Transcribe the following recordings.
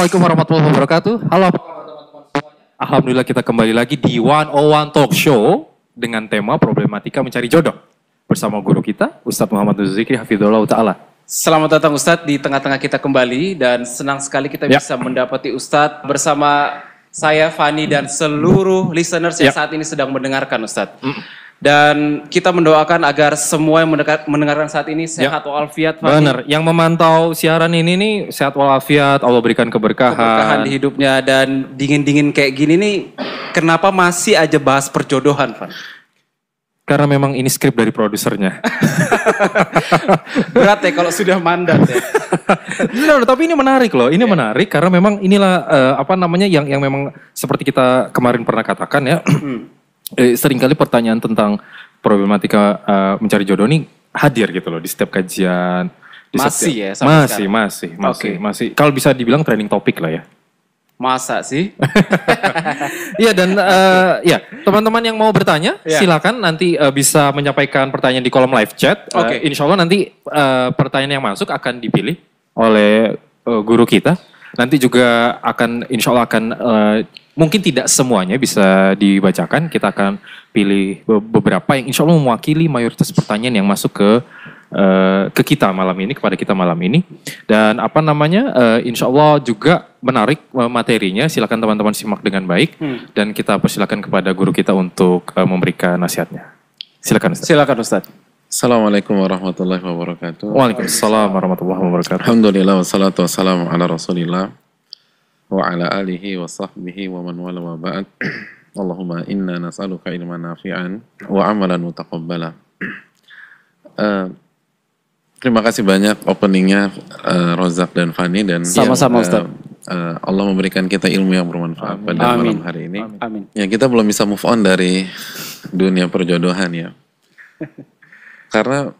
Assalamualaikum warahmatullahi wabarakatuh. Halo, apa kabar teman-teman semuanya? Alhamdulillah kita kembali lagi di 101 Talk Show dengan tema problematika mencari jodoh. Bersama guru kita, Ustadz Muhammad Zikri Hafidhullah Ta'ala. Selamat datang Ustadz di tengah-tengah kita kembali dan senang sekali kita bisa mendapati Ustadz bersama saya, Fani dan seluruh listeners yang saat ini sedang mendengarkan Ustadz. Dan kita mendoakan agar semua yang mendengarkan saat ini sehat walafiat. Benar, yang memantau siaran ini nih sehat walafiat, Allah berikan keberkahan di hidupnya. Dan dingin-dingin kayak gini nih, kenapa masih aja bahas perjodohan, Fan? Karena memang ini skrip dari produsernya. Berat ya kalau sudah mandat ya. No, tapi ini menarik loh, ini menarik karena memang inilah yang memang seperti kita kemarin pernah katakan ya. Seringkali pertanyaan tentang problematika mencari jodoh ini hadir gitu loh di setiap kajian. Masih. Kalau bisa dibilang trending topik lah ya. Masa sih? Iya dan teman-teman yang mau bertanya silakan nanti bisa menyampaikan pertanyaan di kolom live chat. Insya Allah nanti pertanyaan yang masuk akan dipilih oleh guru kita. Nanti juga insya Allah akan mungkin tidak semuanya bisa dibacakan. Kita akan pilih beberapa yang insya Allah mewakili mayoritas pertanyaan yang masuk ke kita malam ini, kepada kita malam ini. Dan insya Allah juga menarik materinya. Silakan teman-teman simak dengan baik. Dan kita persilakan kepada guru kita untuk memberikan nasihatnya. Silakan Ustaz. Silakan Ustaz. Assalamualaikum warahmatullahi wabarakatuh. Waalaikumsalam warahmatullahi wabarakatuh. Alhamdulillah wassalatu wassalamu ala rasulillah wa ala alihi wa sahbihi wa man wala wa ba'd. Allahumma inna nas'aluka ilman nafi'an wa amalan mutaqabbala. Terima kasih banyak openingnya Rozak dan Fani dan sama-sama Ustaz. Allah memberikan kita ilmu yang bermanfaat pada malam hari ini. Amin. Ya, kita belum bisa move on dari dunia perjodohan ya. Karena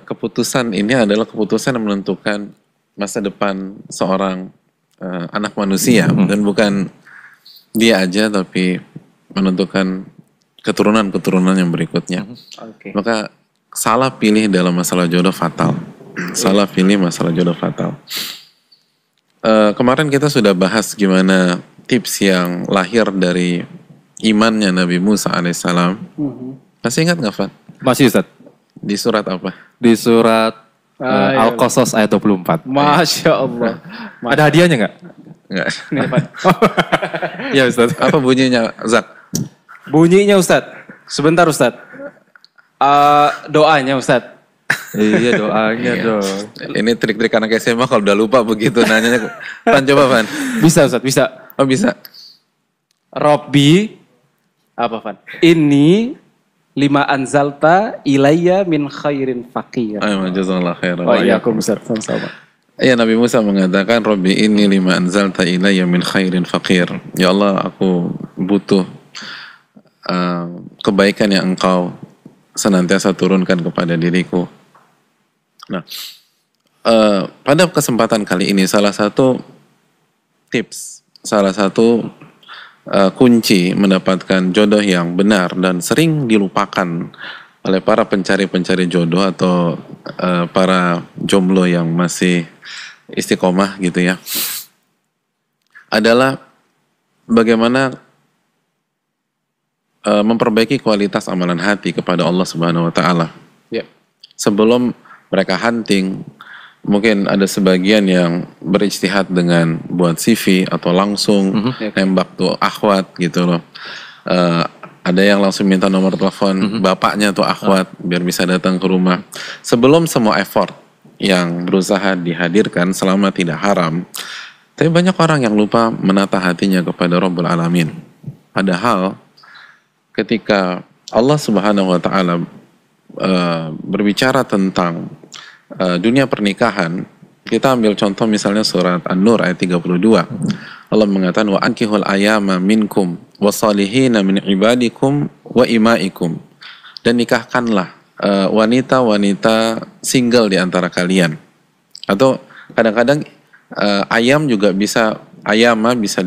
keputusan ini adalah keputusan yang menentukan masa depan seorang anak manusia dan bukan dia aja tapi menentukan keturunan-keturunan yang berikutnya. Maka salah pilih dalam masalah jodoh fatal. Salah pilih masalah jodoh fatal. Kemarin kita sudah bahas gimana tips yang lahir dari imannya Nabi Musa alaihissalam. Masih ingat nggak, Fat? Masih Ustaz. Di surat apa? Di surat Al-Qasas ayat 24. Masya Allah. Ada hadiahnya nggak? Nggak. Ya Ustaz. Apa bunyinya, Zak? Bunyinya Ustaz. Sebentar Ustaz. Doanya Ustaz. Iya doanya dong. Ini trik-trik anak SMA kalau udah lupa begitu nanyanya. Pan coba Pan. Bisa Ustaz, bisa. Oh bisa. Robbi apa Fan? Ini lima anzalta ilayya min khairin faqir. Ayo jazakallahu khairan. Oh iya, aku Ustaz sama-sama. Iya, Nabi Musa mengatakan Rabbi ini lima anzalta ilayya min khairin faqir. Ya Allah, aku butuh kebaikan yang Engkau senantiasa turunkan kepada diriku. Nah, pada kesempatan kali ini salah satu tips, salah satu kunci mendapatkan jodoh yang benar dan sering dilupakan oleh para pencari-pencari jodoh atau para jomblo yang masih istiqomah gitu ya, adalah bagaimana memperbaiki kualitas amalan hati kepada Allah Subhanahu wa Ta'ala. Sebelum mereka hunting, mungkin ada sebagian yang berijtihad dengan buat CV atau langsung nembak tuh akhwat gitu loh. Ada yang langsung minta nomor telepon bapaknya tuh akhwat biar bisa datang ke rumah. Sebelum semua effort yang berusaha dihadirkan selama tidak haram, tapi banyak orang yang lupa menata hatinya kepada Rabbul Alamin. Padahal ketika Allah Subhanahu wa Ta'ala berbicara tentang dunia pernikahan, kita ambil contoh misalnya surat An-Nur ayat 32. Allah mengatakan wa ankihul ayama minkum wasalihina min ibadikum wa imaikum. Dan nikahkanlah wanita-wanita single di antara kalian. Atau kadang-kadang ayam juga bisa, ayama bisa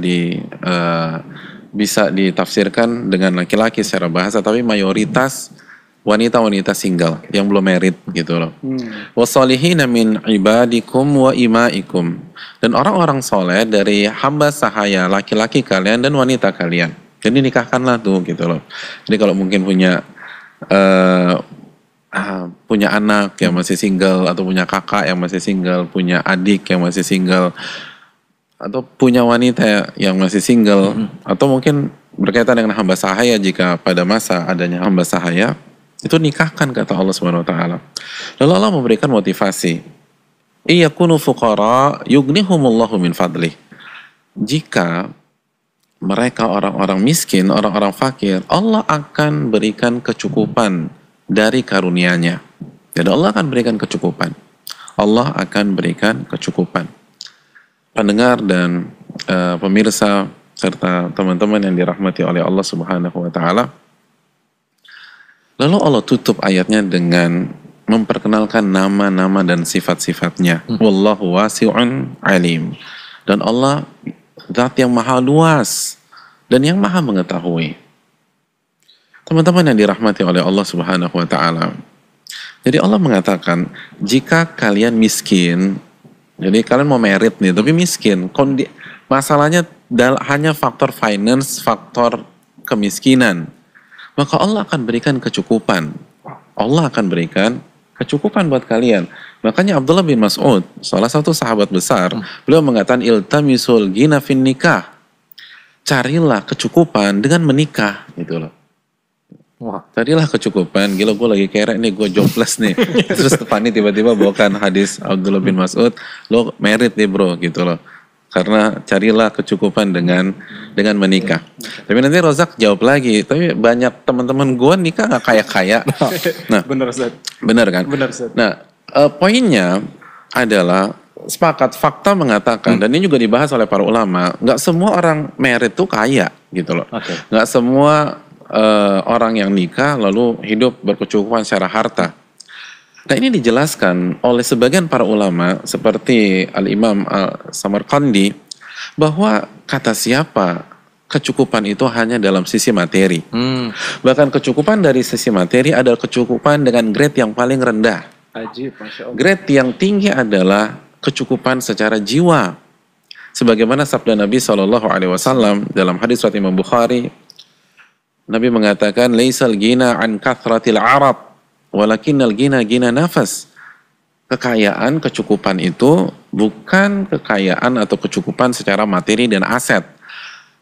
ditafsirkan dengan laki-laki secara bahasa, tapi mayoritas wanita-wanita single yang belum married gitu loh. Wassalihina min ibadikum wa imaikum, dan orang-orang soleh dari hamba sahaya laki-laki kalian dan wanita kalian. Jadi nikahkanlah tuh gitu loh. Jadi kalau mungkin punya anak yang masih single, atau punya kakak yang masih single, punya adik yang masih single, atau punya wanita yang masih single, atau mungkin berkaitan dengan hamba sahaya, jika pada masa adanya hamba sahaya, itu nikahkan kata Allah Subhanahu wa taala. Lalu Allah memberikan motivasi. Iyakunu fuqara yughnihumullahu min fadlih. Jika mereka orang-orang miskin, orang-orang fakir, Allah akan berikan kecukupan dari karunia-Nya. Jadi Allah akan berikan kecukupan. Allah akan berikan kecukupan. Pendengar dan pemirsa serta teman-teman yang dirahmati oleh Allah Subhanahu wa taala. Lalu Allah tutup ayatnya dengan memperkenalkan nama-nama dan sifat-sifatnya. Wallahu wasi'un alim. Dan Allah zat yang maha luas dan yang maha mengetahui. Teman-teman yang dirahmati oleh Allah Subhanahu wa taala. Jadi Allah mengatakan, jika kalian miskin, jadi kalian mau merit nih tapi miskin, masalahnya hanya faktor finance, faktor kemiskinan, maka Allah akan berikan kecukupan. Allah akan berikan kecukupan buat kalian. Makanya Abdullah bin Mas'ud, salah satu sahabat besar, beliau mengatakan iltamisul ghina fin nikah. Carilah kecukupan dengan menikah, gitu loh. Wah, carilah kecukupan. Gila, gue lagi kerek nih, gue jobless nih. Terus Fani tiba-tiba bawakan hadis Abdullah bin Mas'ud, lo merit nih bro, gitu loh. Karena carilah kecukupan dengan menikah. Tapi nanti Rozak jawab lagi, tapi banyak teman-teman gue nikah nggak kaya-kaya. Nah, benar Ustaz. Benar kan? Benar Ustaz. Nah, poinnya adalah sepakat fakta mengatakan, dan ini juga dibahas oleh para ulama, nggak semua orang merit tuh kaya gitu loh. Nggak semua orang yang nikah lalu hidup berkecukupan secara harta. Nah, ini dijelaskan oleh sebagian para ulama seperti Al-Imam Samarqandi, bahwa kata siapa kecukupan itu hanya dalam sisi materi. Bahkan kecukupan dari sisi materi adalah kecukupan dengan grade yang paling rendah. Ajib, Masya Allah. Grade yang tinggi adalah kecukupan secara jiwa. Sebagaimana sabda Nabi SAW dalam hadis riwayat Imam Bukhari, Nabi mengatakan, "Laisal ghina an kathratil arab, walakinnal ghina nafas." Kekayaan, kecukupan itu bukan kekayaan atau kecukupan secara materi dan aset.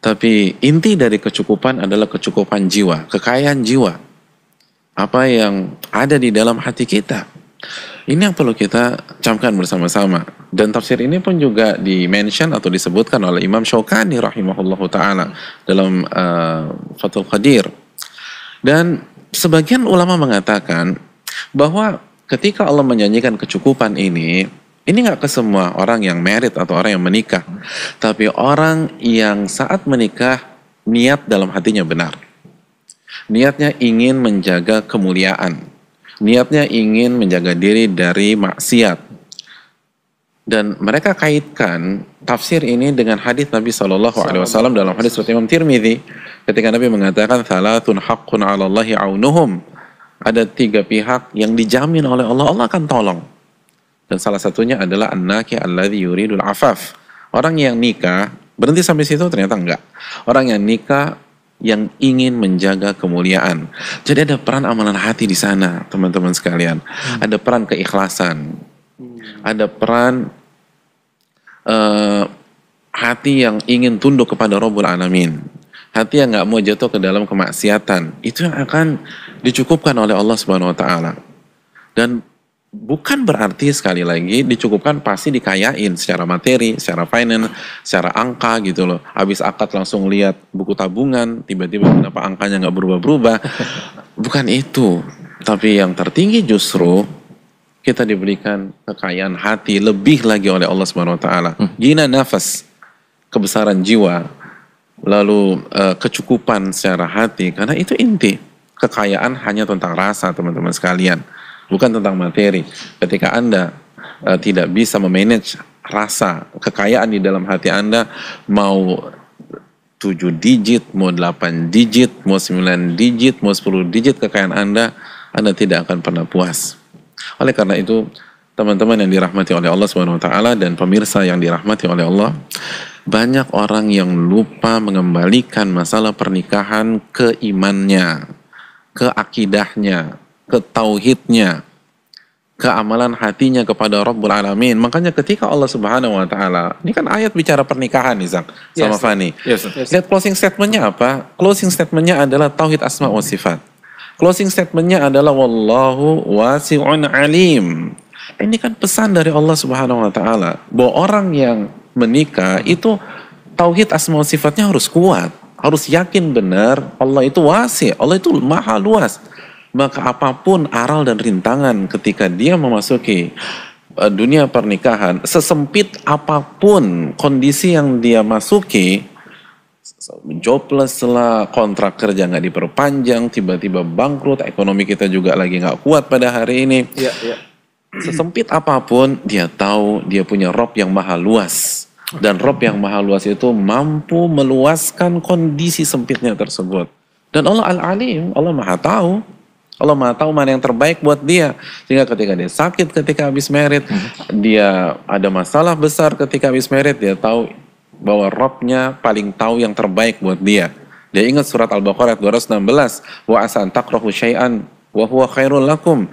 Tapi inti dari kecukupan adalah kecukupan jiwa, kekayaan jiwa. Apa yang ada di dalam hati kita. Ini yang perlu kita camkan bersama-sama. Dan tafsir ini pun juga di-mention atau disebutkan oleh Imam Syaukani rahimahullahu ta'ala dalam Fathul Qadir. Dan sebagian ulama mengatakan bahwa ketika Allah menyanyikan kecukupan ini nggak ke semua orang yang married atau orang yang menikah, tapi orang yang saat menikah niat dalam hatinya benar. Niatnya ingin menjaga kemuliaan. Niatnya ingin menjaga diri dari maksiat. Dan mereka kaitkan tafsir ini dengan hadis Nabi SAW dalam hadis riwayat Imam Tirmidzi, ketika Nabi mengatakan, "Salatun haqqun 'ala Allahi 'aunuhum." Ada 3 pihak yang dijamin oleh Allah, Allah akan tolong. Dan salah satunya adalah an-naki alladzi yuridul afaf. Orang yang nikah, berhenti sampai situ ternyata enggak. Orang yang nikah yang ingin menjaga kemuliaan. Jadi ada peran amalan hati di sana, teman-teman sekalian. Ada peran keikhlasan. Ada peran hati yang ingin tunduk kepada Rabbul Alamin. Hati yang nggak mau jatuh ke dalam kemaksiatan. Itu yang akan dicukupkan oleh Allah Subhanahu wa taala. Dan bukan berarti, sekali lagi, dicukupkan pasti dikayain secara materi, secara finance, secara angka gitu loh. Habis akad langsung lihat buku tabungan, tiba-tiba kenapa angkanya nggak berubah-berubah. Bukan itu. Tapi yang tertinggi justru kita diberikan kekayaan hati lebih lagi oleh Allah Subhanahu wa taala. Ghina nafas, kebesaran jiwa, lalu kecukupan secara hati, karena itu inti. Kekayaan hanya tentang rasa, teman-teman sekalian, bukan tentang materi. Ketika Anda tidak bisa memanage rasa, kekayaan di dalam hati Anda, mau 7 digit, mau 8 digit, mau 9 digit, mau 10 digit kekayaan Anda, Anda tidak akan pernah puas. Oleh karena itu, teman-teman yang dirahmati oleh Allah Subhanahu wa taala dan pemirsa yang dirahmati oleh Allah, banyak orang yang lupa mengembalikan masalah pernikahan ke imannya, ke akidahnya, ke tauhidnya, ke amalan hatinya kepada Rabbul Alamin. Makanya ketika Allah Subhanahu wa taala, ini kan ayat bicara pernikahan nih Zak, sama Fani. Lihat closing statementnya apa? Closing statementnya adalah tauhid asma wa sifat. Closing statementnya adalah wallahu wasi'un alim. Ini kan pesan dari Allah Subhanahu wa taala bahwa orang yang menikah itu tauhid asma wa sifatnya harus kuat, harus yakin benar Allah itu wasi', Allah itu maha luas. Maka apapun aral dan rintangan ketika dia memasuki dunia pernikahan, sesempit apapun kondisi yang dia masuki, jobless lah, kontrak kerja nggak diperpanjang, tiba-tiba bangkrut, ekonomi kita juga lagi nggak kuat pada hari ini. Sesempit apapun, dia tahu dia punya Rob yang maha luas. Dan Rob yang maha luas itu mampu meluaskan kondisi sempitnya tersebut. Dan Allah Al-Alim, Allah maha tahu. Allah maha tahu mana yang terbaik buat dia. Sehingga ketika dia sakit ketika habis merit, dia ada masalah besar ketika habis merit, dia tahu bahwa Rabb-nya paling tahu yang terbaik buat dia. Dia ingat surat Al-Baqarah 216, wa asa an takrahu syai'an wa huwa khairul lakum.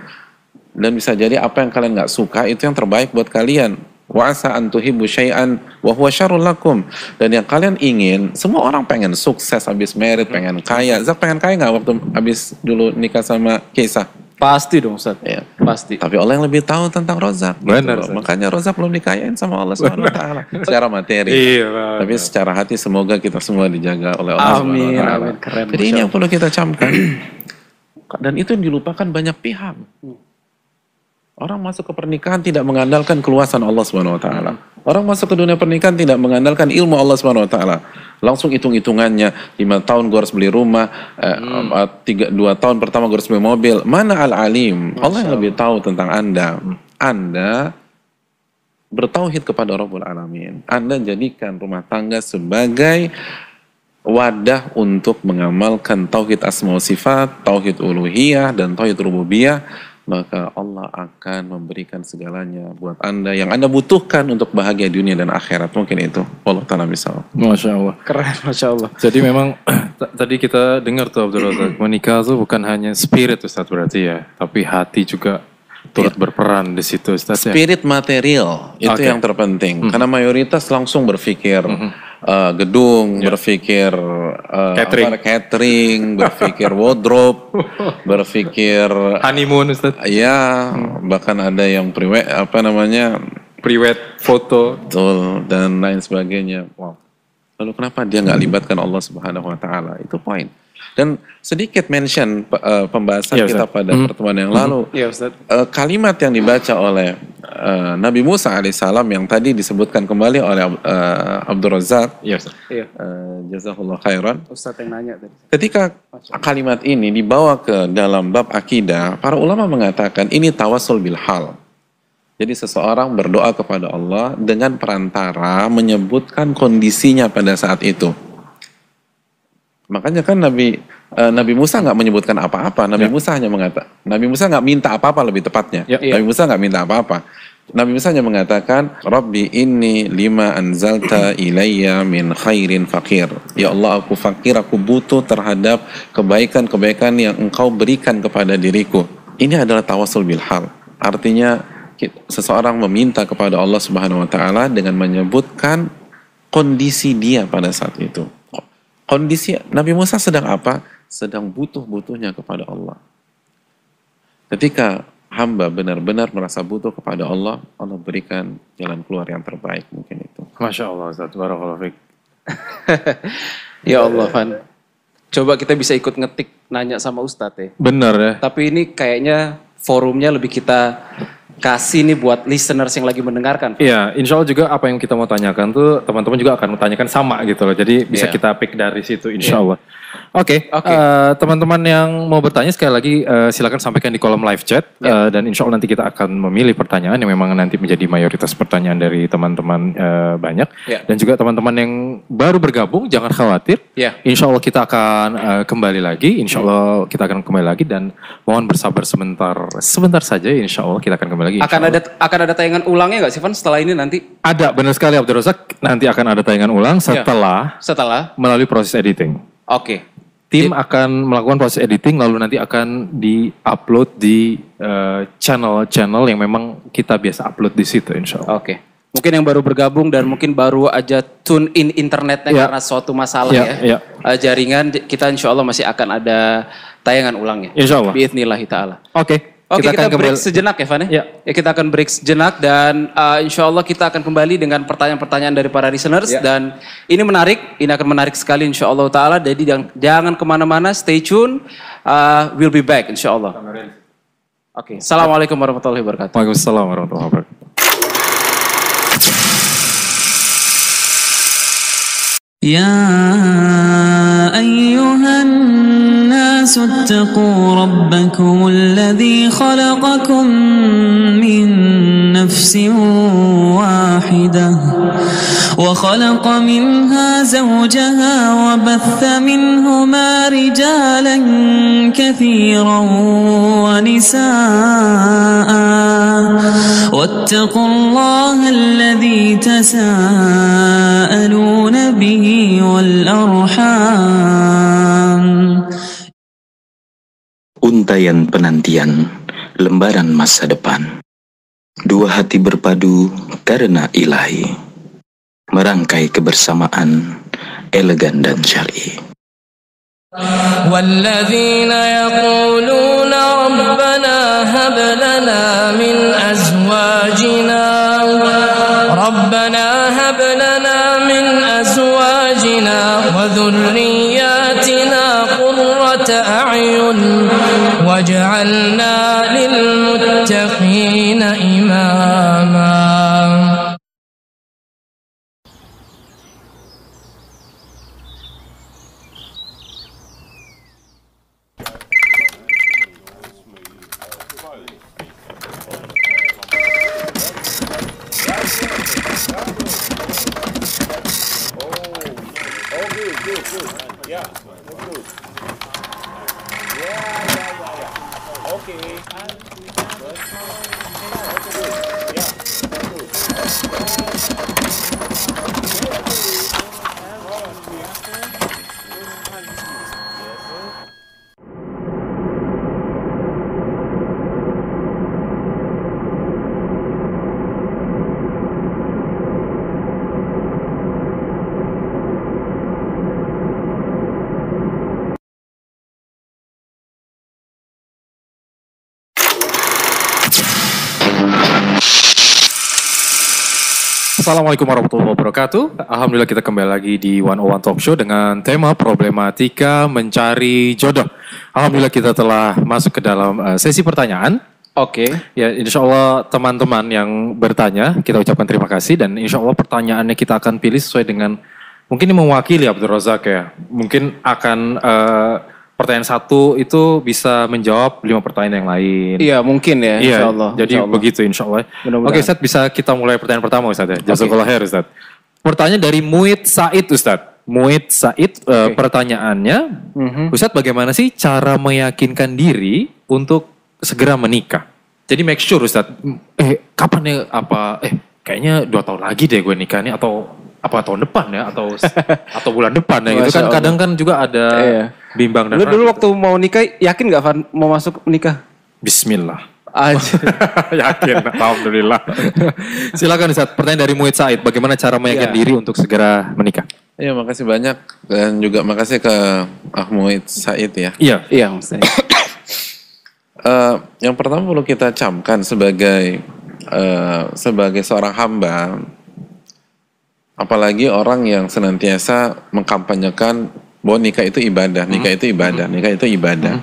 Dan bisa jadi apa yang kalian nggak suka itu yang terbaik buat kalian. Wa asa an tuhibbu syai'an wa huwa syarrul lakum. Dan yang kalian ingin, semua orang pengen sukses habis merit, pengen kaya. Zak pengen kaya nggak waktu habis dulu nikah sama Keisah? Pasti dong Ustaz. Ya. Pasti. Tapi Allah yang lebih tahu tentang Rozak. Benar. Gitu. Makanya Rozak belum dikayain sama Allah Subhanahu wa taala secara materi. Iya, tapi secara hati semoga kita semua dijaga oleh Allah Subhanahu wa taala. Keren. Jadi ini yang perlu kita camkan. Dan itu yang dilupakan banyak pihak. Orang masuk ke pernikahan tidak mengandalkan keluasan Allah Subhanahu wa taala. Orang masuk ke dunia pernikahan tidak mengandalkan ilmu Allah Subhanahu wa taala. Langsung hitung-hitungannya, 5 tahun gue harus beli rumah, 2 tahun pertama gue harus beli mobil. Mana Al-Alim? Allah yang lebih tahu tentang Anda. Anda bertauhid kepada Rabbul Alamin. Anda jadikan rumah tangga sebagai wadah untuk mengamalkan tauhid asma wa sifat, tauhid uluhiyah dan tauhid rububiyah. Maka Allah akan memberikan segalanya buat Anda yang Anda butuhkan untuk bahagia dunia dan akhirat. Mungkin itu. Allah ta'ala misal. Masya Allah. Keren, Masya Allah. Jadi memang tadi kita dengar tuh Abdul Razak, menikah tuh bukan hanya spirit Ustaz berarti ya, tapi hati juga turut berperan di situ Ustaz ya. Spirit material itu yang terpenting. Karena mayoritas langsung berpikir gedung, berpikir catering, berpikir wardrobe, berpikir honeymoon Ustaz. Ya, bahkan ada yang Prewed foto, betul, dan lain sebagainya. Wow. Lalu kenapa dia nggak libatkan Allah Subhanahu wa taala? Itu poin. Dan sedikit mention pembahasan kita pada pertemuan yang lalu. Kalimat yang dibaca oleh Nabi Musa alaihissalam yang tadi disebutkan kembali oleh Abdul Razak. Jazakallah khairan. Ustaz yang nanya tadi. Ketika kalimat ini dibawa ke dalam bab akidah, para ulama mengatakan ini tawassul bil hal. Jadi seseorang berdoa kepada Allah dengan perantara menyebutkan kondisinya pada saat itu. Makanya kan Nabi Musa nggak menyebutkan apa-apa. Nabi Musa hanya mengatakan, Nabi Musa nggak minta apa-apa lebih tepatnya. Nabi Musa nggak minta apa-apa. Nabi Musa hanya mengatakan, Rabbi inni lima anzalta ilayya min khairin fakir. Ya Allah, aku fakir, aku butuh terhadap kebaikan-kebaikan yang Engkau berikan kepada diriku. Ini adalah tawassul bil hal. Artinya seseorang meminta kepada Allah Subhanahu wa taala dengan menyebutkan kondisi dia pada saat itu. Kondisi Nabi Musa sedang apa? Sedang butuh-butuhnya kepada Allah. Ketika hamba benar-benar merasa butuh kepada Allah, Allah berikan jalan keluar yang terbaik, mungkin itu. Masya Allah Ustaz, barakallahu fiik. Ya Allah, Van. Coba kita bisa ikut ngetik nanya sama Ustadz ya. Benar ya. Tapi ini kayaknya forumnya lebih kita kasih nih buat listeners yang lagi mendengarkan. Iya, insya Allah juga apa yang kita mau tanyakan tuh teman-teman juga akan menanyakan sama gitu loh. Jadi bisa kita pick dari situ insya Allah. Oke. Teman-teman yang mau bertanya sekali lagi silakan sampaikan di kolom live chat dan insya Allah nanti kita akan memilih pertanyaan yang memang nanti menjadi mayoritas pertanyaan dari teman-teman banyak dan juga teman-teman yang baru bergabung jangan khawatir. Insya Allah kita akan kembali lagi. Insya Allah kita akan kembali lagi dan mohon bersabar sebentar saja. Insya Allah kita akan kembali lagi. Akan ada tayangan ulangnya nggak sih Van setelah ini nanti? Ada, benar sekali Abdul Razak. Nanti akan ada tayangan ulang setelah melalui proses editing. Tim akan melakukan proses editing lalu nanti akan di-upload di channel-channel yang memang kita biasa upload di situ insya Allah. Mungkin yang baru bergabung dan mungkin baru aja tune in internetnya karena suatu masalah jaringan, kita insya Allah masih akan ada tayangan ulangnya. Insya Allah. Biidnillahi ta'ala. Kita break sejenak ya Van ya? Kita akan break sejenak dan insya Allah kita akan kembali dengan pertanyaan-pertanyaan dari para listeners dan ini akan menarik sekali insya Allah ta'ala, jadi jangan kemana-mana, stay tune, we'll be back insya Allah. Assalamualaikum warahmatullahi wabarakatuh. Waalaikumsalam warahmatullahi wabarakatuh. Ya ayyuhan الناس اتقوا ربكم الذي خلقكم من نفس واحدة وخلق منها زوجها وبث منهما رجالا كثيرا ونساء واتقوا الله الذي تساءلون به والأرحام. Untaian penantian, lembaran masa depan. Dua hati berpadu karena ilahi. Merangkai kebersamaan, elegan dan syar'i. والذين يقولون ربنا هب لنا من أزواجنا وذرياتنا قرة أعين واجعلنا للمتقين إماما. Assalamualaikum warahmatullahi wabarakatuh. Alhamdulillah kita kembali lagi di 101 Talk Show dengan tema problematika mencari jodoh. Alhamdulillah kita telah masuk ke dalam sesi pertanyaan. Oke. Ya, insya Allah teman-teman yang bertanya kita ucapkan terima kasih dan insya Allah pertanyaannya kita akan pilih sesuai dengan mungkin yang mewakili Abdul Razak ya. Mungkin akan pertanyaan satu itu bisa menjawab 5 pertanyaan yang lain. Iya mungkin ya, iya, insya Allah. Jadi insya Allah. Begitu insya Allah. Oke Ustadz, bisa kita mulai pertanyaan pertama Ustadz ya. Jazakallah khair Ustadz. Pertanyaan dari Muid Said Ustadz. Muid Said pertanyaannya, Ustadz bagaimana sih cara meyakinkan diri untuk segera menikah? Jadi make sure Ustadz, kapan ya kayaknya 2 tahun lagi deh gue nikah nih atau apa tahun depan ya atau bulan depan ya gitu kan kadang kan juga ada bimbang dan dulu waktu mau nikah yakin gak Van mau masuk nikah? Bismillah. Aja. Yakin, alhamdulillah. Silakan Ustaz, pertanyaan dari Muid Said, bagaimana cara meyakinkan diri untuk segera menikah? Iya, makasih banyak dan juga makasih ke Muid Said ya. Iya, Mas. Yang pertama perlu kita camkan sebagai seorang hamba, apalagi orang yang senantiasa mengkampanyekan bahwa nikah itu ibadah, nikah itu ibadah, nikah itu ibadah.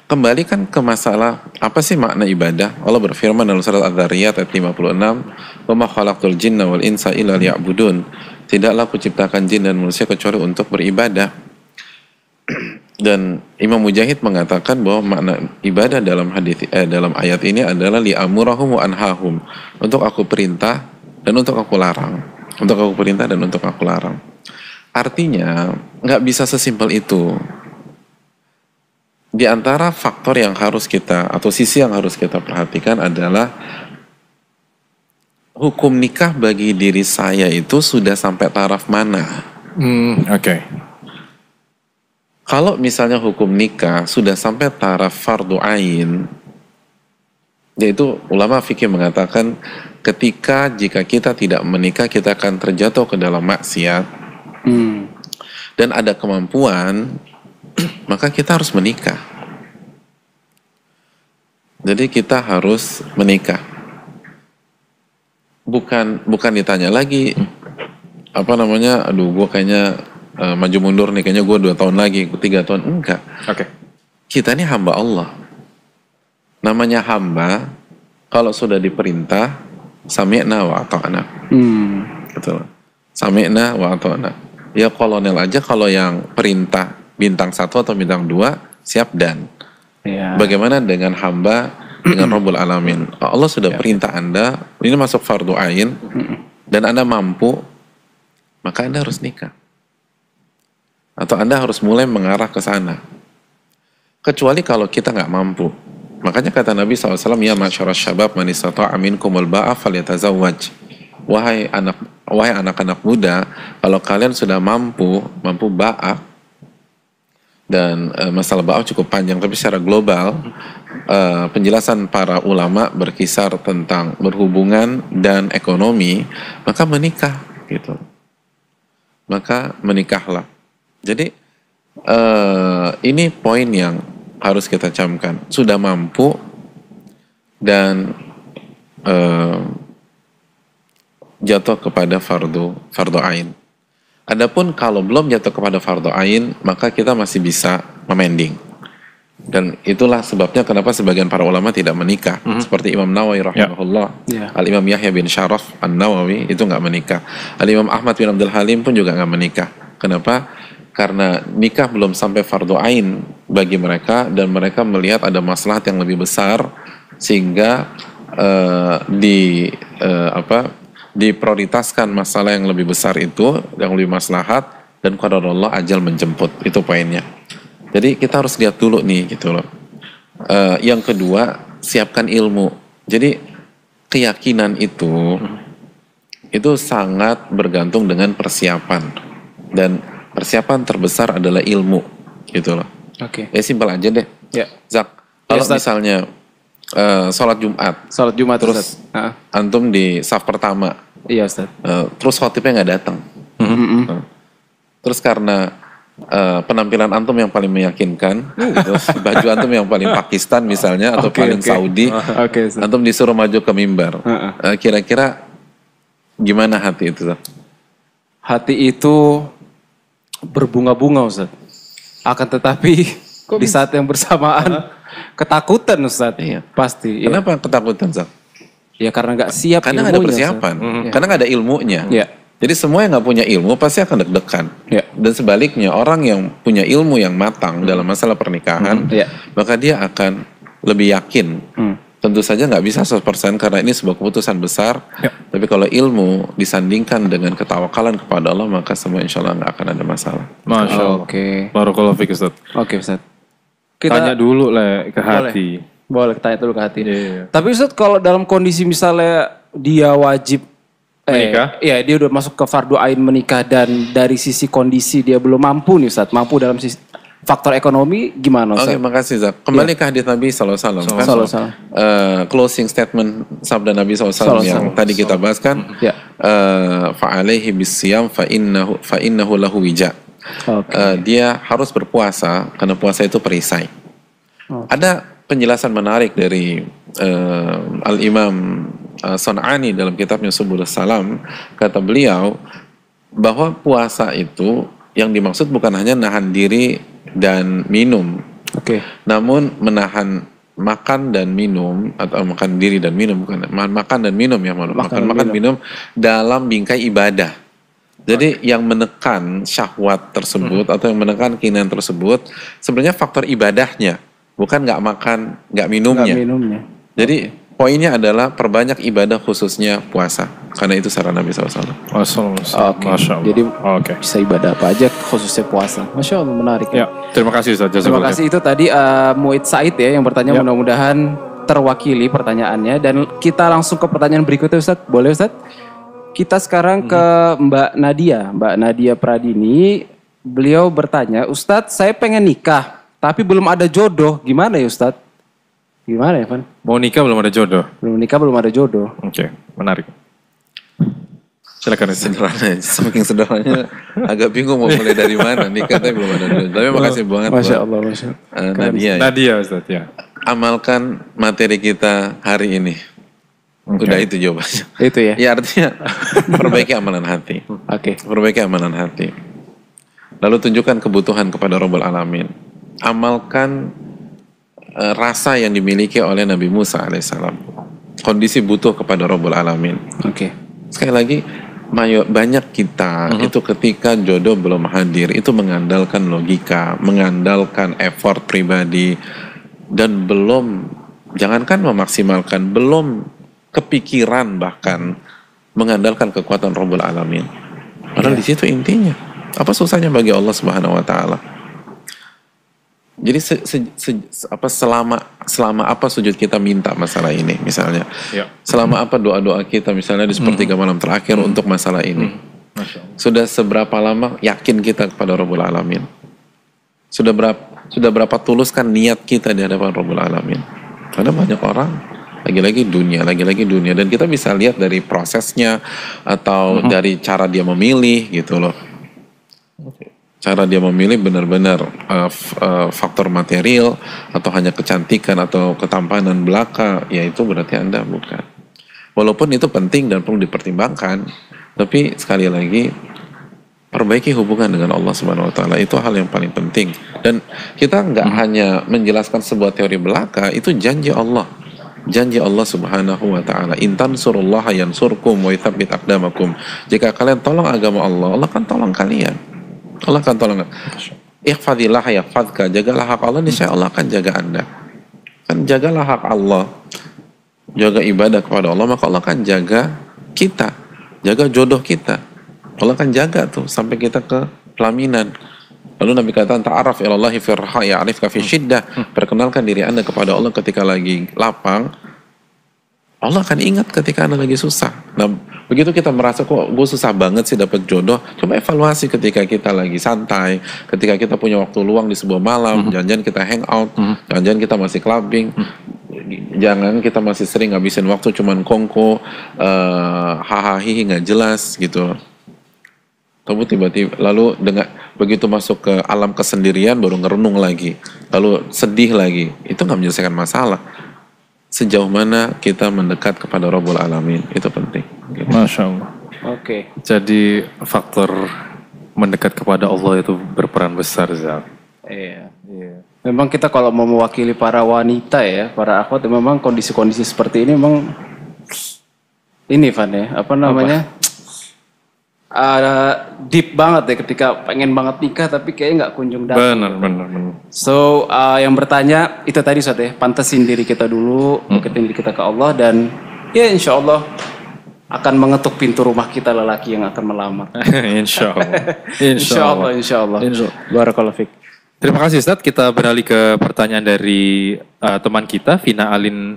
Kembali kan ke masalah apa sih makna ibadah? Allah berfirman dalam surat Adz-Dzariyat ayat 56, "Wa ma khalaqtul jinna wal insa illa liya'budun." Tidaklah kuciptakan jin dan manusia kecuali untuk beribadah. Dan Imam Mujahid mengatakan bahwa makna ibadah dalam dalam ayat ini adalah li'amurahum wa anhahum, untuk aku perintah dan untuk aku larang, untuk aku perintah dan untuk aku larang. Artinya nggak bisa sesimpel itu. Di antara faktor yang harus kita atau sisi yang harus kita perhatikan adalah hukum nikah bagi diri saya itu sudah sampai taraf mana. Oke. Kalau misalnya hukum nikah sudah sampai taraf fardu ain, yaitu ulama fikih mengatakan jika kita tidak menikah kita akan terjatuh ke dalam maksiat dan ada kemampuan, maka kita harus menikah. Jadi kita harus menikah. Bukan ditanya lagi aduh gue kayaknya maju mundur nih, kayaknya gue 2 tahun lagi, 3 tahun, enggak. Oke. Kita ini hamba Allah. Namanya hamba, kalau sudah diperintah, sami'na wa ata'na. Gitu. Sami'na wa ata'na. Ya kolonel aja kalau yang perintah bintang 1 atau bintang 2, siap dan. Ya. Bagaimana dengan hamba, dengan Rabbul Alamin? Allah sudah perintah Anda, ini masuk fardu ain, dan Anda mampu, maka Anda harus nikah. Atau Anda harus mulai mengarah ke sana. Kecuali kalau kita nggak mampu. Makanya kata Nabi SAW, ya masyarakat syabab man istata'a minkumul ba'a falyatazawwaj. Wahai anak-anak muda, kalau kalian sudah mampu ba'a, dan masalah ba'a cukup panjang, tapi secara global penjelasan para ulama berkisar tentang berhubungan dan ekonomi, maka menikah gitu. Maka menikahlah. Jadi ini poin yang harus kita camkan. Sudah mampu dan jatuh kepada fardu ain. Adapun kalau belum jatuh kepada fardu ain, maka kita masih bisa memending. Dan itulah sebabnya kenapa sebagian para ulama tidak menikah. Seperti Imam Nawawi rahimahullah, Al-Imam Yahya bin Syaraf An-Nawawi itu nggak menikah. Al-Imam Ahmad bin Abdul Halim pun juga nggak menikah. Kenapa? Karena nikah belum sampai fardu ain bagi mereka, dan mereka melihat ada maslahat yang lebih besar sehingga diprioritaskan masalah yang lebih besar itu, yang lebih maslahat, dan qadarullah ajal menjemput. Itu poinnya. Jadi kita harus lihat dulu nih gitu loh. Yang kedua, siapkan ilmu. Jadi keyakinan itu sangat bergantung dengan persiapan, dan persiapan terbesar adalah ilmu gitu loh. Oke. Simpel aja deh. Ya. Zak, kalau misalnya sholat Jumat terus antum di saf pertama. Iya, Ustaz. Terus khotibnya nggak datang. Terus karena penampilan antum yang paling meyakinkan, terus baju antum yang paling Pakistan misalnya, atau paling Saudi, antum disuruh maju ke mimbar. Kira-kira gimana hati itu, Zak? Hati itu berbunga-bunga, Ustaz. Akan tetapi di saat yang bersamaan ketakutan, Ustaz. Iya. Pasti. Kenapa ketakutan, Zak? Ya karena nggak siap. Karena nggak ada persiapan. Karena nggak ada ilmunya. Ya. Jadi semua yang nggak punya ilmu pasti akan deg-degan. Ya. Dan sebaliknya, orang yang punya ilmu yang matang dalam masalah pernikahan, maka dia akan lebih yakin. Tentu saja nggak bisa 100% karena ini sebuah keputusan besar. Tapi kalau ilmu disandingkan dengan ketawakalan kepada Allah, maka semua insya Allah nggak akan ada masalah. Masya Allah. Oke. Barakallahu fiik, Ustaz. Oke, Ustaz. Tanya dulu lah ke hati. Boleh tanya dulu ke hati. Iya. Tapi Ustaz, kalau dalam kondisi misalnya dia wajib menikah? Iya, dia udah masuk ke fardu ain menikah, dan dari sisi kondisi dia belum mampu nih, Ustaz. Mampu dalam sisi faktor ekonomi gimana, Ustaz? Oke, makasih, Zak. Kembali ke hadits Nabi SAW. Closing statement sabda Nabi SAW yang tadi kita bahas kan, fa'alaihi bisiyam fa'innahu lahu wija. Dia harus berpuasa karena puasa itu perisai. Ada penjelasan menarik dari Al-Imam Son'ani dalam kitabnya Subulus Salam. Kata beliau bahwa puasa itu yang dimaksud bukan hanya nahan diri dan minum, namun menahan makan dan minum, atau makan diri dan minum, bukan makan dan minum ya, makan minum dalam bingkai ibadah. Jadi yang menekan syahwat tersebut atau yang menekan keinginan tersebut sebenarnya faktor ibadahnya, bukan nggak makan, nggak minumnya. Jadi poinnya adalah perbanyak ibadah khususnya puasa, karena itu saran Nabi SAW. Jadi bisa ibadah apa aja khususnya puasa. Masya Allah, menarik ya. Terima kasih Ustaz. Terima kasih, itu tadi Muid Said ya yang bertanya, mudah-mudahan terwakili pertanyaannya. Dan kita langsung ke pertanyaan berikutnya Ustaz. Boleh Ustaz? Kita sekarang ke Mbak Nadia Pradini. Beliau bertanya, Ustadz saya pengen nikah tapi belum ada jodoh, gimana ya Ustadz? Gimana ya Van? Mau nikah belum ada jodoh? Belum nikah belum ada jodoh. Oke, menarik. Silakan. Sederhana, saking sederhananya agak bingung mau mulai dari mana, nikah tapi belum ada jodoh. Tapi makasih banget Masya Allah, Masya Allah. Nadia Ustadz ya. Amalkan materi kita hari ini. Udah itu jawabannya. Itu ya? Ya artinya perbaiki amalan hati. Perbaiki amalan hati. Lalu tunjukkan kebutuhan kepada Rabbul Alamin. Amalkan rasa yang dimiliki oleh Nabi Musa alaihissalam. Kondisi butuh kepada Rabbul Alamin. Sekali lagi, banyak kita itu ketika jodoh belum hadir, itu mengandalkan logika, mengandalkan effort pribadi, dan belum, jangankan memaksimalkan, belum kepikiran bahkan mengandalkan kekuatan Rabbul Alamin. Padahal di situ intinya. Apa susahnya bagi Allah Subhanahu wa taala? Jadi selama apa sujud kita minta masalah ini misalnya. Selama apa doa-doa kita misalnya di sepertiga malam terakhir untuk masalah ini. Sudah seberapa lama yakin kita kepada Rabbul Alamin? Sudah berapa tuluskan niat kita di hadapan Rabbul Alamin? Karena banyak orang lagi-lagi dunia, dan kita bisa lihat dari prosesnya atau dari cara dia memilih gitu loh. Cara dia memilih benar-benar faktor material atau hanya kecantikan atau ketampanan belaka, ya itu berarti Anda bukan. Walaupun itu penting dan perlu dipertimbangkan, tapi sekali lagi perbaiki hubungan dengan Allah Subhanahu wa taala, itu hal yang paling penting. Dan kita nggak hanya menjelaskan sebuah teori belaka, itu janji Allah. Janji Allah Subhanahu wa taala, "Intan surullaha yansurkum wa yuthabbit aqdamakum." Jika kalian tolong agama Allah, Allah akan tolong kalian. Allah akan tolong. Ihfadillah yahfadka, jagalah hak Allah, niscaya Allah akan jaga Anda. Kan jagalah hak Allah, jaga ibadah kepada Allah, maka Allah akan jaga kita, jaga jodoh kita. Allah akan jaga tuh sampai kita ke pelaminan. Lalu Nabi katakan, ta'araf ilallahi firha ya'rifka fi syiddah. Perkenalkan diri Anda kepada Allah ketika lagi lapang. Allah akan ingat ketika Anda lagi susah. Nah, begitu kita merasa kok gue susah banget sih dapat jodoh, coba evaluasi ketika kita lagi santai, ketika kita punya waktu luang di sebuah malam, jangan-jangan kita hangout, jangan-jangan kita masih clubbing, jangan kita masih sering ngabisin waktu cuman kongko, hahaha nggak jelas gitu. Kamu tiba-tiba lalu dengan begitu masuk ke alam kesendirian baru ngerenung lagi, lalu sedih lagi, itu nggak menyelesaikan masalah. Sejauh mana kita mendekat kepada Rabbul Alamin, itu penting. Gitu. Masya Allah. Jadi faktor mendekat kepada Allah itu berperan besar, Zal. Iya. Memang kita kalau mau mewakili para wanita ya, para akhwat, memang kondisi-kondisi seperti ini memang ini Van ya, apa namanya? Deep banget ya ketika pengen banget nikah tapi kayaknya nggak kunjung datang. Benar. So yang bertanya itu tadi Ustaz ya, pantesin diri kita dulu, deketin diri kita ke Allah, dan ya insya Allah akan mengetuk pintu rumah kita lelaki yang akan melamar. Insya Allah. Insya Allah. Barakallahu fiik. Terima kasih Ustaz. Kita beralih ke pertanyaan dari teman kita, Vina Alin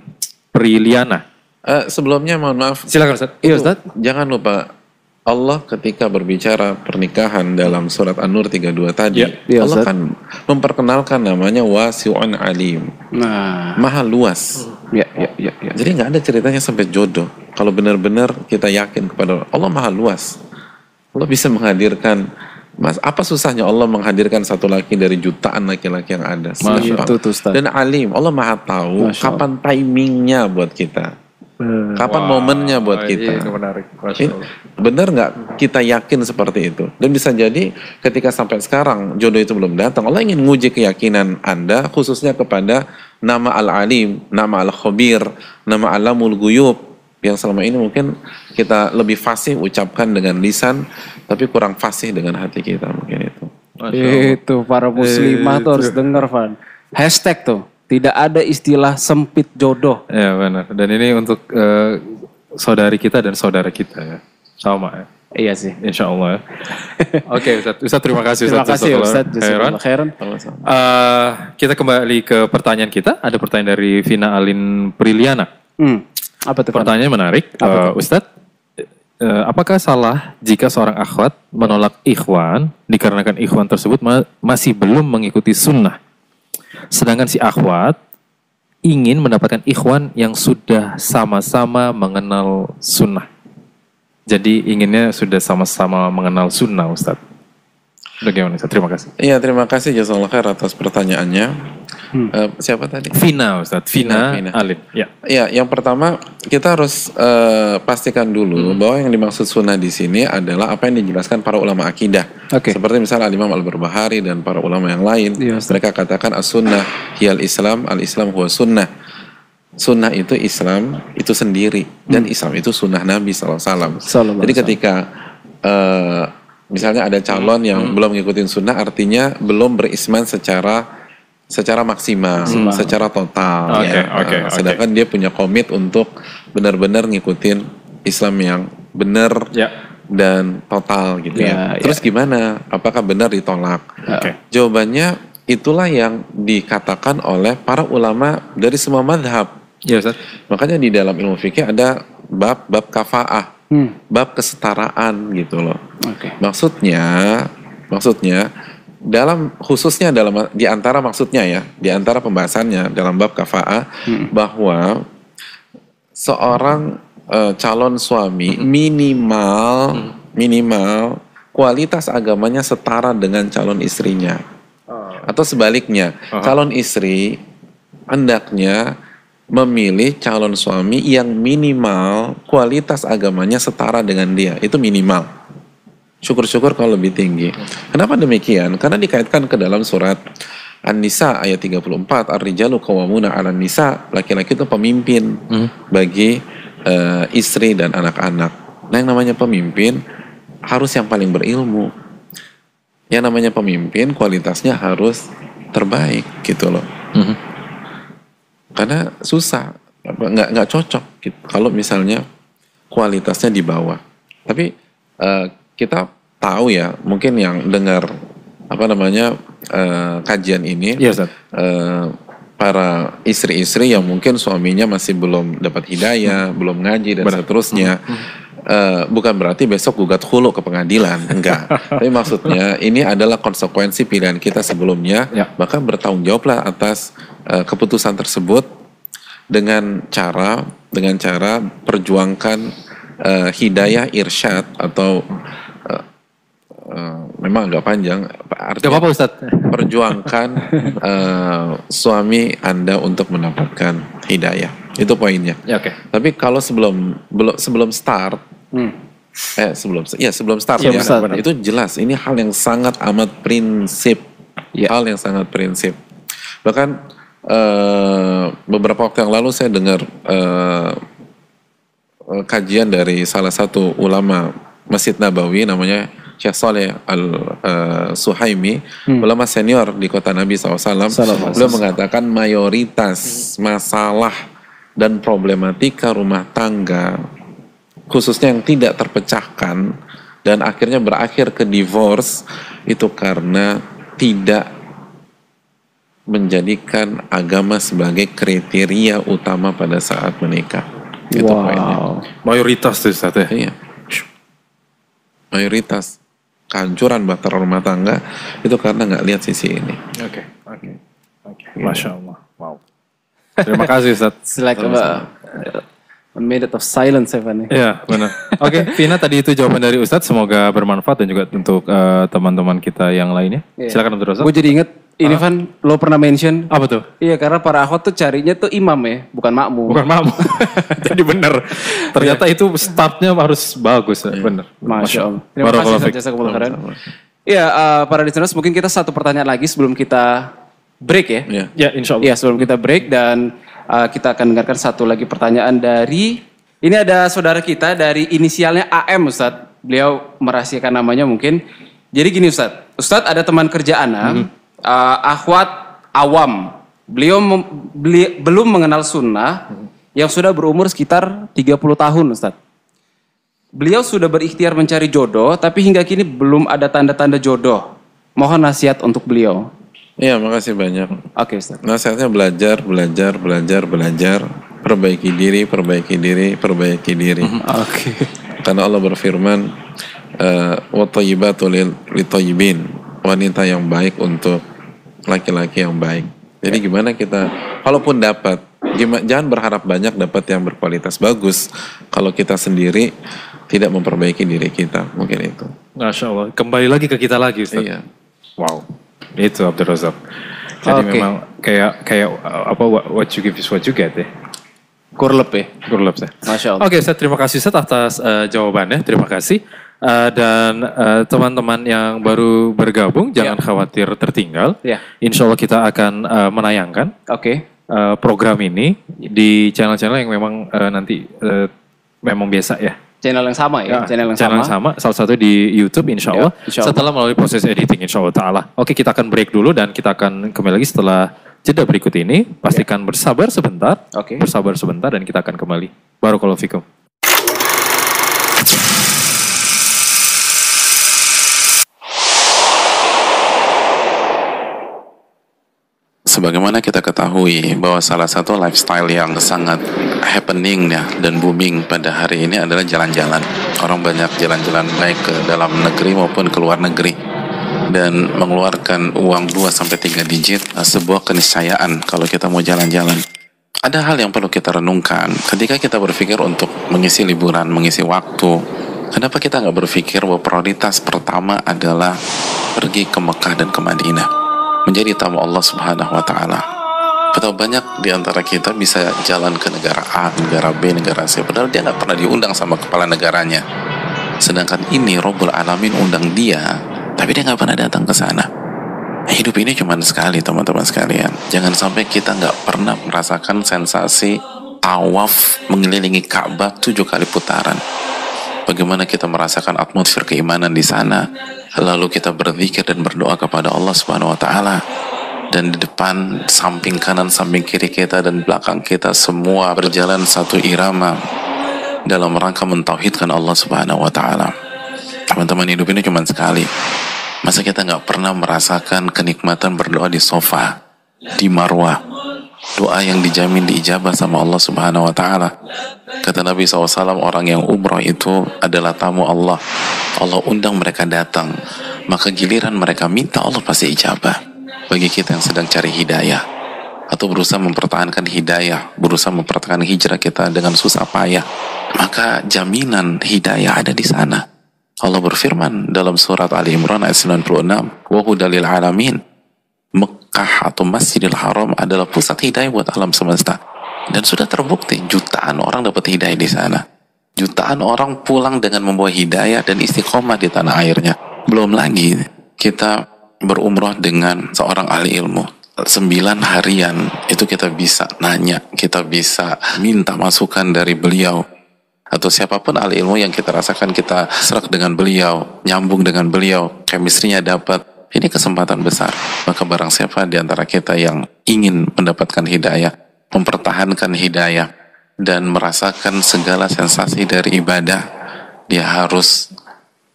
Priliana. Sebelumnya mohon maaf. Silakan Ustaz. Iya Ustaz. Jangan lupa, Allah ketika berbicara pernikahan dalam surat An-Nur 32 tadi, Allah kan memperkenalkan namanya wasi'un alim. Nah, maha luas. Ya. Jadi nggak ada ceritanya sampai jodoh. Kalau benar-benar kita yakin kepada Allah maha luas. Allah bisa menghadirkan, apa susahnya Allah menghadirkan satu laki dari jutaan laki-laki yang ada. Dan alim, Allah maha tahu kapan timingnya buat kita. Kapan momennya buat kita? Ini menarik. Benar nggak kita yakin seperti itu? Dan bisa jadi ketika sampai sekarang jodoh itu belum datang, Allah ingin nguji keyakinan Anda khususnya kepada nama Al-Alim, nama Al-Khabir, nama Alamul Ghuyub, yang selama ini mungkin kita lebih fasih ucapkan dengan lisan, tapi kurang fasih dengan hati kita mungkin itu. Itu para muslimah tuh harus dengar, Van. Hashtag tuh, tidak ada istilah sempit jodoh. Ya benar. Dan ini untuk saudari kita dan saudara kita ya. Sama ya. Iya sih. Insya Allah ya. Oke Ustadz. Ustadz terima kasih Terima kasih Ustadz. Khairan. Kita kembali ke pertanyaan kita. Ada pertanyaan dari Vina Alin Priliana. Apa tuh? Pertanyaannya menarik. Ustadz, apakah salah jika seorang akhwat menolak ikhwan dikarenakan ikhwan tersebut masih belum mengikuti sunnah? Sedangkan si akhwat ingin mendapatkan ikhwan yang sudah sama-sama mengenal sunnah. Jadi inginnya sudah sama-sama mengenal sunnah, Ustadz. Bagaimana Ustadz? Terima kasih. Iya, terima kasih jazakallahu khair atas pertanyaannya. Siapa tadi? Vina, Ustadz. Vina. Alin. Ya. Ya, yang pertama kita harus pastikan dulu bahwa yang dimaksud sunnah di sini adalah apa yang dijelaskan para ulama akidah. Seperti misalnya Al-Imam Al-Barbahari dan para ulama yang lain. Mereka katakan as-sunnah hiyal Islam, al-Islam huwa sunnah. Sunnah itu Islam itu sendiri dan Islam itu sunnah Nabi SAW. Jadi ketika misalnya ada calon yang belum ngikutin sunnah, artinya belum berisman secara maksimal, secara total. Sedangkan dia punya komit untuk benar-benar ngikutin Islam yang benar dan total gitu ya. Terus gimana? Apakah benar ditolak? Jawabannya itulah yang dikatakan oleh para ulama dari semua madhab. Ya, Ustaz. Makanya di dalam ilmu fikih ada bab kafaah, bab kesetaraan gitu loh. Maksudnya khususnya di antara pembahasannya dalam bab kafaah bahwa seorang calon suami minimal kualitas agamanya setara dengan calon istrinya. Atau sebaliknya, calon istri hendaknya memilih calon suami yang minimal kualitas agamanya setara dengan dia. Itu minimal. Syukur-syukur kalau lebih tinggi. Kenapa demikian? Karena dikaitkan ke dalam surat An-Nisa ayat 34, Ar-rijalu qawwamuna 'alan nisa, laki-laki itu pemimpin bagi istri dan anak-anak. Nah, yang namanya pemimpin harus yang paling berilmu. Yang namanya pemimpin kualitasnya harus terbaik gitu loh. Karena susah, nggak cocok gitu, kalau misalnya kualitasnya di bawah. Tapi kita tahu ya, mungkin yang dengar kajian ini, para istri-istri yang mungkin suaminya masih belum dapat hidayah, belum ngaji dan seterusnya. Bukan berarti besok gugat khulu ke pengadilan, enggak. Tapi maksudnya ini adalah konsekuensi pilihan kita sebelumnya, maka bertanggung jawablah atas keputusan tersebut dengan cara perjuangkan hidayah irsyad atau memang agak panjang. Artinya apa Ustaz? Perjuangkan suami Anda untuk mendapatkan hidayah. Itu poinnya. Tapi kalau sebelum start, sebelum start itu jelas ini hal yang sangat amat prinsip. Hal yang sangat prinsip. Bahkan beberapa waktu yang lalu saya dengar kajian dari salah satu ulama Masjid Nabawi, namanya Syekh Saleh Al-Suhaimi, ulama senior di kota Nabi SAW. Beliau mengatakan mayoritas masalah dan problematika rumah tangga, khususnya yang tidak terpecahkan dan akhirnya berakhir ke divorce, itu karena tidak menjadikan agama sebagai kriteria utama pada saat menikah. Itu poinnya. Mayoritas tuh Ustaz ya? Iya. Mayoritas kehancuran bahtera rumah tangga itu karena nggak lihat sisi ini. Oke. Masya Allah. Wow. Terima kasih Ustaz. Like a minute of silence, Evan. Iya, benar. Oke, Vina, tadi itu jawaban dari Ustaz. Semoga bermanfaat dan juga untuk teman-teman kita yang lainnya. Silakan untuk Ustaz. Gue jadi inget, ini Van, lo pernah mention. Apa tuh? Iya, karena para akhwat tuh carinya tuh imam ya, bukan makmum. Jadi benar. Ternyata itu startnya harus bagus. Benar. Masya Allah. Terima kasih jasa kebelakang. Iya, para listeners, mungkin kita satu pertanyaan lagi sebelum kita break ya. Ya, insya Allah. Iya, sebelum kita break dan kita akan dengarkan satu lagi pertanyaan dari Ini ada saudara kita dari inisialnya AM Ustadz. Beliau merahasiakan namanya mungkin. Jadi gini Ustadz. Ustadz ada teman kerja ana, akhwat awam. Beliau belum mengenal sunnah yang sudah berumur sekitar 30 tahun Ustadz. Beliau sudah berikhtiar mencari jodoh, tapi hingga kini belum ada tanda-tanda jodoh. Mohon nasihat untuk beliau. Iya, makasih banyak. Oke, Ustaz. Nasihatnya belajar. Perbaiki diri. Oke. Karena Allah berfirman, wa thayyibatu lit-thayyibin. Wanita yang baik untuk laki-laki yang baik. Jadi gimana kita, walaupun dapat, jangan berharap banyak dapat yang berkualitas bagus. Kalau kita sendiri tidak memperbaiki diri kita, mungkin itu. Masya Allah. Kembali lagi ke kita lagi, Ustaz. Iya. Wow. Itu Abdul Razak. Jadi memang kayak apa, what you give is what you get ya. Kurlep ya. Kurlep ya. Masya Allah. Oke, Ustaz, terima kasih Ustaz atas jawabannya. Terima kasih. Dan teman-teman yang baru bergabung jangan khawatir tertinggal. Insya Allah kita akan menayangkan program ini di channel-channel yang memang nanti memang biasa ya. Channel yang sama ya? Channel yang sama, salah satu di YouTube insya Allah. Setelah melalui proses editing insya Allah ta'ala. Oke, kita akan break dulu dan kita akan kembali lagi setelah jeda berikut ini. Pastikan bersabar sebentar. Bersabar sebentar dan kita akan kembali. Barakallahu fikum. Sebagaimana kita ketahui bahwa salah satu lifestyle yang sangat happening ya dan booming pada hari ini adalah jalan-jalan. Orang banyak jalan-jalan baik ke dalam negeri maupun ke luar negeri dan mengeluarkan uang 2-3 digit, sebuah keniscayaan kalau kita mau jalan-jalan. Ada hal yang perlu kita renungkan ketika kita berpikir untuk mengisi liburan, mengisi waktu. Kenapa kita nggak berpikir bahwa prioritas pertama adalah pergi ke Mekah dan ke Madinah, menjadi tamu Allah Subhanahu wa Ta'ala. Betapa banyak di antara kita bisa jalan ke negara A, negara B, negara C, padahal dia nggak pernah diundang sama kepala negaranya. Sedangkan ini Rabbul Alamin undang dia, tapi dia nggak pernah datang ke sana. Hidup ini cuma sekali, teman-teman sekalian. Jangan sampai kita nggak pernah merasakan sensasi tawaf mengelilingi Ka'bah 7 kali putaran. Bagaimana kita merasakan atmosfer keimanan di sana, lalu kita berzikir dan berdoa kepada Allah Subhanahu wa Ta'ala, dan di depan, samping kanan, samping kiri kita dan belakang kita semua berjalan satu irama dalam rangka mentauhidkan Allah Subhanahu wa Ta'ala. Teman-teman, hidup ini cuma sekali. Masa kita nggak pernah merasakan kenikmatan berdoa di sofa, di marwah, doa yang dijamin diijabah sama Allah Subhanahu wa Ta'ala. Kata Nabi SAW, orang yang umrah itu adalah tamu Allah. Allah undang mereka datang, maka giliran mereka minta, Allah pasti ijabah. Bagi kita yang sedang cari hidayah atau berusaha mempertahankan hidayah, berusaha mempertahankan hijrah kita dengan susah payah, maka jaminan hidayah ada di sana. Allah berfirman dalam surat Ali Imran ayat 96, wa hudalil alamin. Mekah atau Masjidil Haram adalah pusat hidayah buat alam semesta, dan sudah terbukti jutaan orang dapat hidayah di sana. Jutaan orang pulang dengan membawa hidayah dan istiqomah di tanah airnya. Belum lagi kita berumrah dengan seorang ahli ilmu 9 harian, itu kita bisa nanya, kita bisa minta masukan dari beliau atau siapapun ahli ilmu yang kita rasakan kita serak dengan beliau, nyambung dengan beliau, chemistry-nya dapat. Ini kesempatan besar. Maka barang siapa di antara kita yang ingin mendapatkan hidayah, mempertahankan hidayah, dan merasakan segala sensasi dari ibadah, dia harus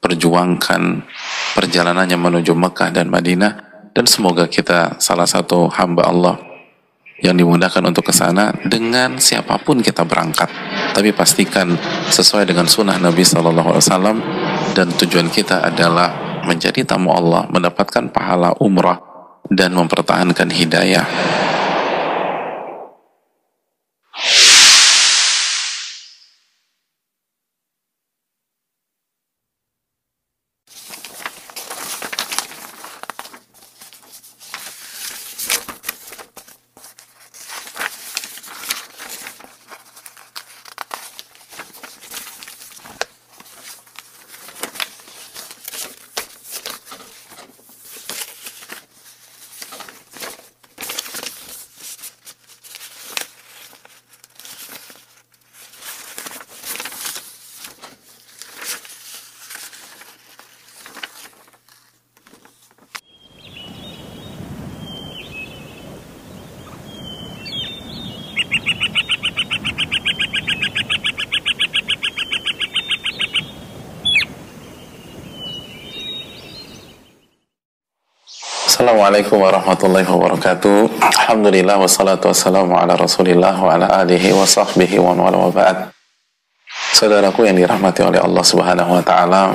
perjuangkan perjalanannya menuju Mekah dan Madinah. Dan semoga kita salah satu hamba Allah yang dimudahkan untuk ke sana dengan siapapun kita berangkat. Tapi pastikan sesuai dengan sunnah Nabi SAW, dan tujuan kita adalah menjadi tamu Allah, mendapatkan pahala umrah dan mempertahankan hidayah. Assalamualaikum warahmatullahi wabarakatuh. Alhamdulillah wassalatu wassalamu ala Rasulillah wa ala alihi wa sahbihi wa wala wa ba'd. Saudaraku yang dirahmati oleh Allah Subhanahu wa taala,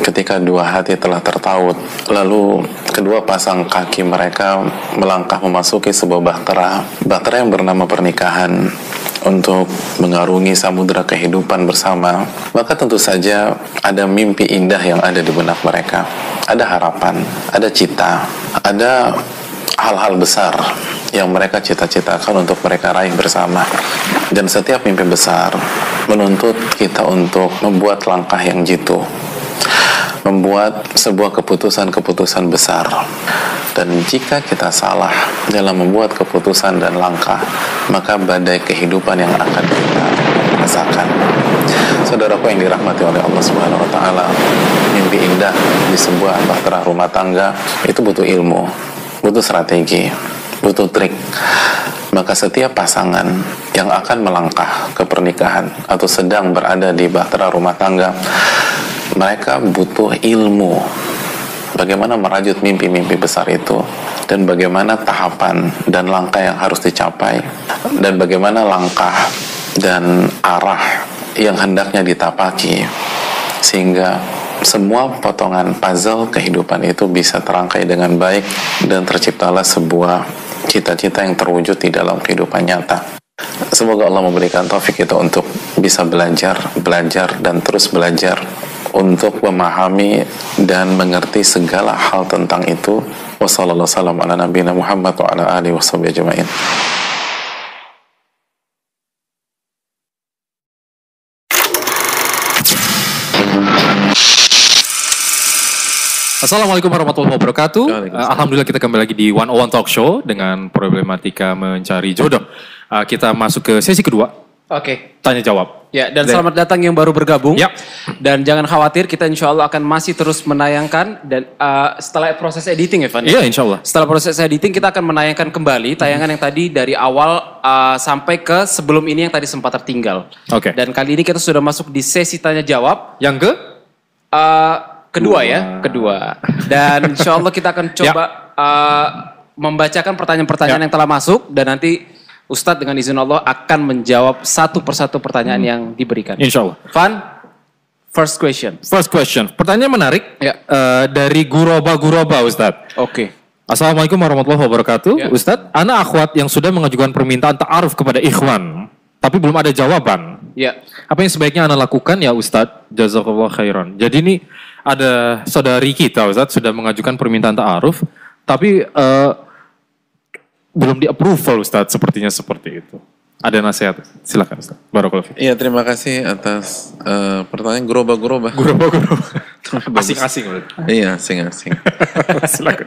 ketika dua hati telah tertaut, lalu kedua pasang kaki mereka melangkah memasuki sebuah bahtera yang bernama pernikahan untuk mengarungi samudera kehidupan bersama, maka tentu saja ada mimpi indah yang ada di benak mereka. Ada harapan, ada cita, ada hal-hal besar yang mereka cita-citakan untuk mereka raih bersama. Dan setiap mimpi besar menuntut kita untuk membuat langkah yang jitu, membuat sebuah keputusan-keputusan besar. Dan jika kita salah dalam membuat keputusan dan langkah, maka badai kehidupan yang akan kita rasakan. Saudaraku yang dirahmati oleh Allah Subhanahu wa taala, mimpi indah di sebuah bahtera rumah tangga itu butuh ilmu, butuh strategi, butuh trik. Maka setiap pasangan yang akan melangkah ke pernikahan atau sedang berada di bahtera rumah tangga, mereka butuh ilmu bagaimana merajut mimpi-mimpi besar itu, dan bagaimana tahapan dan langkah yang harus dicapai, dan bagaimana langkah dan arah yang hendaknya ditapaki, sehingga semua potongan puzzle kehidupan itu bisa terangkai dengan baik dan terciptalah sebuah cita-cita yang terwujud di dalam kehidupan nyata. Semoga Allah memberikan taufik itu untuk bisa belajar dan terus belajar untuk memahami dan mengerti segala hal tentang itu. Wassalamualaikum warahmatullahi wabarakatuh. Assalamualaikum warahmatullahi wabarakatuh. Alhamdulillah kita kembali lagi di 101 Talk Show dengan problematika mencari jodoh. Kita masuk ke sesi kedua. Oke. Tanya jawab. Ya, dan selamat datang yang baru bergabung. Ya. Dan jangan khawatir, kita insya Allah akan masih terus menayangkan. Dan setelah proses editing ya, Van? Iya, insya Allah. Setelah proses editing kita akan menayangkan kembali tayangan yang tadi dari awal sampai ke sebelum ini yang tadi sempat tertinggal. Oke. Dan kali ini kita sudah masuk di sesi tanya jawab. Yang ke? Kedua. Dan insya Allah kita akan coba membacakan pertanyaan-pertanyaan yang telah masuk. Dan nanti Ustadz dengan izin Allah akan menjawab satu persatu pertanyaan yang diberikan. Insya Allah. Van, first question. First question. Pertanyaan menarik. Ya. Dari Guroba Ustadz. Oke. Assalamualaikum warahmatullahi wabarakatuh. Ya. Ustadz, ana akhwat yang sudah mengajukan permintaan ta'aruf kepada ikhwan, tapi belum ada jawaban. Ya. Apa yang sebaiknya ana lakukan ya Ustadz? Jazakallah khairan. Jadi ini ada saudari kita Ustadz sudah mengajukan permintaan ta'aruf, tapi belum di-approval Ustadz, sepertinya seperti itu. Ada nasihat? Silakan Ustadz. Barakallahu fiik. Iya, terima kasih atas pertanyaan Guroba. Asing-asing berarti. Iya, asing-asing. Silakan.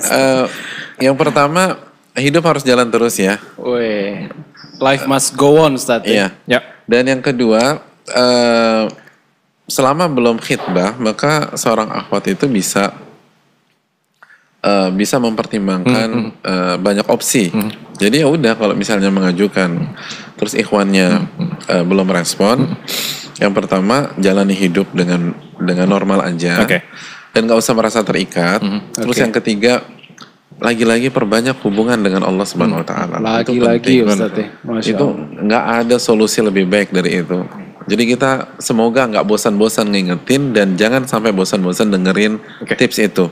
Yang pertama, hidup harus jalan terus ya. Weh, life must go on Ustadz. Iya. Ya. Dan yang kedua, selama belum khitbah, maka seorang akhwat itu bisa mempertimbangkan banyak opsi. Jadi ya udah, kalau misalnya mengajukan terus ikhwannya belum respon, yang pertama jalani hidup dengan normal aja, dan nggak usah merasa terikat. Terus yang ketiga, lagi-lagi perbanyak hubungan dengan Allah Subhanahu Wa Taala. Lagi-lagi Ustadz. Itu nggak ada solusi lebih baik dari itu. Jadi kita semoga nggak bosan-bosan ngingetin, dan jangan sampai bosan-bosan dengerin tips itu.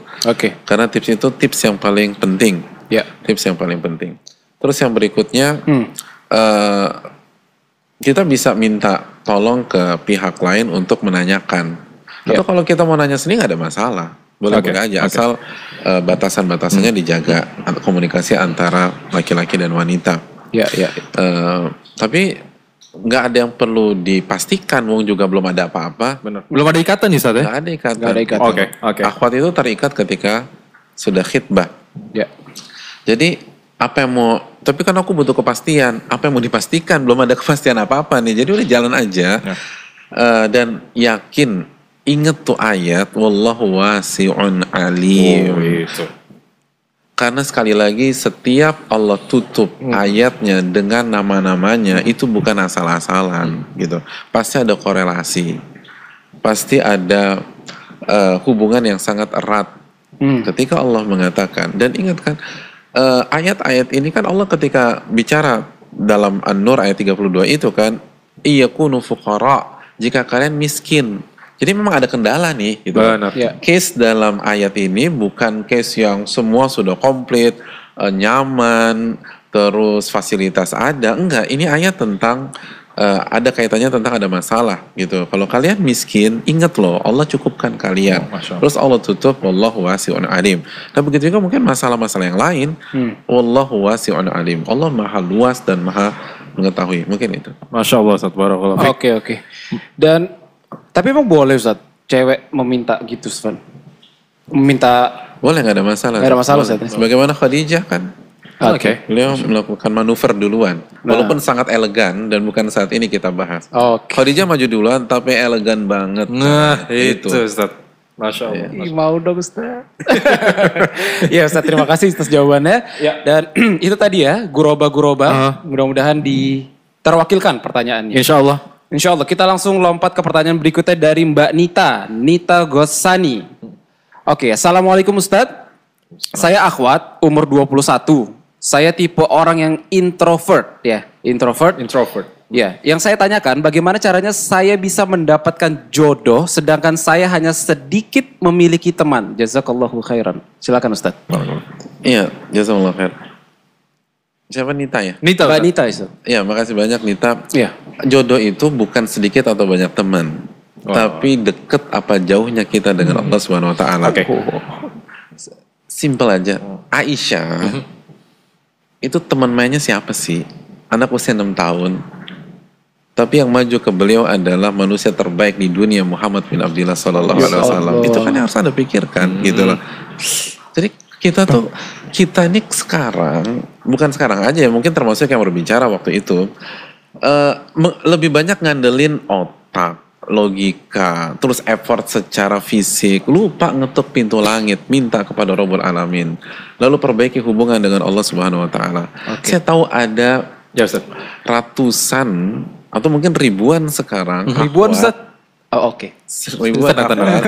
Karena tips itu tips yang paling penting. Ya. Tips yang paling penting. Terus yang berikutnya, kita bisa minta tolong ke pihak lain untuk menanyakan. Atau kalau kita mau nanya sendiri nggak ada masalah. Boleh-boleh aja, asal batasan-batasannya dijaga, komunikasi antara laki-laki dan wanita. Tapi nggak ada yang perlu dipastikan, wong juga belum ada apa-apa. Belum ada ikatan nih Ustadz ya? Nggak ada ikatan. Oke. Akhwat itu terikat ketika sudah khitbah. Ya. Jadi apa yang mau, tapi kan aku butuh kepastian. Apa yang mau dipastikan? Belum ada kepastian apa-apa nih. Jadi udah jalan aja. Dan yakin, inget tuh ayat, wallahu wasi'un alim. Karena sekali lagi, setiap Allah tutup ayatnya dengan nama-namanya, itu bukan asal-asalan gitu. Pasti ada korelasi, pasti ada hubungan yang sangat erat Ketika Allah mengatakan, dan ingatkan ayat-ayat ini kan Allah ketika bicara dalam An-Nur ayat 32 itu kan, iyakunu fuqara, jika kalian miskin. Jadi memang ada kendala nih gitu. Benar. Case dalam ayat ini bukan case yang semua sudah komplit, nyaman, terus fasilitas ada. Enggak, ini ayat tentang ada kaitannya tentang ada masalah gitu. Kalau kalian miskin, ingat loh, Allah cukupkan kalian. Terus Allah tutup, wallahu wasi'un alim. Dan begitu juga mungkin masalah-masalah yang lain, wallahu wasi'un alim. Allah maha luas dan maha mengetahui. Mungkin itu. Masya Allah, Ustaz. Barakallah. Oke. Dan, tapi emang boleh Ustaz, cewek meminta gitu Ustaz? Boleh, gak ada masalah. Gak ada masalah Ustaz. Sebagaimana Khadijah kan. Oke. Beliau melakukan manuver duluan. Walaupun sangat elegan dan bukan saat ini kita bahas. Khadijah maju duluan tapi elegan banget. Nah, itu Ustaz. Masya Allah. Mau dong Ustaz. Ya Ustaz, terima kasih atas jawabannya. Dan itu tadi ya, guroba-guroba. Mudah-mudahan terwakilkan pertanyaannya. Insya Allah. Insya Allah. Kita langsung lompat ke pertanyaan berikutnya dari Mbak Nita Gosani. Oke, Assalamualaikum Ustaz. Saya Akhwat, umur 21. Saya tipe orang yang introvert ya. Introvert. Ya, yang saya tanyakan bagaimana caranya saya bisa mendapatkan jodoh sedangkan saya hanya sedikit memiliki teman. Jazakallahu khairan. Silakan Ustaz. Iya, jazakallahu khair. Siapa Nita ya? Mbak Nita itu. Iya, makasih banyak Nita. Iya. Jodoh itu bukan sedikit atau banyak teman, tapi deket apa jauhnya kita dengan Allah Subhanahu wa taala. Simple aja. Aisyah itu teman mainnya siapa sih? Anak usia 6 tahun. Tapi yang maju ke beliau adalah manusia terbaik di dunia, Muhammad bin Abdullah sallallahu alaihi wasallam. Itu kan yang harus Anda pikirkan gitu loh. Jadi kita ini sekarang, bukan sekarang aja ya, mungkin termasuk yang berbicara waktu itu, lebih banyak ngandelin otak, logika, terus effort secara fisik, lupa ngetuk pintu langit, minta kepada Rabbul Alamin, lalu perbaiki hubungan dengan Allah Subhanahu wa taala. Saya tahu ada ratusan atau mungkin ribuan sekarang. Ribuan Ustaz? Ribuan akhwat.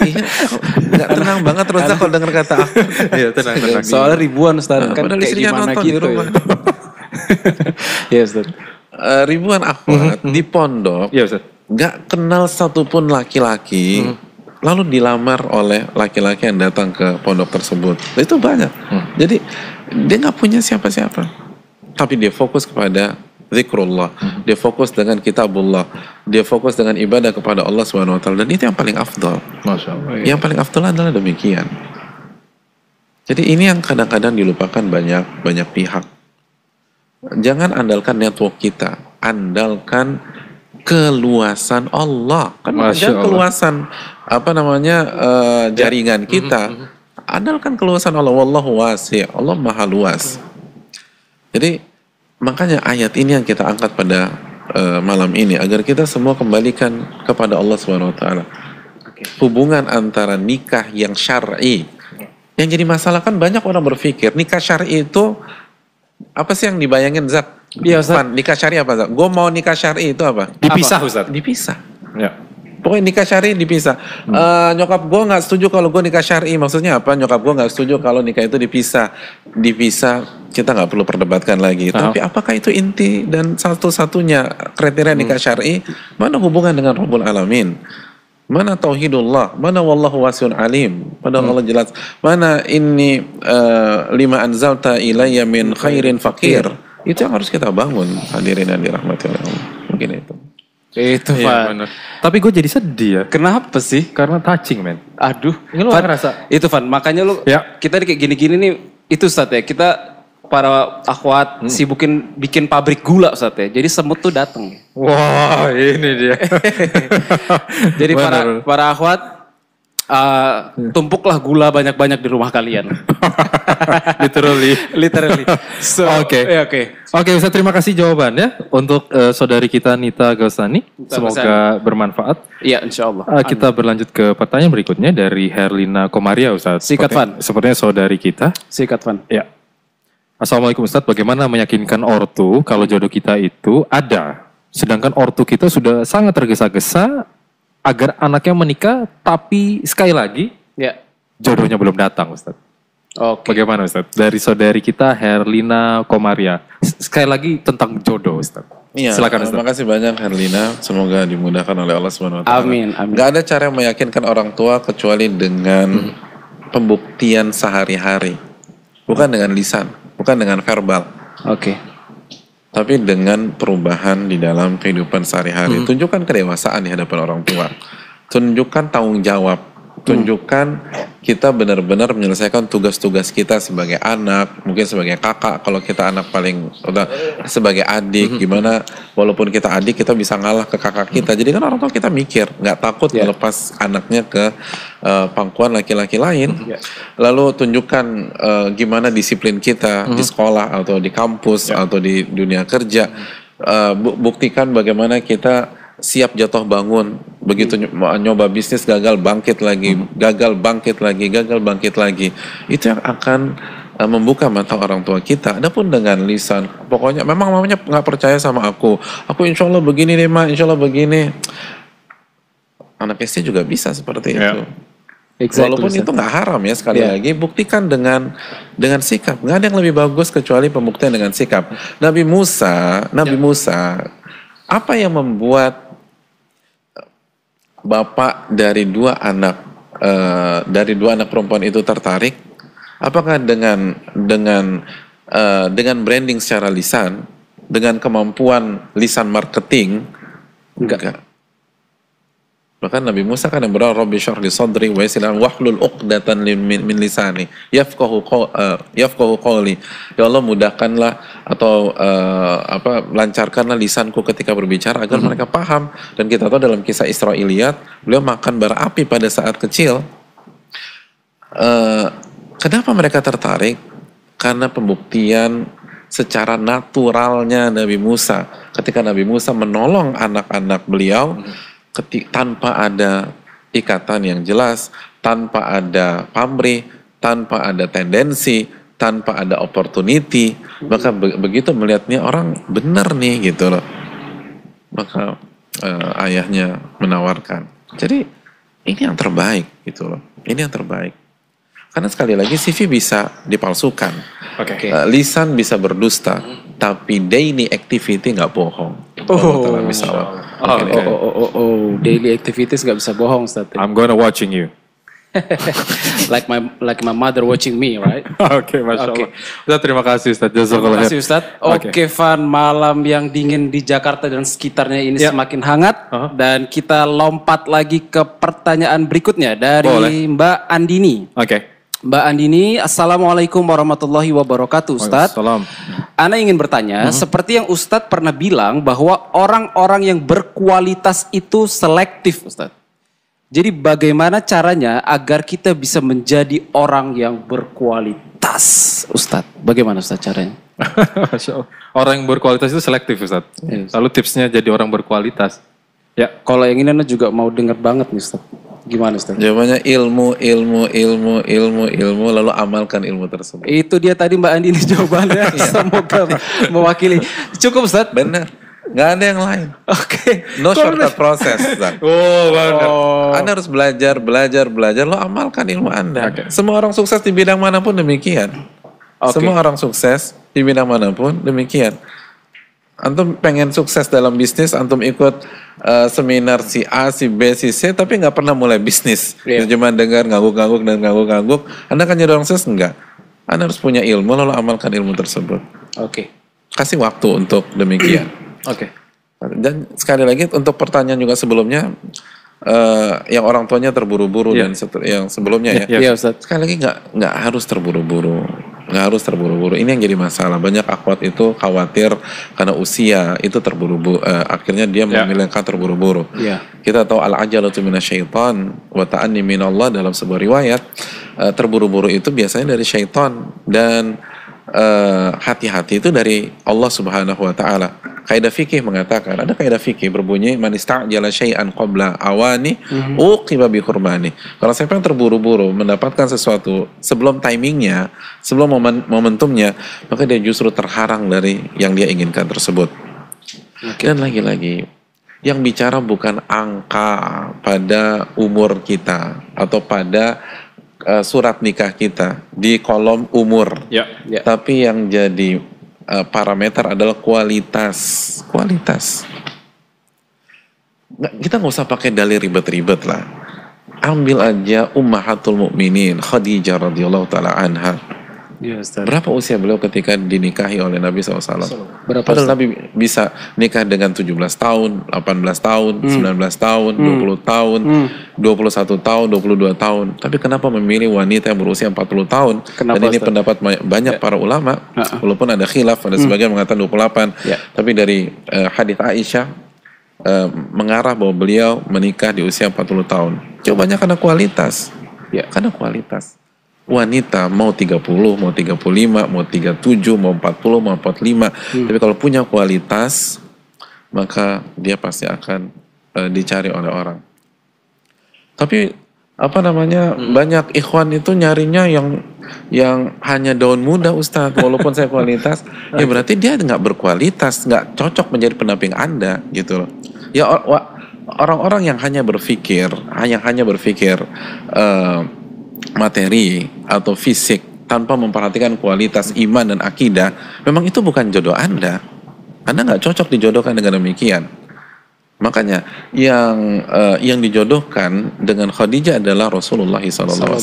Iya, nggak tenang banget terus kalau dengar kata akhwat. Iya, tenang. Soalnya ribuan Ustaz, kan padahal kayak istrinya gimana nonton gitu di rumah. Ya Ustaz. Ribuan akhwat di pondok. Iya Ustaz. Gak kenal satupun laki-laki, lalu dilamar oleh laki-laki yang datang ke pondok tersebut. Itu banyak. Jadi dia gak punya siapa-siapa, tapi dia fokus kepada zikrullah, dia fokus dengan kitabullah, dia fokus dengan ibadah kepada Allah Subhanahu wa taala, dan itu yang paling afdal. Masya Allah. Yang paling afdal adalah demikian. Jadi ini yang kadang-kadang dilupakan banyak pihak. Jangan andalkan network kita, andalkan keluasan Allah. Kan jangan keluasan jaringan kita. Andalkan keluasan Allah. Wallahu wasi'. Allah maha luas. Jadi makanya ayat ini yang kita angkat pada malam ini agar kita semua kembalikan kepada Allah Subhanahu wa taala. Hubungan antara nikah yang syar'i. Yang jadi masalah kan banyak orang berpikir nikah syar'i itu apa sih yang dibayangin Zak? Iya Ustaz. Nikah syari apa Zak? Gue mau nikah syari itu apa? Dipisah Ustaz. Dipisah. Ya. Pokoknya nikah syari dipisah. Nyokap gue gak setuju kalau gue nikah syari. Maksudnya apa? Nyokap gue gak setuju kalau nikah itu dipisah. Dipisah kita gak perlu perdebatkan lagi. Tapi apakah itu inti dan satu-satunya kriteria nikah syari? Mana hubungan dengan Rabbul Alamin? Mana tauhidullah? Mana wallahu wasi'un alim? Padahal Allah jelas. Mana ini lima anzalta ilayya min khairin fakir? Itu yang harus kita bangun, hadirin yang dirahmati oleh Allah. Mungkin itu. Itu Van. Tapi gue jadi sedih ya. Kenapa sih? Karena touching men. Aduh. Ini lu ngerasa. Itu Van, makanya lu kita kayak gini-gini nih, itu Ustaz ya, kita para akhwat sibukin bikin pabrik gula Ustaz ya. Jadi semut tuh datang. Wah ini dia. Jadi para akhwat tumpuklah gula banyak-banyak di rumah kalian. Literally. So, Oke, Ustaz, terima kasih jawabannya untuk saudari kita Nita Gosani. Semoga bermanfaat. Iya, insya Allah. Kita berlanjut ke pertanyaan berikutnya dari Herlina Komaria, Ustaz. Sikat, Van. Sepertinya saudari kita. Sikat, Van. Ya. Assalamualaikum Ustaz, bagaimana meyakinkan ortu kalau jodoh kita itu ada, sedangkan ortu kita sudah sangat tergesa-gesa agar anaknya menikah, tapi sekali lagi jodohnya belum datang Ustaz. Oke. Bagaimana Ustaz? Dari saudari kita Herlina Komaria. Sekali lagi tentang jodoh Ustaz. Iya, silakan Ustaz. Terima kasih banyak Herlina. Semoga dimudahkan oleh Allah Subhanahu wa taala. Amin, amin. Gak ada cara yang meyakinkan orang tua kecuali dengan pembuktian sehari-hari. Bukan dengan lisan, bukan dengan verbal. Oke. Tapi dengan perubahan di dalam kehidupan sehari-hari. Tunjukkan kedewasaan di hadapan orang tua. Tunjukkan tanggung jawab. Tunjukkan kita benar-benar menyelesaikan tugas-tugas kita sebagai anak, mungkin sebagai kakak, kalau kita anak paling, sebagai adik, gimana walaupun kita adik kita bisa ngalah ke kakak kita. Jadi kan orang tua kita mikir, nggak takut melepas anaknya ke pangkuan laki-laki lain. Lalu tunjukkan gimana disiplin kita di sekolah atau di kampus atau di dunia kerja. Buktikan bagaimana kita siap jatuh bangun, begitu nyoba bisnis gagal bangkit lagi, gagal bangkit lagi. Itu yang akan membuka mata orang tua kita. Adapun dengan lisan, pokoknya memang mamanya nggak percaya sama aku insya Allah begini deh ma, insya Allah begini. Anak SD juga bisa seperti itu. Exactly, walaupun itu nggak haram ya, sekali lagi buktikan dengan sikap. Nggak ada yang lebih bagus kecuali pembuktian dengan sikap. Nabi Musa, apa yang membuat bapak dari dua anak perempuan itu tertarik? Apakah dengan branding secara lisan, dengan kemampuan lisan marketing? Enggak. Bahkan Nabi Musa kan yang berdoa, Rabbi shrah li sadri wa yassir li wahlul 'uqdatan min lisani yafqahu qawli. Ya Allah, mudahkanlah atau lancarkanlah lisanku ketika berbicara agar mereka paham. Dan kita tahu dalam kisah Israiliyat, beliau makan bara api pada saat kecil. Kenapa mereka tertarik? Karena pembuktian secara naturalnya Nabi Musa. Ketika Nabi Musa menolong anak-anak beliau, tanpa ada ikatan yang jelas, tanpa ada pamrih, tanpa ada tendensi, tanpa ada opportunity, maka begitu melihatnya orang benar nih gitu loh, maka ayahnya menawarkan. Jadi ini yang terbaik gitu loh, ini yang terbaik. Karena sekali lagi CV bisa dipalsukan, lisan bisa berdusta, tapi daily activity nggak bohong. Daily activities nggak bisa bohong, Ustaz. I'm gonna watching you. like my mother watching me, right? Oke, masya Allah. Ustaz, terima kasih Ustaz. Terima kasih Ustaz. Oke, Van, malam yang dingin di Jakarta dan sekitarnya ini semakin hangat, dan kita lompat lagi ke pertanyaan berikutnya dari Mbak Andini. Mbak Andini, Assalamualaikum warahmatullahi wabarakatuh, Ustadz. Ana ingin bertanya, seperti yang Ustadz pernah bilang bahwa orang-orang yang berkualitas itu selektif, Ustadz. Jadi bagaimana caranya agar kita bisa menjadi orang yang berkualitas, Ustadz? Bagaimana Ustadz caranya? Orang yang berkualitas itu selektif, Ustadz. Lalu tipsnya jadi orang berkualitas. Ya, kalau yang ini Ana juga mau dengar banget nih, Ustadz. Gimana Ustaz? Jawabannya ilmu, lalu amalkan ilmu tersebut. Itu dia tadi Mbak Andini jawabannya. Semoga mewakili. Cukup Ustaz? Benar. Gak ada yang lain. No shortcut proses. Anda harus belajar, lo amalkan ilmu Anda. Semua orang sukses di bidang manapun demikian. Semua orang sukses di bidang manapun demikian. Antum pengen sukses dalam bisnis, antum ikut seminar si A, si B, si C, tapi nggak pernah mulai bisnis. Cuma dengar ngangguk. Anda kan jadi orang sukses? Enggak. Anda harus punya ilmu, lalu amalkan ilmu tersebut. Kasih waktu untuk demikian. Dan sekali lagi untuk pertanyaan juga sebelumnya, yang orang tuanya terburu-buru dan yang sebelumnya sekali lagi nggak harus terburu-buru. Ini yang jadi masalah. Banyak akhwat itu khawatir karena usia itu terburu-buru, akhirnya dia memilihkan terburu-buru. Kita tahu al-ajalatu minasyaitan wa ta'anni minallah dalam sebuah riwayat. Terburu-buru itu biasanya dari syaitan, dan hati-hati itu dari Allah Subhanahu wa taala. Kaidah fikih mengatakan, ada kaidah fikih berbunyi man ista'jala syai'an qabla awani uqiba bi hurmani. Kalau siapa yang terburu-buru mendapatkan sesuatu sebelum timingnya, sebelum momentumnya, maka dia justru terharang dari yang dia inginkan tersebut. Dan lagi-lagi yang bicara bukan angka pada umur kita atau pada surat nikah kita di kolom umur. Ya. Tapi yang jadi parameter adalah kualitas. Kita nggak usah pakai dalil ribet-ribet lah. Ambil aja Ummahatul Mukminin Khadijah radhiyallahu taala anha. Ya, Berapa usia beliau ketika dinikahi oleh Nabi SAW? Berapa? Padahal Nabi bisa nikah dengan 17 tahun, 18 tahun, 19 tahun, 20 tahun, 21 tahun, 22 tahun. Tapi kenapa memilih wanita yang berusia 40 tahun? Kenapa, Dan ini Ustaz? pendapat banyak para ulama, walaupun ada khilaf, ada sebagian mengatakan 28. Tapi dari hadits Aisyah mengarah bahwa beliau menikah di usia 40 tahun. Jawabannya karena kualitas. Karena kualitas. Wanita mau 30, mau 35, mau 37, mau 40, mau 45. Tapi kalau punya kualitas, maka dia pasti akan dicari oleh orang. Tapi banyak ikhwan itu nyarinya yang hanya daun muda, Ustadz. Walaupun saya kualitas, ya berarti dia nggak berkualitas, nggak cocok menjadi pendamping Anda gitu loh. Ya orang-orang yang hanya berpikir materi atau fisik tanpa memperhatikan kualitas iman dan akidah, memang itu bukan jodoh Anda. Anda nggak cocok dijodohkan dengan demikian. Makanya yang dijodohkan dengan Khadijah adalah Rasulullah SAW.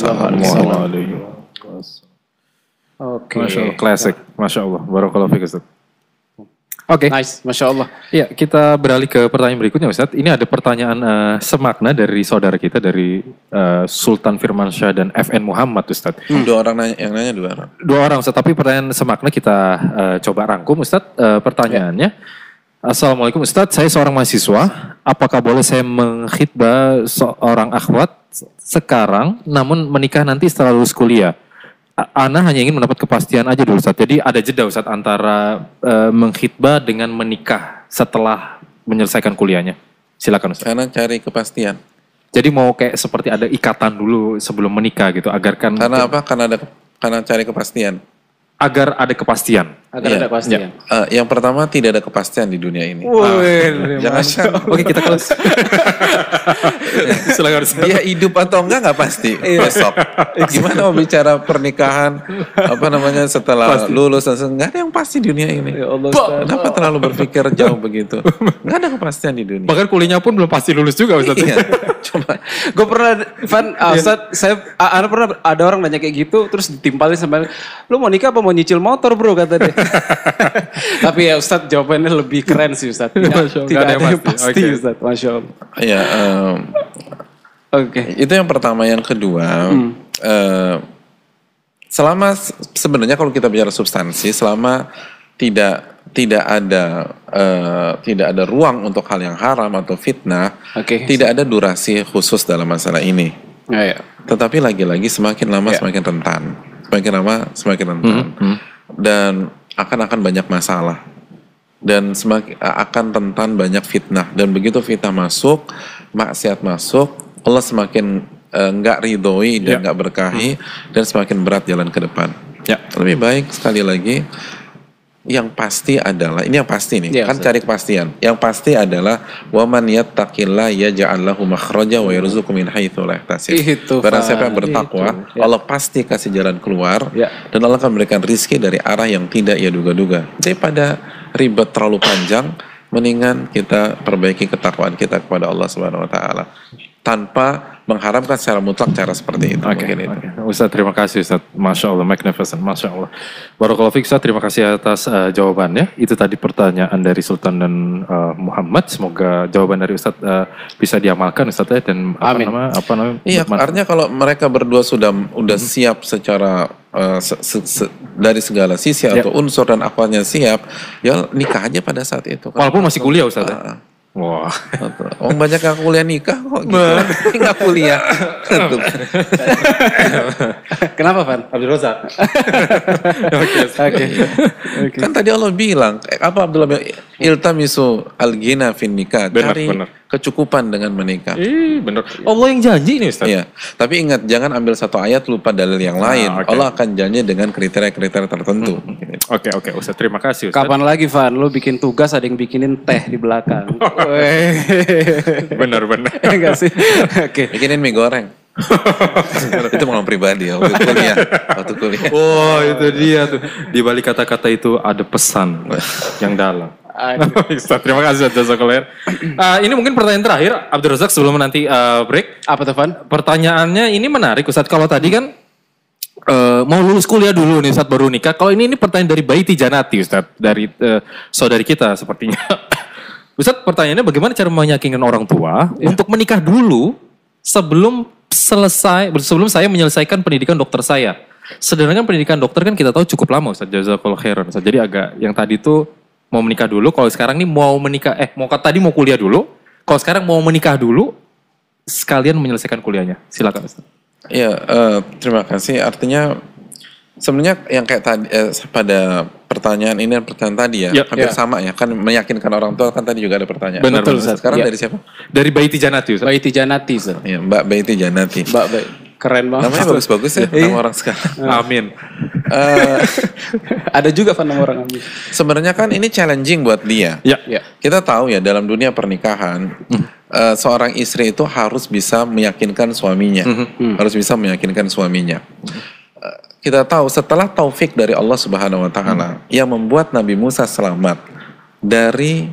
Oke. Masya Allah, klasik. Masya Allah, barakallahu fiik Ustaz. Oke. Nice, Masya Allah. Ya, kita beralih ke pertanyaan berikutnya Ustaz. Ini ada pertanyaan semakna dari saudara kita, dari Sultan Firmansyah dan FN Muhammad Ustaz. Dua orang yang nanya dua orang. Dua orang Ustaz, tapi pertanyaan semakna kita coba rangkum Ustaz. Pertanyaannya, Assalamualaikum Ustaz, saya seorang mahasiswa. Apakah boleh saya mengkhitbah seorang akhwat sekarang, namun menikah nanti setelah lulus kuliah? Ana hanya ingin mendapat kepastian aja dulu Ustaz. Jadi ada jeda Ustaz antara mengkhitbah dengan menikah setelah menyelesaikan kuliahnya. Silakan Ustaz. Karena cari kepastian. Jadi mau kayak seperti ada ikatan dulu sebelum menikah gitu, agar kan Karena apa? Karena cari kepastian. Agar ada kepastian. Ada kepastian. Yang pertama, tidak ada kepastian di dunia ini. Jangan. Oke, kita close. Silakan Ustaz. Dia hidup atau enggak pasti besok. Gimana mau bicara pernikahan setelah lulus, nggak ada yang pasti di dunia ini. Ya Allah, Kenapa terlalu berpikir jauh begitu? Nggak ada kepastian di dunia. Bahkan kuliahnya pun belum pasti lulus juga Ustaz. Iya. Coba. Gue pernah, Ustaz, Ana pernah ada orang nanya kayak gitu, terus ditimpalin sampai, lu mau nikah apa mau nyicil motor bro, kata dia. Tapi ya Ustaz, jawabannya lebih keren sih Ustaz. Tidak ada yang pasti Ustaz, Masya Allah. Iya. Oke. Itu yang pertama. Yang kedua, selama sebenarnya kalau kita bicara substansi, selama tidak ada ruang untuk hal yang haram atau fitnah, tidak ada durasi khusus dalam masalah ini. Tetapi lagi-lagi semakin lama semakin rentan, dan akan banyak masalah, dan semakin akan rentan banyak fitnah, dan begitu fitnah masuk, maksiat masuk, Allah semakin nggak ridhoi dan nggak berkahi, dan semakin berat jalan ke depan. Lebih baik sekali lagi. Yang pasti adalah, ini yang pasti nih, kan cari kepastian. Yang pasti adalah wa man yattaqillah yaj'al lahu makhraja wa yarzuqhu min haitsu la yahtasib. Barang siapa yang bertakwa, Allah pasti kasih jalan keluar, dan Allah akan memberikan rizki dari arah yang tidak ia duga-duga. Daripada ribet terlalu panjang, mendingan kita perbaiki ketakwaan kita kepada Allah Subhanahu wa taala tanpa mengharamkan secara mutlak cara seperti itu. Ustaz, terima kasih Ustaz. Masya Allah, magnificent, Masya Allah. Barakallahu fiik Ustaz, terima kasih atas jawabannya. Itu tadi pertanyaan dari Sultan dan Muhammad. Semoga jawaban dari Ustaz bisa diamalkan Ustaz ya, dan Iya, artinya kalau mereka berdua sudah siap secara dari segala sisi atau unsur dan akwalnya siap, ya nikah aja pada saat itu. Walaupun masih kuliah Ustaz ya? Wah, banyak yang kuliah nikah kok gitu. Nggak kuliah. Kenapa Van? Abdul Razak. Oke. Kan tadi Allah bilang, apa Abdullah bilang, iltamisu al-ghina fin nikah, cari kecukupan dengan menikah. Benar. Allah yang janji nih Ustaz. Iya. Tapi ingat, jangan ambil satu ayat lupa dalil yang lain. Allah akan janji dengan kriteria-kriteria tertentu. Oke Ustaz, terima kasih Ustaz. Kapan lagi Van, lu bikin tugas ada yang bikinin teh di belakang. Benar. Enggak sih? Bikinin mie goreng. Itu pengalaman pribadi ya, waktu kuliah. Oh, itu dia tuh. Di balik kata-kata itu ada pesan yang dalam. Ustaz, terima kasih Ustaz Jazakallah. Ini mungkin pertanyaan terakhir Abdul Razak sebelum nanti break. Apa tuh, Van? Pertanyaannya ini menarik Ustaz. Kalau tadi kan mau lulus kuliah dulu nih Ustaz baru nikah. Kalau ini pertanyaan dari Baiti Janati Ustaz, dari saudari kita sepertinya. Ustaz, pertanyaannya bagaimana cara meyakinkan orang tua untuk menikah dulu sebelum saya menyelesaikan pendidikan dokter saya. Sedangkan pendidikan dokter kan kita tahu cukup lama Ustaz, jazakallahu khairan Ustaz. Jadi agak yang tadi tuh mau menikah dulu, kalau sekarang nih mau menikah, tadi mau kuliah dulu, kalau sekarang mau menikah dulu, sekalian menyelesaikan kuliahnya. Silakan Ustaz. Iya, terima kasih. Artinya sebenarnya yang kayak tadi pada pertanyaan ini dan pertanyaan tadi ya, hampir sama ya. Kan meyakinkan orang tua kan tadi juga ada pertanyaan. Benar, Ustaz. Sekarang dari siapa? Dari Baiti Janati Ustaz. Baiti Janati Ustaz. Iya, Mbak Baiti Janati. Keren banget. Namanya bagus-bagus ya, nama orang sekarang. Amin. Ada juga nama orang amin. Sebenarnya kan ini challenging buat dia. Ya. Kita tahu ya dalam dunia pernikahan, seorang istri itu harus bisa meyakinkan suaminya. Harus bisa meyakinkan suaminya. Kita tahu setelah taufik dari Allah Subhanahu wa taala yang membuat Nabi Musa selamat dari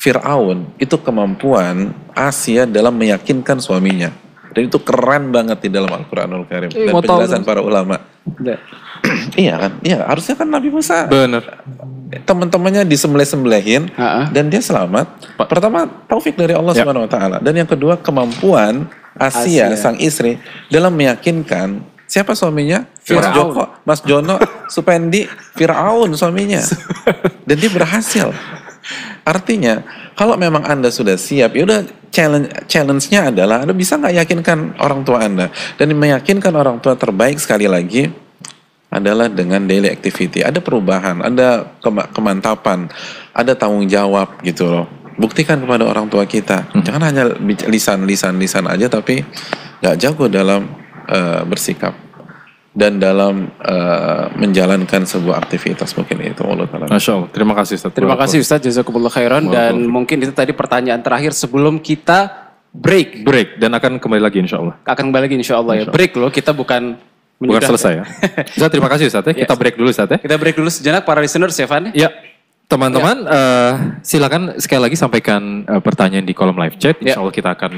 Firaun, itu kemampuan Asia dalam meyakinkan suaminya. Dan itu keren banget di dalam Al-Quranul Karim. Dan penjelasan para ulama. Iya kan? Iya, harusnya kan Nabi Musa. Benar. Teman-temannya disembelih-sembelihin dan dia selamat. Pertama, taufik dari Allah Subhanahu wa taala. Dan yang kedua, kemampuan Asia sang istri dalam meyakinkan siapa suaminya? Mas Jono, Supendi, Firaun suaminya. Dan dia berhasil. Artinya, kalau memang Anda sudah siap, ya udah challenge-nya adalah Anda bisa nggak yakinkan orang tua Anda. Dan meyakinkan orang tua terbaik sekali lagi adalah dengan daily activity. Ada perubahan, ada kemantapan, ada tanggung jawab gitu loh. Buktikan kepada orang tua kita. Jangan hanya lisan aja tapi nggak jago dalam bersikap. Dan dalam menjalankan sebuah aktivitas mungkin itu. Masya Allah, terima kasih Ustaz. Terima kasih Ustaz, jazakumullah khairan. Dan mungkin itu tadi pertanyaan terakhir sebelum kita break. Dan akan kembali lagi insya Allah. Akan kembali lagi insya Allah ya. Break loh, kita bukan selesai ya. Ustaz, terima kasih Ustaz ya. Kita break dulu Ustaz ya. Kita break dulu sejenak para listeners ya Van. Ya. Teman-teman, silakan sekali lagi sampaikan pertanyaan di kolom live chat. Insya Allah kita akan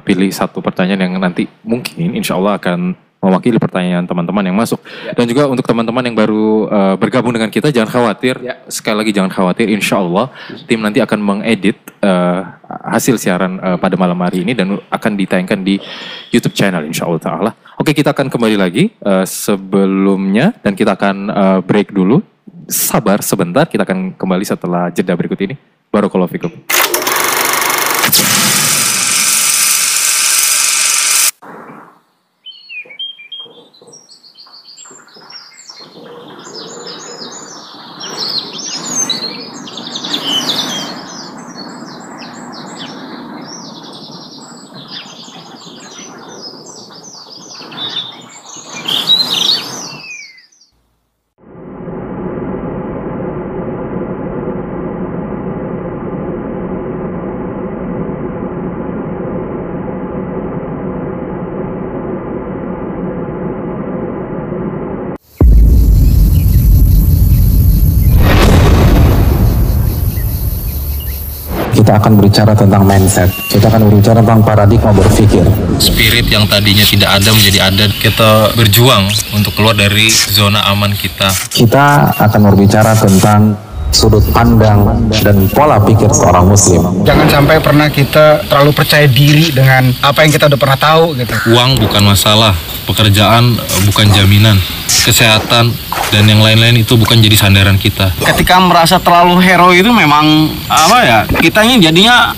pilih satu pertanyaan yang nanti mungkin insya Allah akan mewakili pertanyaan teman-teman yang masuk. Dan juga untuk teman-teman yang baru bergabung dengan kita, jangan khawatir. Sekali lagi jangan khawatir, insya Allah tim nanti akan mengedit hasil siaran pada malam hari ini dan akan ditayangkan di YouTube channel insya Allah ta'ala. Oke, kita akan kembali lagi sebelumnya dan kita akan break dulu. Sabar sebentar, kita akan kembali setelah jeda berikut ini. Barakallahu fikum. Kita akan berbicara tentang mindset. Kita akan berbicara tentang paradigma berpikir. Spirit yang tadinya tidak ada menjadi ada. Kita berjuang untuk keluar dari zona aman kita. Kita akan berbicara tentang sudut pandang dan pola pikir seorang muslim. Jangan sampai pernah kita terlalu percaya diri dengan apa yang kita udah pernah tahu gitu. Uang bukan masalah, pekerjaan bukan jaminan, kesehatan dan yang lain-lain itu bukan jadi sandaran kita. Ketika merasa terlalu hero itu memang kitanya jadinya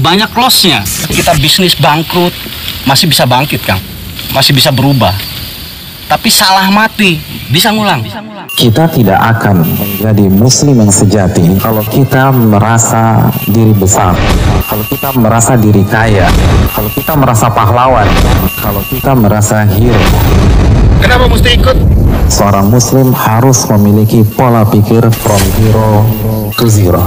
banyak loss-nya. Kita bisnis bangkrut masih bisa bangkit Kang, masih bisa berubah. Tapi salah mati bisa ngulang. Kita tidak akan menjadi muslim yang sejati kalau kita merasa diri besar, kalau kita merasa diri kaya, kalau kita merasa pahlawan, kalau kita merasa hero. Kenapa mesti ikut? Seorang muslim harus memiliki pola pikir from hero to zero.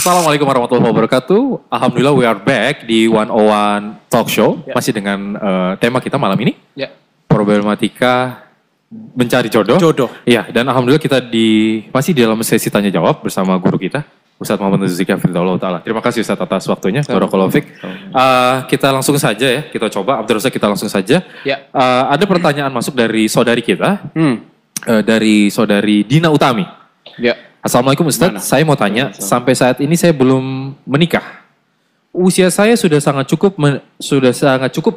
Assalamualaikum warahmatullahi wabarakatuh. Alhamdulillah we are back di 101 Talk Show. Masih dengan tema kita malam ini. Problematika mencari jodoh. Iya, dan alhamdulillah kita masih di dalam sesi tanya jawab bersama guru kita, Ustadz Muhammad Zulkifli Hafizahullah Ta'ala. Terima kasih Ustadz atas waktunya. Barakallahu fiik. Kita langsung saja ya, kita coba. Abdul Razak, kita langsung saja. Ada pertanyaan masuk dari saudari kita, dari saudari Dina Utami. Assalamualaikum Ustadz, saya mau tanya, sampai saat ini saya belum menikah. Usia saya sudah sangat cukup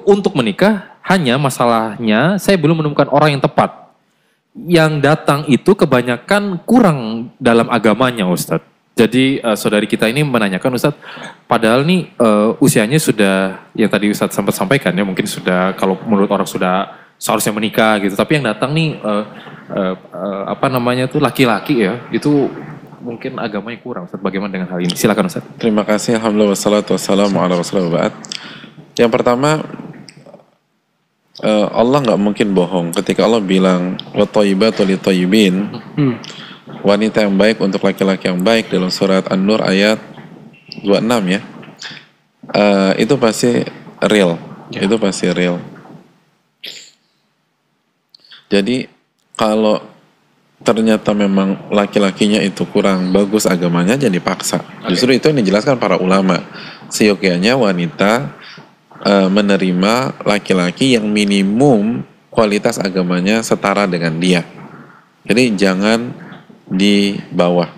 untuk menikah, hanya masalahnya saya belum menemukan orang yang tepat. Yang datang itu kebanyakan kurang dalam agamanya Ustadz. Jadi saudari kita ini menanyakan Ustadz, padahal nih usianya sudah, yang tadi Ustadz sempat sampaikan ya, mungkin sudah, kalau menurut orang sudah seharusnya menikah gitu. Tapi yang datang nih laki-laki ya, itu mungkin agamanya kurang. Ustadz, bagaimana dengan hal ini? Silakan Ustadz. Terima kasih. Alhamdulillah wassalatu wassalamu ala rasulillah. Yang pertama, Allah nggak mungkin bohong ketika Allah bilang wa thayyibatu li thayyibin, wanita yang baik untuk laki-laki yang baik, dalam surat An-Nur ayat 26 ya. Itu pasti real. Itu pasti real. Jadi kalau ternyata memang laki-lakinya itu kurang bagus agamanya, jadi paksa. Justru itu yang dijelaskan para ulama. Seyogyanya wanita menerima laki-laki yang minimum kualitas agamanya setara dengan dia. Jadi jangan di bawah.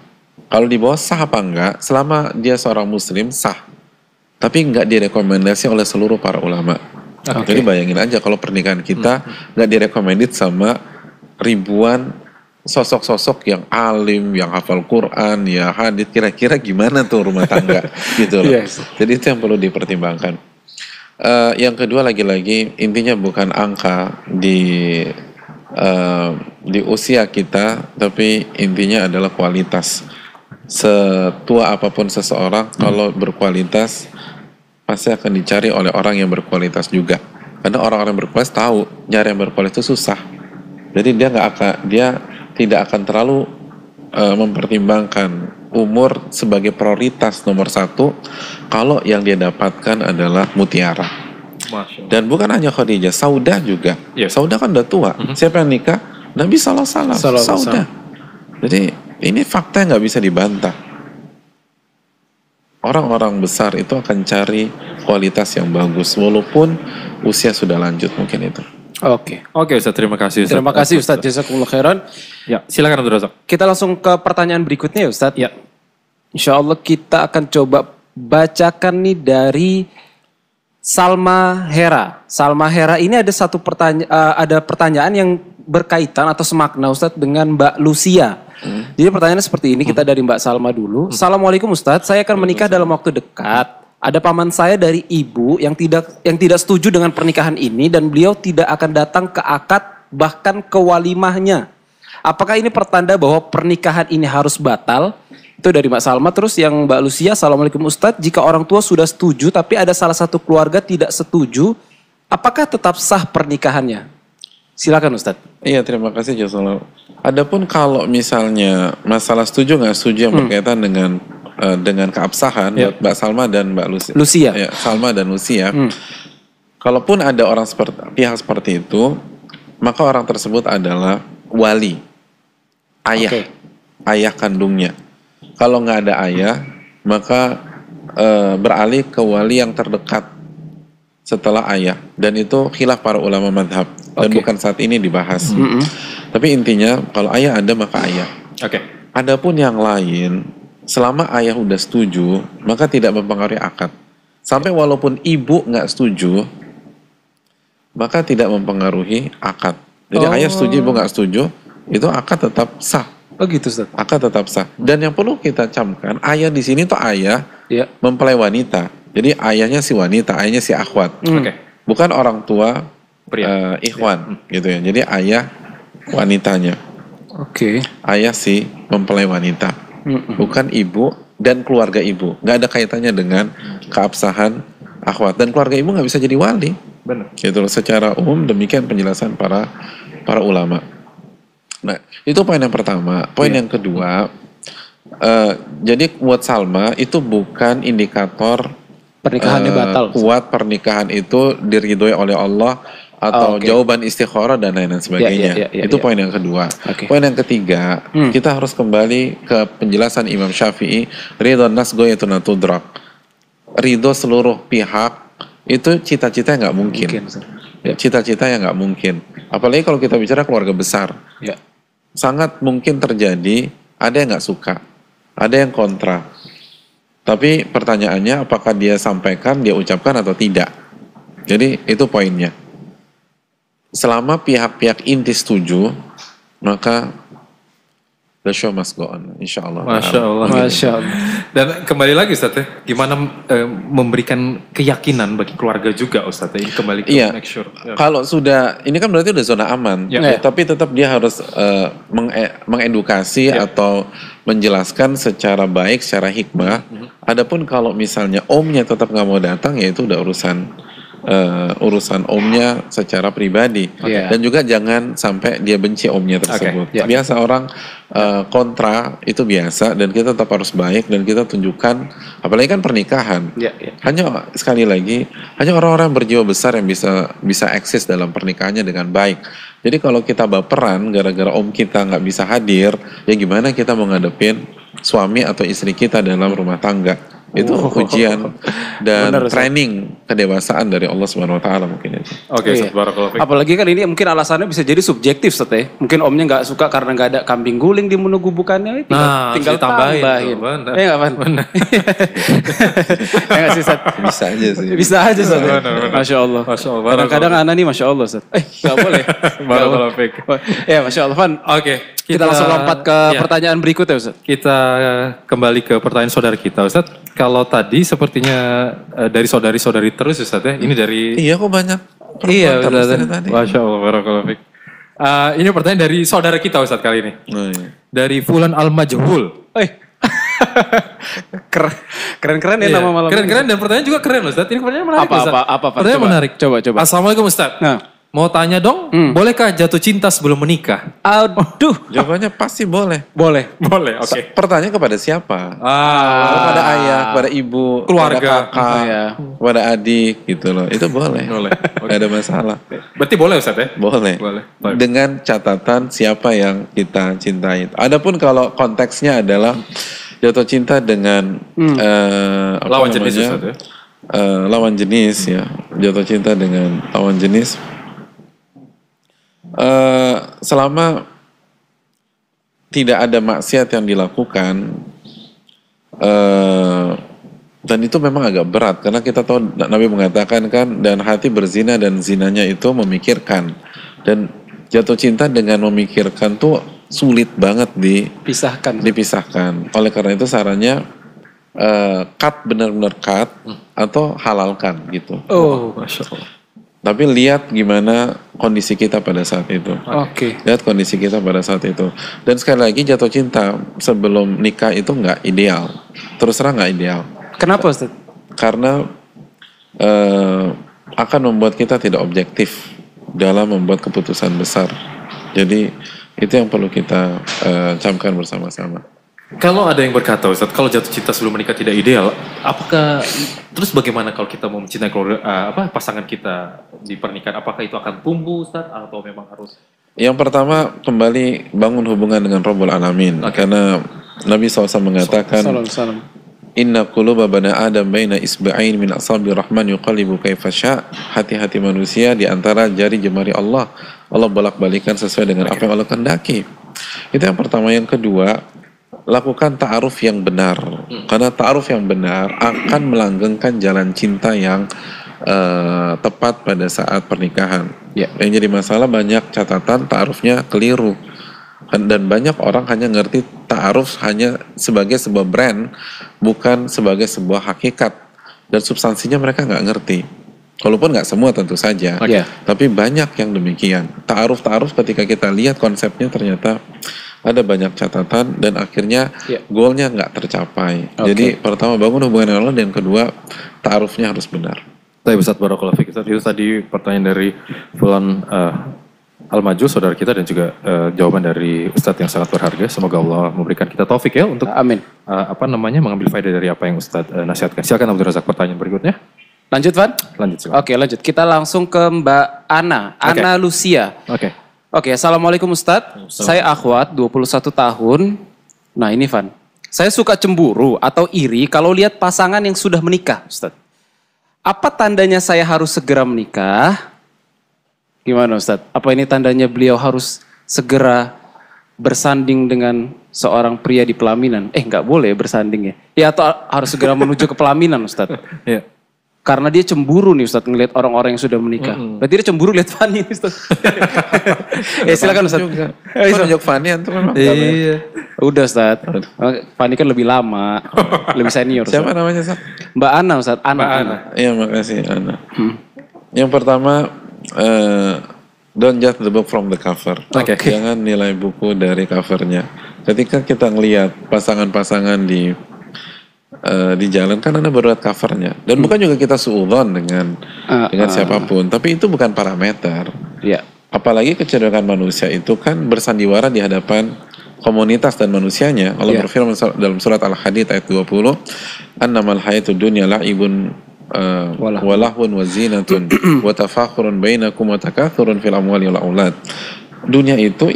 Kalau di bawah sah apa enggak? Selama dia seorang muslim sah. Tapi enggak direkomendasi oleh seluruh para ulama. Jadi bayangin aja kalau pernikahan kita enggak direkomendit sama ribuan sosok-sosok yang alim, yang hafal Quran, ya hadits, kira-kira gimana tuh rumah tangga gitu loh. Jadi itu yang perlu dipertimbangkan. Yang kedua, lagi-lagi intinya bukan angka di usia kita, tapi intinya adalah kualitas. Setua apapun seseorang, kalau berkualitas pasti akan dicari oleh orang yang berkualitas juga. Karena orang-orang yang berkualitas tahu nyari yang berkualitas itu susah. Jadi dia tidak akan terlalu mempertimbangkan umur sebagai prioritas nomor satu kalau yang dia dapatkan adalah mutiara. Dan bukan hanya Khadijah, Saudah juga. Saudah kan udah tua. Siapa yang nikah? Nabi SAW. Saudah. Jadi ini fakta yang nggak bisa dibantah. Orang-orang besar itu akan cari kualitas yang bagus walaupun usia sudah lanjut, mungkin itu. Oke Ustaz, terima kasih Ustaz. Terima kasih Ustaz, jazakumullah khairan. Ya, silakan Abdul Razak. Kita langsung ke pertanyaan berikutnya ya Ustaz. Ya. Insya Allah kita akan coba bacakan nih dari Salma Hera. Salma Hera ini ada pertanyaan yang berkaitan atau semakna Ustadz dengan Mbak Lucia. Jadi pertanyaannya seperti ini, kita dari Mbak Salma dulu. Assalamualaikum Ustadz, saya akan menikah dalam waktu dekat. Ada paman saya dari ibu yang tidak setuju dengan pernikahan ini dan beliau tidak akan datang ke akad bahkan ke walimahnya. Apakah ini pertanda bahwa pernikahan ini harus batal? Itu dari Mbak Salma. Terus yang Mbak Lucia, Assalamualaikum Ustadz, jika orang tua sudah setuju tapi ada salah satu keluarga tidak setuju, apakah tetap sah pernikahannya? Silakan Ustadz. Iya, terima kasih Jazakallah. Adapun kalau misalnya masalah setuju nggak setuju yang berkaitan dengan keabsahan, Mbak Salma dan Mbak Lucia. Ya, Salma dan Lucia. Kalaupun ada pihak seperti itu, maka orang tersebut adalah wali, ayah kandungnya. Kalau nggak ada ayah, maka beralih ke wali yang terdekat setelah ayah. Dan itu khilaf para ulama madhab. Dan bukan saat ini dibahas. Tapi intinya kalau ayah ada maka ayah. Adapun yang lain, selama ayah udah setuju, maka tidak mempengaruhi akad. Sampai walaupun ibu nggak setuju, maka tidak mempengaruhi akad. Jadi ayah setuju, ibu nggak setuju, itu akad tetap sah. Oh gitu Ustaz. Akad tetap sah. Dan yang perlu kita camkan, ayah di sini tuh ayah mempelai wanita. Jadi ayahnya si wanita, ayahnya si akhwat. Bukan orang tua ikhwan gitu ya. Jadi ayah wanitanya. Ayah si mempelai wanita. Bukan ibu dan keluarga ibu. Nggak ada kaitannya dengan keabsahan akhwat. Dan keluarga ibu nggak bisa jadi wali. Benar. Gitu loh. Secara umum demikian penjelasan para ulama. Nah, itu poin yang pertama. Poin yang kedua, Jadi buat Salma itu bukan indikator pernikahannya batal. Kuat pernikahan itu diridhoi oleh Allah atau jawaban istikharah dan lain-lain sebagainya. Itu poin yang kedua. Poin yang ketiga, kita harus kembali ke penjelasan Imam Syafi'i, ridho nas goyatun tudrak. Ridho seluruh pihak itu cita-cita yang nggak mungkin. Cita-cita yang nggak mungkin. Apalagi kalau kita bicara keluarga besar. Sangat mungkin terjadi ada yang nggak suka, ada yang kontra. Tapi pertanyaannya apakah dia sampaikan, dia ucapkan atau tidak. Jadi itu poinnya. Selama pihak-pihak inti setuju, maka the show must go on, insya Allah. Masya Allah. Masya Allah. Dan kembali lagi Ustaz ya, gimana memberikan keyakinan bagi keluarga juga Ustaz ya, kembali ke make sure. Kalau sudah, ini kan berarti udah zona aman, tapi tetap dia harus mengedukasi atau menjelaskan secara baik, secara hikmah. Adapun kalau misalnya omnya tetap nggak mau datang, ya itu udah urusan omnya secara pribadi. Dan juga jangan sampai dia benci omnya tersebut. Biasa orang kontra itu biasa, dan kita tetap harus baik dan kita tunjukkan, apalagi kan pernikahan. Hanya sekali lagi, hanya orang-orang berjiwa besar yang bisa eksis dalam pernikahannya dengan baik. Jadi kalau kita baperan gara-gara om kita nggak bisa hadir, ya gimana kita mau ngadepin suami atau istri kita dalam rumah tangga? Itu ujian dan training kedewasaan dari Allah Subhanahu wa taala mungkin itu. Apalagi kan ini mungkin alasannya bisa jadi subjektif Ustaz ya. Mungkin omnya nggak suka karena nggak ada kambing guling di menu gubukannya, tinggal tambahin. Ya nggak Pan? Ya nggak sih Ustaz? Bisa aja sih. Bisa aja Ustaz. Masya Allah. Kadang-kadang Ana nih Masya Allah Ustaz. Nggak boleh. Ya Masya Allah Pan. Kita langsung lompat ke pertanyaan berikutnya Ustaz. Kita kembali ke pertanyaan saudara kita Ustaz. Kalau tadi sepertinya dari saudari-saudari terus Ustaz ya. Ini dari... Iya kok banyak. Iya Ustaz. Masya Allah. Barakallahu fiik. Ini pertanyaan dari saudara kita Ustaz kali ini. Dari Fulan Al-Majhul. Keren-keren ya nama malam. Keren-keren dan pertanyaan juga keren Ustaz. Ini pertanyaan menarik Ustaz. Apa? Pertanyaan menarik. Coba. Assalamualaikum Ustaz. Mau tanya dong, bolehkah jatuh cinta sebelum menikah? Aduh. Jawabannya pasti boleh. Boleh, oke. Pertanyaan kepada siapa? Kepada ayah, kepada ibu, keluarga, kepada kakak, kepada adik gitu loh. Itu boleh. Gak ada masalah. Berarti boleh Ustaz ya? Boleh. Dengan catatan siapa yang kita cintai. Adapun kalau konteksnya adalah jatuh cinta dengan lawan jenis Ustaz ya? Lawan jenis ya. Jatuh cinta dengan lawan jenis. Selama tidak ada maksiat yang dilakukan, dan itu memang agak berat karena kita tahu Nabi mengatakan kan, dan hati berzina dan zinanya itu memikirkan, dan jatuh cinta dengan memikirkan tuh sulit banget dipisahkan. Oleh karena itu sarannya cut, benar-benar cut atau halalkan gitu. Masya Allah. Tapi lihat gimana kondisi kita pada saat itu. Lihat kondisi kita pada saat itu. Dan sekali lagi jatuh cinta sebelum nikah itu nggak ideal. Terus terang nggak ideal. Kenapa Ustaz? Karena akan membuat kita tidak objektif dalam membuat keputusan besar. Jadi itu yang perlu kita camkan bersama-sama. Kalau ada yang berkata Ustaz, kalau jatuh cinta sebelum menikah tidak ideal, apakah terus bagaimana kalau kita mau mencintai pasangan kita di pernikahan? Apakah itu akan tumbuh Ustaz atau memang harus? Yang pertama kembali bangun hubungan dengan Rabbul Alamin. Karena Nabi SAW mengatakan, Inna quluba bani Adam baina isba'ain min asabi rahman yuqallibu kaifa sya'. Hati-hati manusia di antara jari jemari Allah. Allah bolak-balikan sesuai dengan apa yang Allah kehendaki. Itu yang pertama. Yang kedua, lakukan ta'aruf yang benar. Karena ta'aruf yang benar akan melanggengkan jalan cinta yang tepat pada saat pernikahan. Yang jadi masalah banyak catatan ta'arufnya keliru. Dan banyak orang hanya ngerti ta'aruf hanya sebagai sebuah brand, bukan sebagai sebuah hakikat. Dan substansinya mereka nggak ngerti. Walaupun nggak semua tentu saja, tapi banyak yang demikian. Ta'aruf ketika kita lihat konsepnya ternyata ada banyak catatan dan akhirnya goalnya nggak tercapai. Jadi pertama bangun hubungan dengan Allah, dan kedua ta'arufnya harus benar. Baik Ustaz, barakallahu fiik. Itu tadi pertanyaan dari Fulan Al-Majul, saudara kita, dan juga jawaban dari Ustadz yang sangat berharga. Semoga Allah memberikan kita taufik ya untuk mengambil faedah dari apa yang Ustadz nasihatkan. Silakan Abdul Razak, pertanyaan berikutnya. Lanjut, Van? Lanjut, silakan. Oke, lanjut. Kita langsung ke Mbak Ana Lucia. Oke, Assalamualaikum Ustadz. Saya akhwat, 21 tahun. Nah ini Van, saya suka cemburu atau iri kalau lihat pasangan yang sudah menikah, Ustadz. Apa tandanya saya harus segera menikah? Gimana Ustadz? Apa ini tandanya beliau harus segera bersanding dengan seorang pria di pelaminan? Nggak boleh bersanding ya? Ya atau harus segera menuju ke pelaminan Ustadz? Ya. Karena dia cemburu nih Ustadz ngelihat orang-orang yang sudah menikah. Berarti dia cemburu lihat Fanny Ustadz. Silakan Ustadz. Tunjuk Fanny antum memang. Iya. Udah Ustadz. Fanny kan lebih lama, lebih senior. Siapa namanya Ustadz? Mbak Ana Ustadz. Ana. Iya makasih Ana. Yang pertama, don't judge the book from the cover. Jangan nilai buku dari covernya. Ketika kita ngelihat pasangan-pasangan di jalan, kan Anda baru lihat covernya, dan bukan juga kita suudzon dengan siapapun, tapi itu bukan parameter. Apalagi kecenderungan manusia itu kan bersandiwara di hadapan komunitas dan manusianya. Allah berfirman dalam surat Al-Hadid ayat 20, annamal hayatud dunya la'ibun walahun wa zinatun wa tafakhurun bainakum wa takathurun fil amwali wal aulad. Dunia itu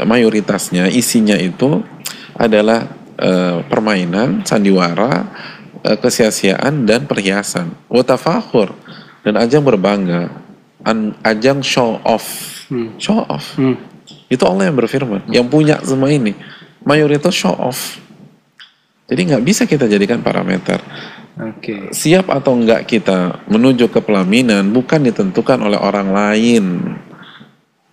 mayoritasnya isinya itu adalah permainan, sandiwara, kesia-siaan dan perhiasan. Wa tafakhur, dan ajang berbangga, ajang show off. Show off. Itu Allah yang berfirman, yang punya semua ini. Mayoritas show off. Jadi nggak bisa kita jadikan parameter. Siap atau enggak kita menuju ke pelaminan bukan ditentukan oleh orang lain,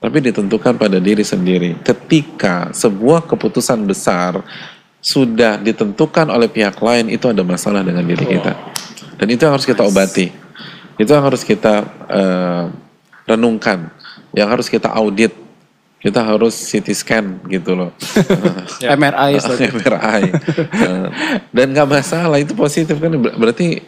tapi ditentukan pada diri sendiri. Ketika sebuah keputusan besar sudah ditentukan oleh pihak lain, itu ada masalah dengan diri kita. Dan itu yang harus kita obati. Itu yang harus kita renungkan. Yang harus kita audit. Kita harus CT scan gitu loh. MRI. Dan gak masalah, itu positif kan. Berarti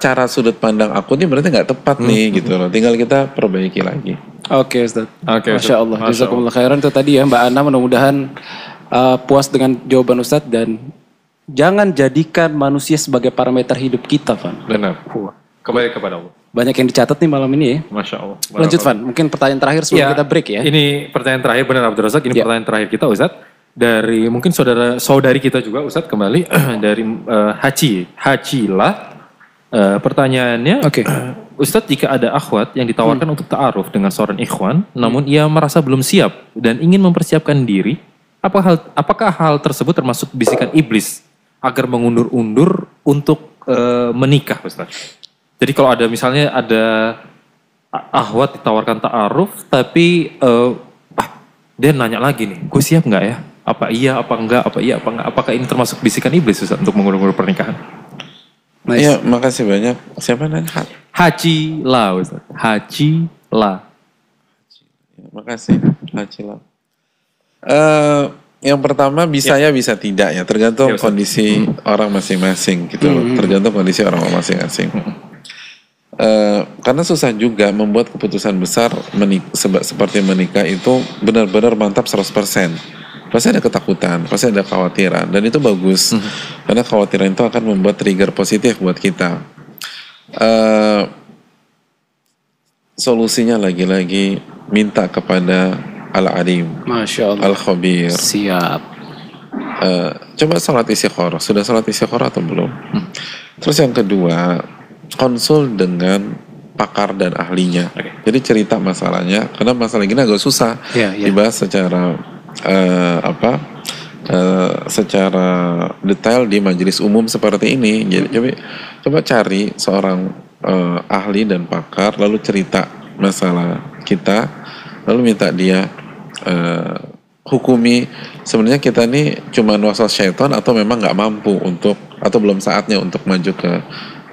cara sudut pandang aku ini berarti gak tepat nih gitu loh. Tinggal kita perbaiki lagi. Oke Ustaz. Masya Allah. Jazakumullah khairan. Itu tadi ya Mbak Ana, mudah-mudahan puas dengan jawaban Ustaz, dan jangan jadikan manusia sebagai parameter hidup kita, Van. Benar. Kembali kepada Allah. Banyak yang dicatat nih malam ini ya. Masya Allah. Lanjut Van, mungkin pertanyaan terakhir sebelum kita break ya. Ini pertanyaan terakhir, benar Abdul Razak, ini pertanyaan terakhir kita Ustaz. Dari mungkin saudari kita juga Ustaz, kembali dari Hacila. Pertanyaannya, Ustaz, jika ada akhwat yang ditawarkan untuk ta'aruf dengan seorang ikhwan, namun ia merasa belum siap dan ingin mempersiapkan diri, apakah hal tersebut termasuk bisikan iblis agar mengundur-undur untuk menikah Ustaz? Jadi kalau ada misalnya ada akhwat ditawarkan ta'aruf, tapi dia nanya lagi nih, gue siap nggak ya? Apa iya, apa enggak, apakah ini termasuk bisikan iblis Ustaz untuk mengundur-undur pernikahan? Iya, makasih banyak. Siapa nanya? Hacila Ustaz. Hacila. Makasih, Hacila. Yang pertama bisa ya bisa tidak ya, tergantung kondisi orang masing-masing gitu loh. Tergantung kondisi orang masing-masing. Karena susah juga membuat keputusan besar seperti menikah itu benar-benar mantap 100%. Pasti ada ketakutan, pasti ada kekhawatiran, dan itu bagus. Karena kekhawatiran itu akan membuat trigger positif buat kita. Solusinya lagi-lagi minta kepada Al-Alim, Masya Allah, Al-Khabir. Siap. Coba sholat istikharah. Sudah sholat istikharah atau belum? Terus yang kedua, konsul dengan pakar dan ahlinya. Jadi cerita masalahnya, karena masalah gini agak susah dibahas secara secara detail di majelis umum seperti ini. Jadi coba cari seorang ahli dan pakar, lalu cerita masalah kita, lalu minta dia hukumi sebenarnya kita ini cuma waswas syaitan atau memang nggak mampu untuk, atau belum saatnya untuk maju ke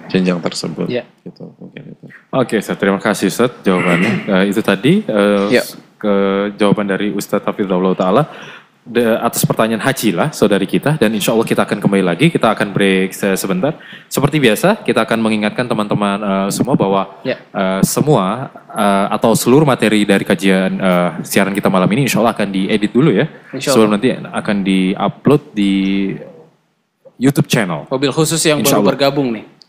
jenjang tersebut. Gitu, mungkin itu. Oke, Ustaz, terima kasih Ustaz jawabannya. Itu tadi ke jawaban dari Ustaz Hafizahullah Ta'ala. atas pertanyaan haji lah saudari kita, dan insya Allah kita akan kembali lagi. Kita akan break sebentar. Seperti biasa kita akan mengingatkan teman-teman semua bahwa semua atau seluruh materi dari kajian siaran kita malam ini insya Allah akan diedit dulu ya. Sebelum nanti akan di-upload di YouTube channel. Mobil khusus yang baru bergabung nih.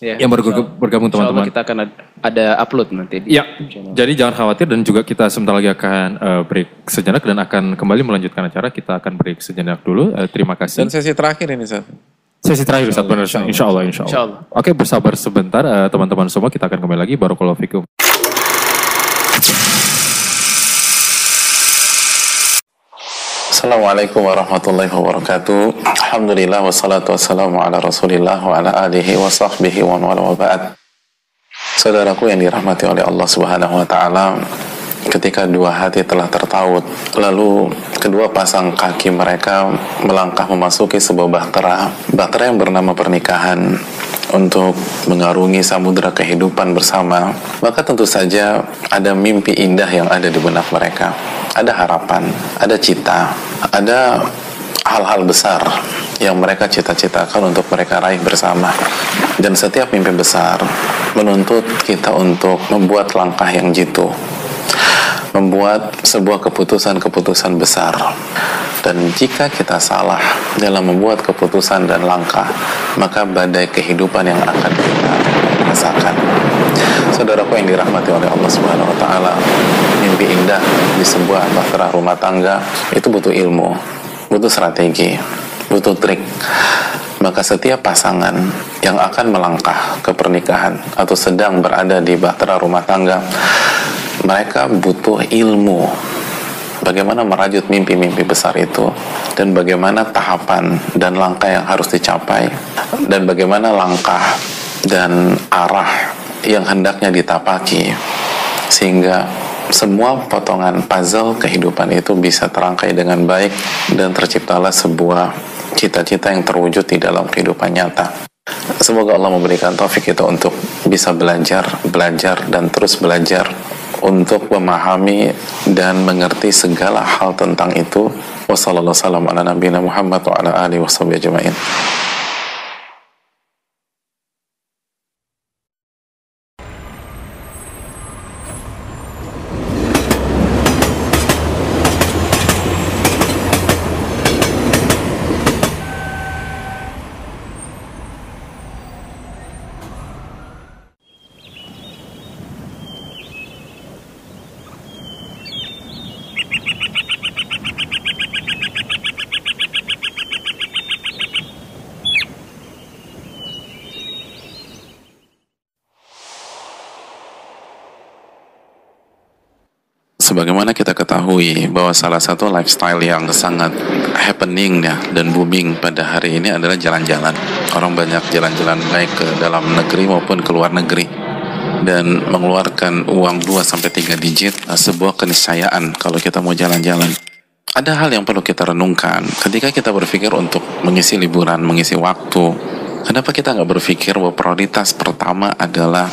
Ya, yang baru bergabung teman-teman. Kita akan ada upload nanti. Ya, jadi jangan khawatir, dan juga kita sebentar lagi akan break sejenak dan akan kembali melanjutkan acara. Kita akan break sejenak dulu. Terima kasih. Dan sesi terakhir ini, Ustaz. Sesi terakhir, Ustaz, benar. Insya Allah. Oke, bersabar sebentar teman-teman semua. Kita akan kembali lagi. Barakallahu fikum. Assalamualaikum warahmatullahi wabarakatuh. Alhamdulillah wassalatu wassalamu ala rasulillah wa ala alihi wa sahbihi wa wala wa ba'd. Saudaraku yang dirahmati oleh Allah subhanahu wa ta'ala, ketika dua hati telah tertaut, lalu kedua pasang kaki mereka melangkah memasuki sebuah bahtera yang bernama pernikahan, untuk mengarungi samudera kehidupan bersama, maka tentu saja ada mimpi indah yang ada di benak mereka. Ada harapan, ada cita, ada hal-hal besar yang mereka cita-citakan untuk mereka raih bersama. Dan setiap mimpi besar menuntut kita untuk membuat langkah yang jitu, membuat sebuah keputusan-keputusan besar. Dan jika kita salah dalam membuat keputusan dan langkah, maka badai kehidupan yang akan kita rasakan. Saudaraku yang dirahmati oleh Allah Subhanahu wa taala, mimpi indah di sebuah bahtera rumah tangga itu butuh ilmu, butuh strategi, butuh trik. Maka setiap pasangan yang akan melangkah ke pernikahan atau sedang berada di bahtera rumah tangga, mereka butuh ilmu bagaimana merajut mimpi-mimpi besar itu, dan bagaimana tahapan dan langkah yang harus dicapai, dan bagaimana langkah dan arah yang hendaknya ditapaki, sehingga semua potongan puzzle kehidupan itu bisa terangkai dengan baik dan terciptalah sebuah cita-cita yang terwujud di dalam kehidupan nyata. Semoga Allah memberikan taufik kita untuk bisa belajar dan terus belajar untuk memahami dan mengerti segala hal tentang itu. Wassalamualaikum warahmatullahi wabarakatuh. Sebagaimana kita ketahui bahwa salah satu lifestyle yang sangat happening ya dan booming pada hari ini adalah jalan-jalan. Orang banyak jalan-jalan baik ke dalam negeri maupun ke luar negeri, dan mengeluarkan uang 2-3 digit sebuah keniscayaan kalau kita mau jalan-jalan. Ada hal yang perlu kita renungkan ketika kita berpikir untuk mengisi liburan, mengisi waktu. Kenapa kita nggak berpikir bahwa prioritas pertama adalah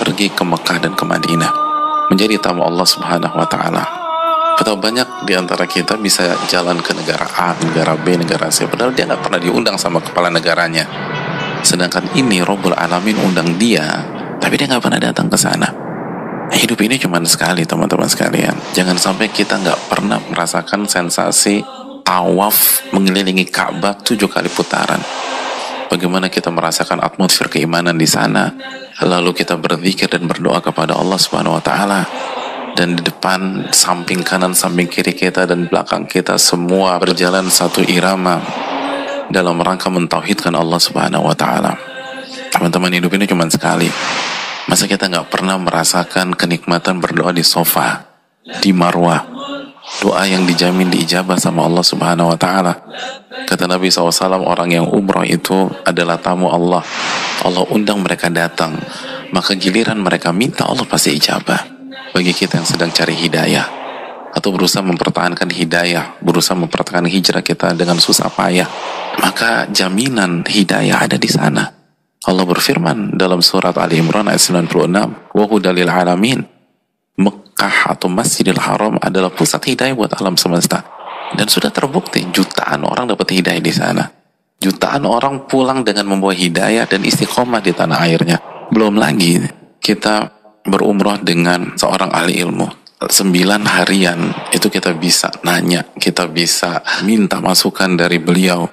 pergi ke Mekah dan ke Madinah, menjadi tamu Allah Subhanahu wa taala. Betapa banyak di antara kita bisa jalan ke negara A, negara B, negara C, padahal dia nggak pernah diundang sama kepala negaranya. Sedangkan ini Rabbul Alamin undang dia, tapi dia nggak pernah datang ke sana. Hidup ini cuma sekali, teman-teman sekalian. Jangan sampai kita nggak pernah merasakan sensasi tawaf mengelilingi Ka'bah 7 kali putaran. Bagaimana kita merasakan atmosfer keimanan di sana, lalu kita berzikir dan berdoa kepada Allah Subhanahu wa taala, dan di depan, samping kanan, samping kiri kita dan belakang kita semua berjalan satu irama dalam rangka mentauhidkan Allah Subhanahu wa taala. Teman-teman, hidup ini cuma sekali. Masa kita nggak pernah merasakan kenikmatan berdoa di sofa, di Marwah, doa yang dijamin diijabah sama Allah Subhanahu wa taala. Kata Nabi SAW, orang yang umrah itu adalah tamu Allah. Allah undang mereka datang, maka giliran mereka minta, Allah pasti ijabah. Bagi kita yang sedang cari hidayah atau berusaha mempertahankan hidayah, berusaha mempertahankan hijrah kita dengan susah payah, maka jaminan hidayah ada di sana. Allah berfirman dalam surat Ali Imran ayat 96, wa hudalil alamin. Mekah atau Masjidil Haram adalah pusat hidayah buat alam semesta. Dan sudah terbukti jutaan orang dapat hidayah di sana. Jutaan orang pulang dengan membawa hidayah dan istiqomah di tanah airnya. Belum lagi kita berumrah dengan seorang ahli ilmu. 9 harian itu kita bisa nanya, kita bisa minta masukan dari beliau.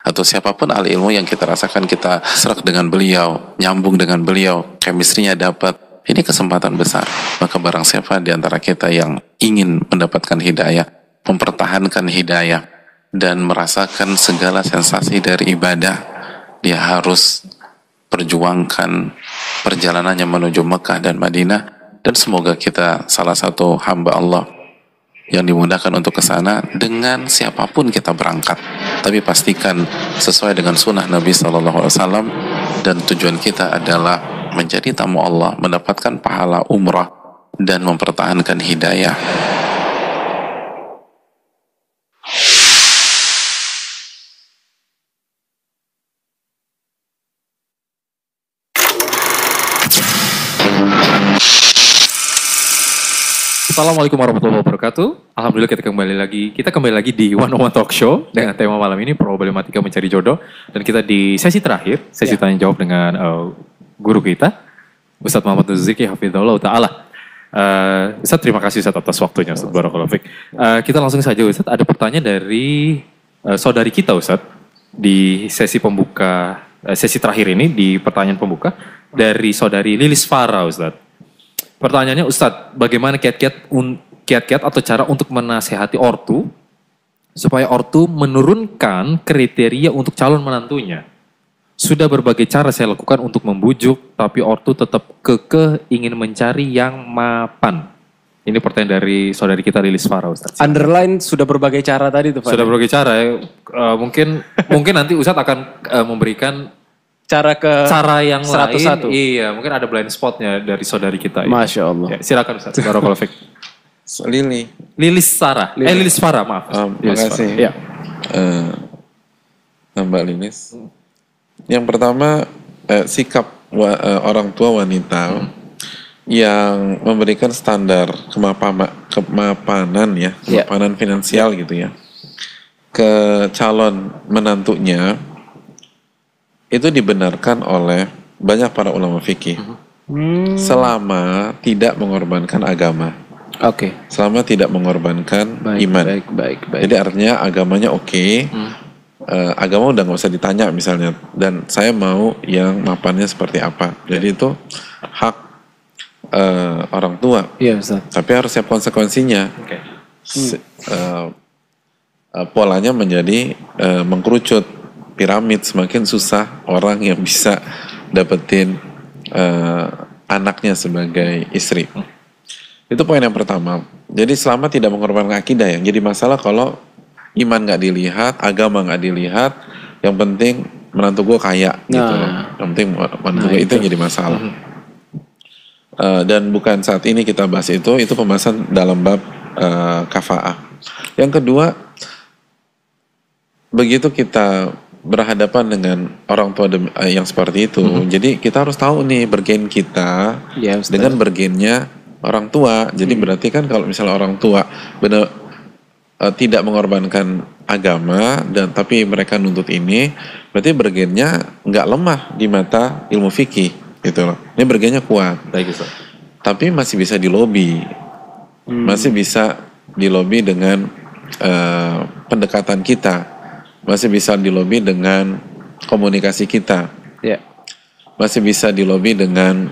Atau siapapun ahli ilmu yang kita rasakan kita serak dengan beliau, nyambung dengan beliau, chemistry-nya dapat. Ini kesempatan besar. Maka barang siapa di antara kita yang ingin mendapatkan hidayah, mempertahankan hidayah, dan merasakan segala sensasi dari ibadah, dia harus perjuangkan perjalanannya menuju Mekah dan Madinah. Dan semoga kita salah satu hamba Allah yang dimudahkan untuk ke sana dengan siapapun kita berangkat. Tapi pastikan sesuai dengan sunnah Nabi SAW, dan tujuan kita adalah menjadi tamu Allah, mendapatkan pahala umrah, dan mempertahankan hidayah. Assalamualaikum warahmatullahi wabarakatuh. Alhamdulillah kita kembali lagi di One on One Talk Show dengan tema malam ini problematika mencari jodoh, dan kita di sesi terakhir, sesi tanya jawab dengan guru kita Ustadz Muhammad Nuziki Hafizahullah Ta'ala. Ustadz, terima kasih Ustadz atas waktunya Ustadz. Barakallahu fiik. Kita langsung saja Ustadz, ada pertanyaan dari saudari kita Ustadz di sesi pembuka, sesi terakhir ini di pertanyaan pembuka dari saudari Lilis Farah Ustadz. Pertanyaannya Ustadz, bagaimana kiat-kiat atau cara untuk menasehati ortu supaya ortu menurunkan kriteria untuk calon menantunya? Sudah berbagai cara saya lakukan untuk membujuk, tapi ortu tetap kekeh ingin mencari yang mapan. Ini pertanyaan dari saudari kita Lilis Farah Ustadz. Underline sudah berbagai cara tadi tuh Pak. Sudah berbagai cara ya. Mungkin nanti Ustadz akan memberikan cara yang 101. Lain. Iya, mungkin ada blind spotnya dari saudari kita. Masya Allah. Ya, silakan Ustaz. Barakallahu fiik. Lilis Farah, maaf. Terima kasih. Ya. Mbak Lilis. Yang pertama, sikap orang tua wanita yang memberikan standar kemapanan ya, kemapanan finansial gitu ya, ke calon menantunya, itu dibenarkan oleh banyak para ulama fikih selama tidak mengorbankan agama. Oke. Selama tidak mengorbankan iman. Baik. Jadi artinya agamanya oke. Agama udah nggak usah ditanya misalnya. Dan saya mau yang mapannya seperti apa. Jadi itu hak orang tua. Iya Ustaz. Tapi harus siap konsekuensinya. Polanya menjadi mengkerucut. Piramid, semakin susah orang yang bisa dapetin anaknya sebagai istri. Itu poin yang pertama. Jadi selama tidak mengorbankan akidah, yang jadi masalah kalau iman nggak dilihat, agama nggak dilihat, yang penting menantu gue kaya gitu loh. Yang penting menantu gue itu yang jadi masalah. Dan bukan saat ini kita bahas itu pembahasan dalam bab kafa'ah. Yang kedua, begitu kita berhadapan dengan orang tua yang seperti itu, jadi kita harus tahu nih bergen kita dengan bergennya orang tua. Jadi berarti kan kalau misalnya orang tua benar tidak mengorbankan agama dan tapi mereka nuntut ini, berarti bergennya nggak lemah di mata ilmu fikih gitu loh. Ini bergennya kuat. Tapi masih bisa dilobi, masih bisa dilobi dengan pendekatan kita. Masih bisa dilobi dengan komunikasi kita. Masih bisa dilobi dengan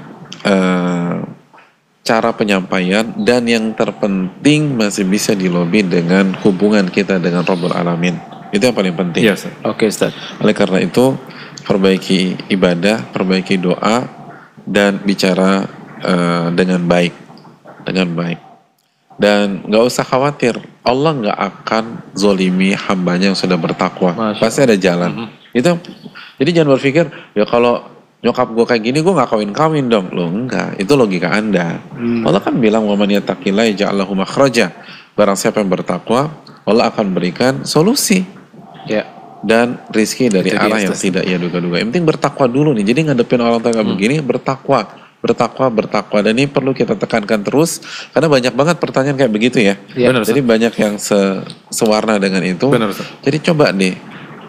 cara penyampaian, dan yang terpenting masih bisa dilobi dengan hubungan kita dengan Rabbul Alamin. Itu yang paling penting. Oke Ustaz. Oleh karena itu, perbaiki ibadah, perbaiki doa, dan bicara dengan baik. Dan gak usah khawatir, Allah gak akan zolimi hambanya yang sudah bertakwa. Pasti ada jalan. Itu. Jadi jangan berpikir, ya kalau nyokap gue kayak gini, gue gak kawin-kawin dong. Loh enggak, itu logika Anda. Allah kan bilang, wa man yattaqillah yaj'al lahu makhraja. Barang siapa yang bertakwa, Allah akan berikan solusi. Dan rizki dari arah yang tidak ia duga-duga. Yang penting bertakwa dulu nih. Jadi ngadepin orang tua kayak begini, bertakwa. bertakwa. Dan ini perlu kita tekankan terus karena banyak banget pertanyaan kayak begitu ya. Benar, jadi banyak yang sewarna dengan itu. Benar, jadi coba deh,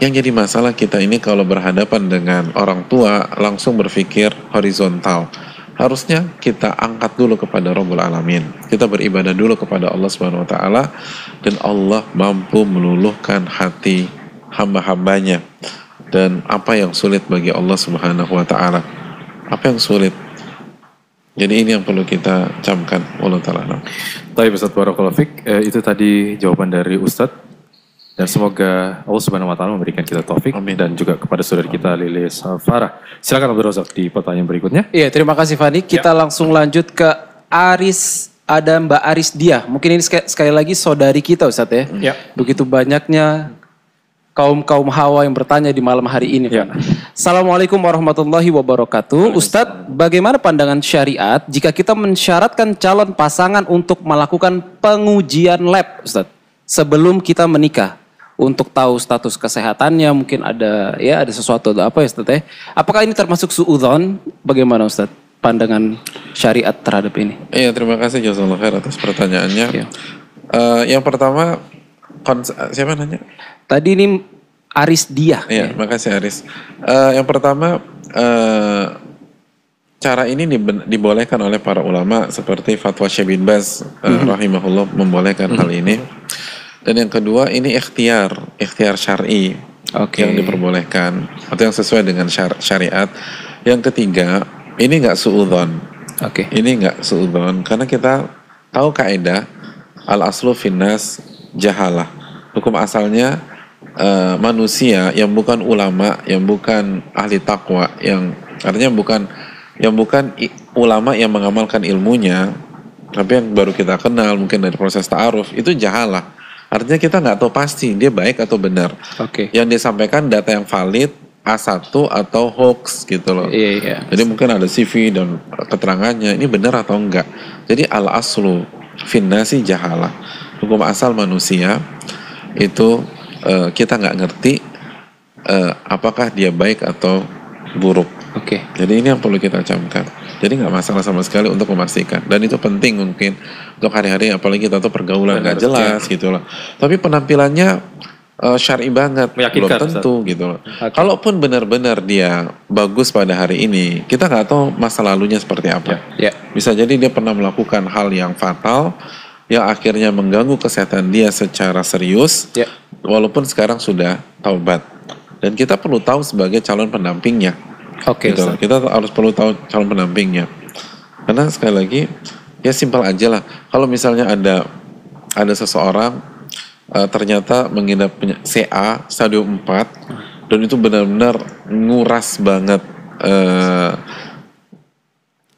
yang jadi masalah kita ini kalau berhadapan dengan orang tua langsung berpikir horizontal. Harusnya kita angkat dulu kepada Rabbul Alamin. Kita beribadah dulu kepada Allah Subhanahu wa taala dan Allah mampu meluluhkan hati hamba-hambanya. Dan apa yang sulit bagi Allah Subhanahu wa taala? Apa yang sulit? Jadi ini yang perlu kita camkan. Allah taala. Baik Ustaz, barakallahu fik. Itu tadi jawaban dari Ustadz. Dan semoga Allah Subhanahu wa taala memberikan kita taufik. Amin. Dan juga kepada saudara kita Lilis Farah. Silakan Abdul Razak di pertanyaan berikutnya. Iya, terima kasih Fani. Kita langsung lanjut ke ada Mbak Aris Dia. Mungkin ini sekali lagi saudari kita Ustadz ya. Begitu banyaknya kaum hawa yang bertanya di malam hari ini. Assalamualaikum warahmatullahi wabarakatuh. Ustadz, bagaimana pandangan syariat jika kita mensyaratkan calon pasangan untuk melakukan pengujian lab Ustadz sebelum kita menikah untuk tahu status kesehatannya, mungkin ada sesuatu apa ya Ustadz ya. Apakah ini termasuk suudzon? Bagaimana Ustadz pandangan syariat terhadap ini? Iya, terima kasih jazakallahu khair atas pertanyaannya. Yang pertama, siapa nanya? Tadi ini Aris Dia. Iya, makasih Aris. Yang pertama, cara ini dibolehkan oleh para ulama seperti fatwa Syekh bin Baz rahimahullah membolehkan hal ini. Dan yang kedua, ini ikhtiar syar'i yang diperbolehkan atau yang sesuai dengan syariat. Yang ketiga, ini nggak suudzon. Ini nggak suudzon karena kita tahu kaidah al-aslu finnas jahalah. Hukum asalnya manusia yang bukan ulama, yang bukan ahli takwa, yang artinya bukan ulama yang mengamalkan ilmunya, tapi yang baru kita kenal mungkin dari proses ta'aruf, itu jahalah. Artinya kita nggak tahu pasti dia baik atau benar. Yang disampaikan data yang valid, A1 atau hoax gitu loh. Jadi mungkin ada CV dan keterangannya, ini benar atau enggak. Jadi al-aslu finnasi jahalah. Hukum asal manusia itu kita nggak ngerti apakah dia baik atau buruk. Jadi ini yang perlu kita camkan. Jadi nggak masalah sama sekali untuk memastikan. Dan itu penting mungkin untuk hari-hari, apalagi kita tuh pergaulan nggak jelas gitu loh. Tapi penampilannya syar'i banget, belum tentu gitu loh. Kalaupun benar-benar dia bagus pada hari ini, kita nggak tahu masa lalunya seperti apa. Bisa jadi dia pernah melakukan hal yang fatal, yang akhirnya mengganggu kesehatan dia secara serius, walaupun sekarang sudah taubat. Dan kita perlu tahu sebagai calon pendampingnya. Gitu. Kita perlu tahu calon pendampingnya. Karena sekali lagi, ya simpel aja lah. Kalau misalnya ada seseorang ternyata mengidap CA stadium 4 dan itu benar-benar nguras banget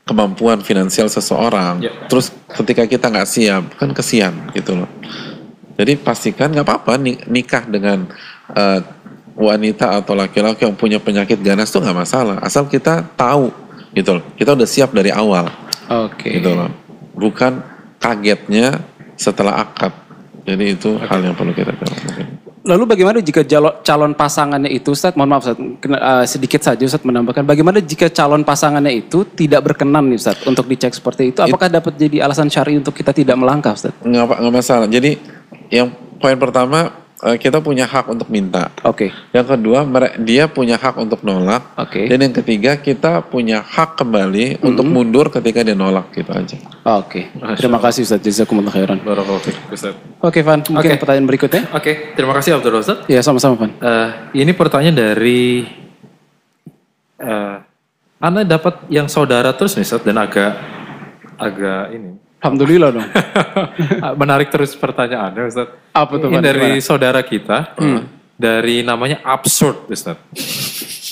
kemampuan finansial seseorang. Terus ketika kita nggak siap, kan kesian gitu loh. Jadi pastikan nggak apa-apa nikah dengan wanita atau laki-laki yang punya penyakit ganas tuh nggak masalah, asal kita tahu gitu loh, kita udah siap dari awal. Gitu loh, bukan kagetnya setelah akad. Jadi itu hal yang perlu kita tahu. Lalu bagaimana jika calon pasangannya itu, Ustadz, mohon maaf Ustadz, sedikit saja Ustadz menambahkan, bagaimana jika calon pasangannya itu tidak berkenan nih Ustadz untuk dicek seperti itu, apakah dapat jadi alasan syar'i untuk kita tidak melangkah Ustadz? Nggak masalah. Jadi yang poin pertama, kita punya hak untuk minta. Yang kedua, dia punya hak untuk nolak. Dan yang ketiga, kita punya hak kembali untuk mundur ketika dia nolak, gitu aja. Terima kasih Ustadz, jazakumullah khairan. Oke Van, mungkin pertanyaan berikutnya. Terima kasih Abdul Razak. Ya, sama-sama Van. Ini pertanyaan dari Anda dapat yang saudara terus nih Ustadz, dan agak ini. Alhamdulillah dong. Menarik terus pertanyaannya Ustadz. Apa tuh? Ini dari saudara kita, dari namanya Absurd Ustadz.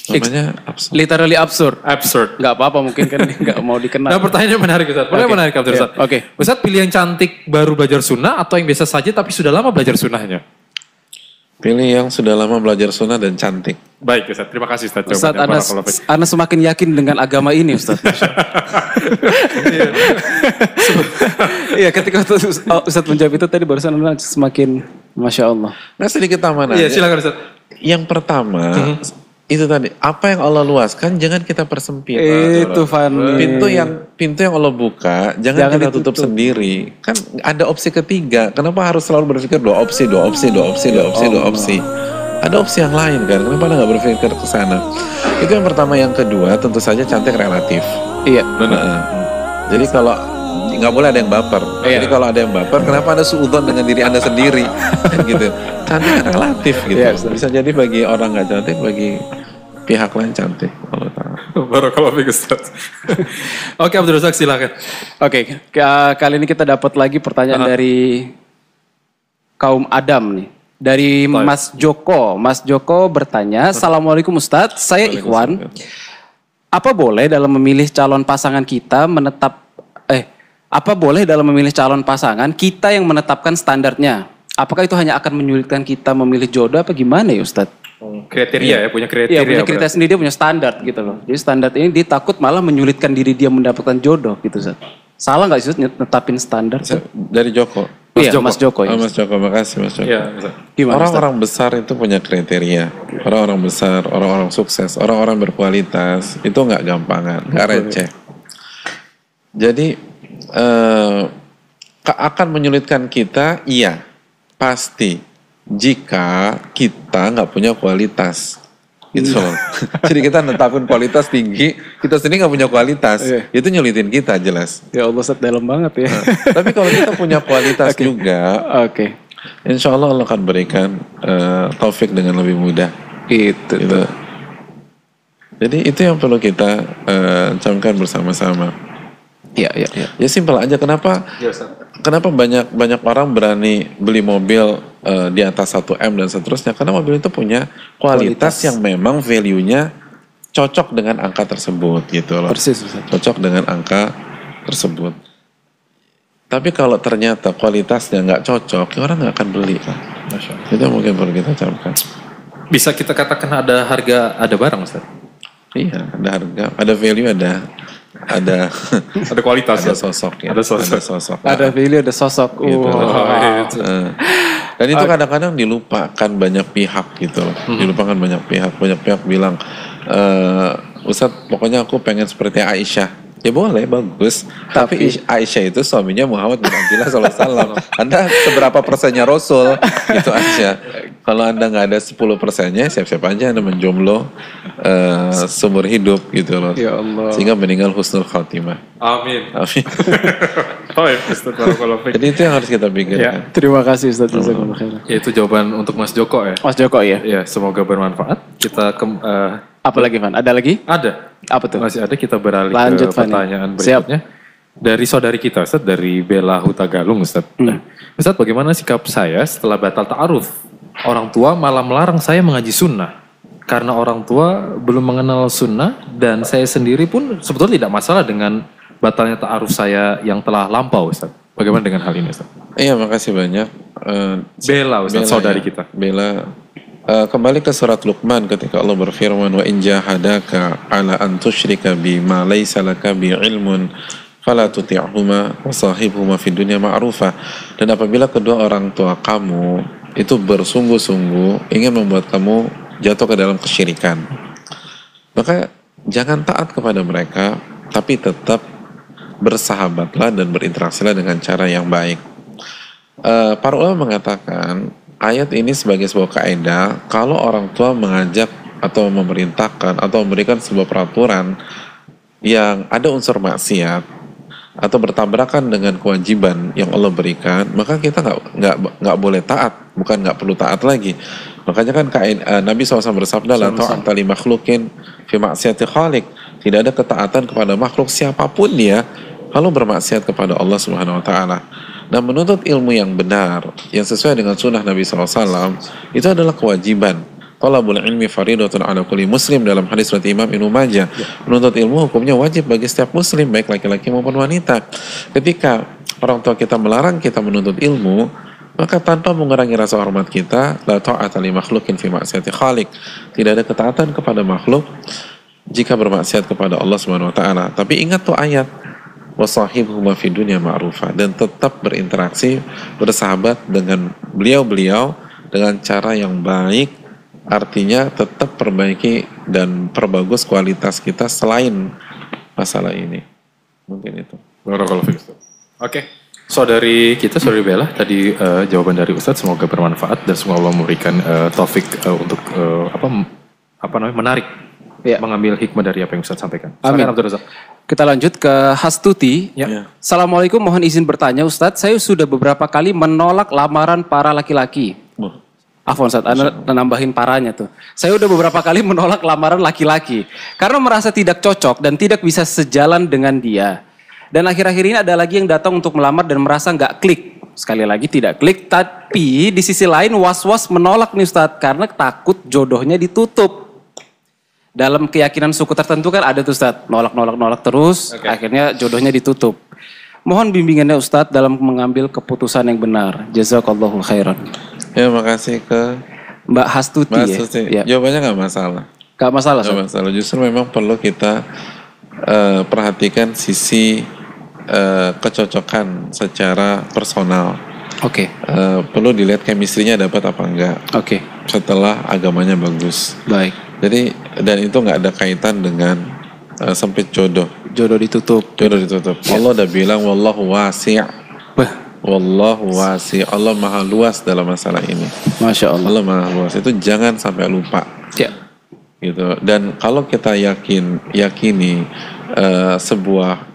Namanya absurd. Literally absurd. Absurd. Gak apa-apa, mungkin kan nggak mau dikenal. Nah, pertanyaannya menarik Ustadz. Menarik Ustadz. Ustadz, pilih yang cantik baru belajar sunnah atau yang biasa saja tapi sudah lama belajar sunnahnya? Pilih yang sudah lama belajar sunnah dan cantik. Baik Ustadz, terima kasih Ustadz. Ustadz, Anda semakin yakin dengan agama ini Ustadz. Iya, ketika Ustadz menjawab itu tadi barusan Anda semakin Masya Allah. Nah, sedikit tambahan aja. Iya, silakan Ustadz. Yang pertama, itu tadi, apa yang Allah luaskan jangan kita persempit. Itu Fanny. Pintu yang Allah buka jangan kita tutup sendiri. Kan ada opsi ketiga. Kenapa harus selalu berpikir dua opsi? Ada opsi yang lain kan. Kenapa Anda nggak berpikir ke sana? Itu yang pertama. Yang kedua, tentu saja cantik relatif. Iya. Jadi kalau nggak boleh ada yang baper. Jadi kalau ada yang baper, kenapa Anda suudzon dengan diri Anda sendiri? Gitu. Cantik kan relatif gitu. Bisa jadi bagi orang nggak cantik, bagi pihak lain cantik. Allah taala. Barakallahu fiik Ustaz. Oke, Abdul Razak silakan. Oke, kali ini kita dapat lagi pertanyaan dari kaum Adam nih. Dari Mas Joko. Mas Joko bertanya, Assalamualaikum Ustadz, saya Ikhwan. Apa boleh dalam memilih calon pasangan kita kita yang menetapkan standarnya? Apakah itu hanya akan menyulitkan kita memilih jodoh apa gimana ya Ustadz? Kriteria punya kriteria. Iya, punya kriteria sendiri, dia punya standar gitu loh. Jadi standar ini dia takut malah menyulitkan diri dia mendapatkan jodoh gitu Ustadz. Salah nggak sih netapin standar? Dari Joko. Mas Joko. Mas Joko, makasih Mas Joko. Gimana, orang-orang besar itu punya kriteria. Orang-orang besar, orang-orang sukses, orang-orang berkualitas itu nggak gampangan, nggak receh. Jadi akan menyulitkan kita, iya, pasti. Jika kita nggak punya kualitas, gitu loh. Jadi kita netapin kualitas tinggi, kita sendiri nggak punya kualitas, itu nyulitin kita jelas. Ya Allah, dalam banget ya. Tapi kalau kita punya kualitas juga, insya Allah Allah akan berikan taufik dengan lebih mudah. Gitu. Jadi itu yang perlu kita camkan bersama-sama. Ya simpel aja. Kenapa banyak orang berani beli mobil di atas 1M dan seterusnya? Karena mobil itu punya kualitas yang memang value-nya cocok dengan angka tersebut gitu loh. Persis. Cocok dengan angka tersebut. Tapi kalau ternyata kualitasnya nggak cocok, ya orang nggak akan beli kan. Itu mungkin perlu kita camkan. Bisa kita katakan ada harga, ada barang Ustaz? Iya, ada harga, ada value, ada kualitas, ada sosok ya. Ada value, ada sosok. Gitu. Dan itu kadang-kadang dilupakan banyak pihak gitu loh. Dilupakan banyak pihak bilang, Ustadz pokoknya aku pengen seperti Aisyah. Ya boleh, bagus. Tapi Aisyah itu suaminya Muhammad bin Abdullah SAW. Anda seberapa persennya Rasul? Gitu aja. Kalau Anda nggak ada 10%-nya, siap-siap aja Anda menjomblo seumur hidup gitu loh. Ya Allah. Sehingga meninggal husnul khatimah. Amin. Jadi itu yang harus kita pikirkan. Ya, terima kasih Ustaz. Ya, itu jawaban untuk Mas Joko ya. Mas Joko ya. Ya, semoga bermanfaat. Kita apa lagi Van? Ada lagi? Ada. Apa tuh? Masih ada, kita beralih ke pertanyaan berikutnya. Dari saudari kita Ustaz, dari Bella Hutagalung Ustaz. Ustaz, bagaimana sikap saya setelah batal ta'aruf? Orang tua malah melarang saya mengaji sunnah. Karena orang tua belum mengenal sunnah dan saya sendiri pun sebetulnya tidak masalah dengan batalnya ta'aruf saya yang telah lampau Ustaz. Bagaimana dengan hal ini Ustaz? Iya, makasih banyak. Bella Ustaz, saudari kita. Bella. Kembali ke surat Luqman ketika Allah berfirman wa in jahadaka ala an tusyrika bima laysa laka bi ilmun fala tuti'huma wa sahibhuma fid dunya ma'rufa. Dan apabila kedua orang tua kamu itu bersungguh-sungguh ingin membuat kamu jatuh ke dalam kesyirikan, maka jangan taat kepada mereka, tapi tetap bersahabatlah dan berinteraksilah dengan cara yang baik. Para ulama mengatakan ayat ini sebagai sebuah kaidah, kalau orang tua mengajak atau memerintahkan atau memberikan sebuah peraturan yang ada unsur maksiat atau bertabrakan dengan kewajiban yang Allah berikan, maka kita nggak boleh taat, bukan nggak perlu taat lagi. Makanya kan Nabi SAW bersabda, la ta'ata li makhlukin fi maksiati khaliq. Tidak ada ketaatan kepada makhluk siapapun dia kalau bermaksiat kepada Allah Subhanahu Wa Taala. Nah, menuntut ilmu yang benar, yang sesuai dengan sunnah Nabi SAW, itu adalah kewajiban. Talabul ilmi faridatun ala kulli muslim, dalam hadis riwayat Imam Ibnu Majah. Menuntut ilmu hukumnya wajib bagi setiap muslim, baik laki-laki maupun wanita. Ketika orang tua kita melarang kita menuntut ilmu, maka tanpa mengurangi rasa hormat kita, la ta'ata li makhlukin fi maksiati khaliq. Tidak ada ketaatan kepada makhluk jika bermaksiat kepada Allah Subhanahu Wa Taala. Tapi ingat tuh ayat, wasahibhuma fid dunya ma'rufa, dan tetap berinteraksi, bersahabat dengan beliau-beliau dengan cara yang baik Artinya tetap perbaiki dan perbagus kualitas kita selain masalah ini. Mungkin itu. Barakallahu fiik, Ustaz. Oke. Saudari Bella, tadi jawaban dari Ustadz semoga bermanfaat dan semoga Allah memberikan taufik untuk menarik, mengambil hikmah dari apa yang Ustadz sampaikan. Amin. Kita lanjut ke Hastuti. Ya. Assalamualaikum, mohon izin bertanya Ustadz, saya sudah beberapa kali menolak lamaran para laki-laki. Afwan Ustadz, Anda nambahin paranya tuh. Saya udah beberapa kali menolak lamaran laki-laki karena merasa tidak cocok dan tidak bisa sejalan dengan dia. Dan akhir-akhir ini ada lagi yang datang untuk melamar dan merasa nggak klik. Sekali lagi tidak klik, tapi di sisi lain was-was menolak nih Ustadz karena takut jodohnya ditutup. Dalam keyakinan suku tertentu kan ada tuh Ustadz, nolak terus, akhirnya jodohnya ditutup. Mohon bimbingannya Ustadz dalam mengambil keputusan yang benar. Jazakallahu khairan. Ya, makasih ke Mbak Hastuti. Ya. Jawabannya nggak masalah. Nggak masalah. Nggak masalah. Justru memang perlu kita perhatikan sisi kecocokan secara personal. Oke. Perlu dilihat chemistry-nya dapat apa enggak. Oke. Setelah agamanya bagus. Baik. Jadi dan itu nggak ada kaitan dengan sempit jodoh. Jodoh ditutup. Ya. Allah udah bilang wallahu wasi'. Wallahu wasi'. Allah maha luas dalam masalah ini. Masya Allah. Allah maha luas. Itu jangan sampai lupa. Ya. Gitu. Dan kalau kita yakini sebuah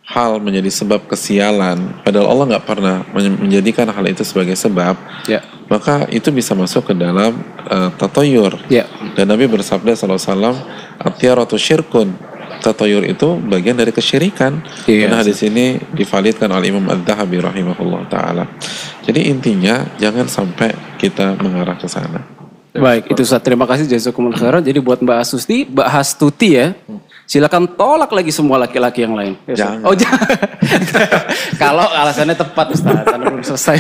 hal menjadi sebab kesialan, padahal Allah nggak pernah menjadikan hal itu sebagai sebab, maka itu bisa masuk ke dalam tatayur. Dan Nabi bersabda SAW, at-tiyaratu syirkun. Tatayur itu bagian dari kesyirikan. Karena hadis ini divalidkan oleh Imam Adz-Dzahabi rahimahullah ta'ala. Jadi intinya jangan sampai kita mengarah ke sana. Baik, itu Ustaz. Terima kasih jazakumullah khairan. Jadi buat Mbak Hastuti ya, silakan tolak lagi semua laki-laki yang lain. Jangan. Oh jangan. Kalau alasannya tepat Ustaz, Anda belum selesai.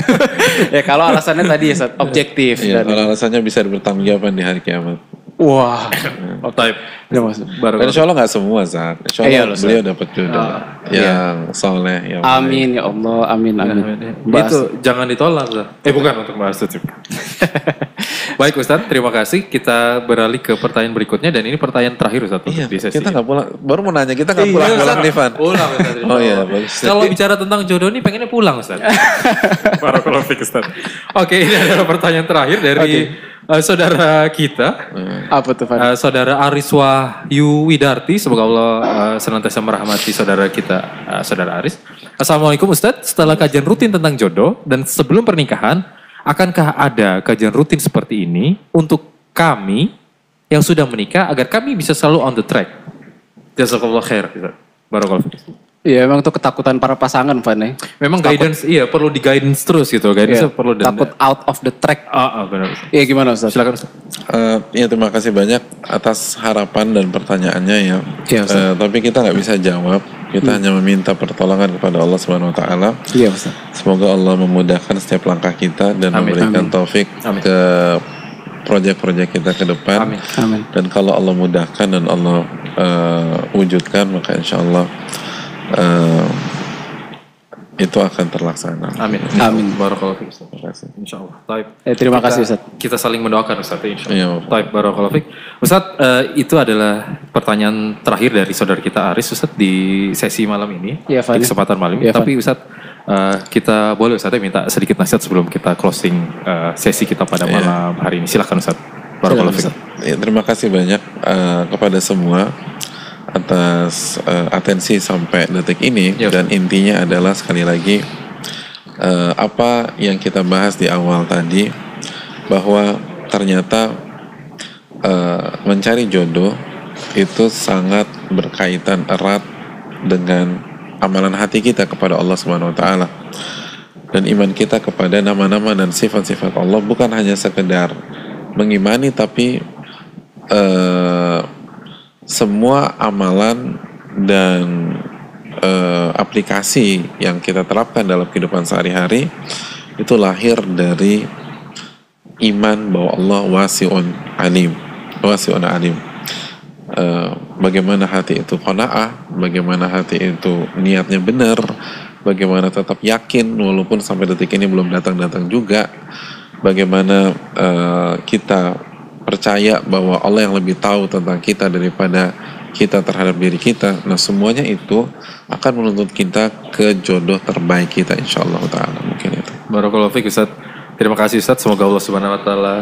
Ya kalau alasannya tadi ya Ustaz, objektif. Iya, kalau alasannya bisa bertanggungjawab di hari kiamat. Wah. Type. Insya Allah nggak semua Zat. Insya Allah beliau dapat jodoh yang soleh. Yang amin ya Allah, amin. Itu jangan ditolak Zat. Bukan untuk bahas itu. Baik Ustadz, terima kasih. Kita beralih ke pertanyaan berikutnya dan ini pertanyaan terakhir Ustadz untuk di sesi. Kita nggak pulang, baru mau nanya kita nggak pulang nih Van. Pulang Ustadz. Oh iya bagus. Kalau bicara tentang jodoh nih pengennya pulang Ustadz. Barakallahu fiik Ustadz. Oke, ini adalah pertanyaan terakhir dari saudara kita. Apa tuh Van? Saudara Aris Wahyu Widarti. Semoga Allah senantiasa merahmati saudara kita, saudara Aris. Assalamualaikum Ustadz. Setelah kajian rutin tentang jodoh dan sebelum pernikahan, akankah ada kajian rutin seperti ini untuk kami yang sudah menikah agar kami bisa selalu on the track? Jazakallah khair. Barakallahu fiik. Iya memang itu ketakutan para pasangan Van ya. Memang guidance, perlu di guidance terus gitu. Guidance perlu takut out of the track. Benar. Iya gimana Ustaz? Silakan Ustaz. Terima kasih banyak atas harapan dan pertanyaannya ya. Tapi kita nggak bisa jawab. Kita hanya meminta pertolongan kepada Allah Subhanahu Wa Taala. Iya Ustaz. Semoga Allah memudahkan setiap langkah kita dan memberikan taufik ke proyek-proyek kita ke depan. Amin. Dan kalau Allah mudahkan dan Allah wujudkan, maka insya Allah itu akan terlaksana. Amin. Barakallahu fiik Ustaz. Terima kasih. Insyaallah. Taib. Terima kasih Ustaz. Kita saling mendoakan Ustaz insyaallah. Taib barakallahu fiik. Ustaz, itu adalah pertanyaan terakhir dari saudara kita Aris Ustaz di sesi malam ini. Di kesempatan malam ini. Tapi Ustaz, kita boleh Ustaz minta sedikit nasihat sebelum kita closing sesi kita pada malam hari ini. Silakan Ustaz. Barakallahu fiik. Terima kasih banyak kepada semua atas atensi sampai detik ini. Dan intinya adalah sekali lagi apa yang kita bahas di awal tadi, bahwa ternyata mencari jodoh itu sangat berkaitan erat dengan amalan hati kita kepada Allah Subhanahu Wa Taala dan iman kita kepada nama-nama dan sifat-sifat Allah, bukan hanya sekedar mengimani, tapi semua amalan dan aplikasi yang kita terapkan dalam kehidupan sehari-hari itu lahir dari iman bahwa Allah wasi'un alim. Bagaimana hati itu qanaah, bagaimana hati itu niatnya benar, bagaimana tetap yakin walaupun sampai detik ini belum datang-datang juga, bagaimana kita percaya bahwa Allah yang lebih tahu tentang kita daripada kita terhadap diri kita. Nah, semuanya itu akan menuntut kita ke jodoh terbaik kita, insyaallah ta'ala. Mungkin itu. Barakallahu fiik Ustaz. Terima kasih Ustaz. Semoga Allah Subhanahu wa taala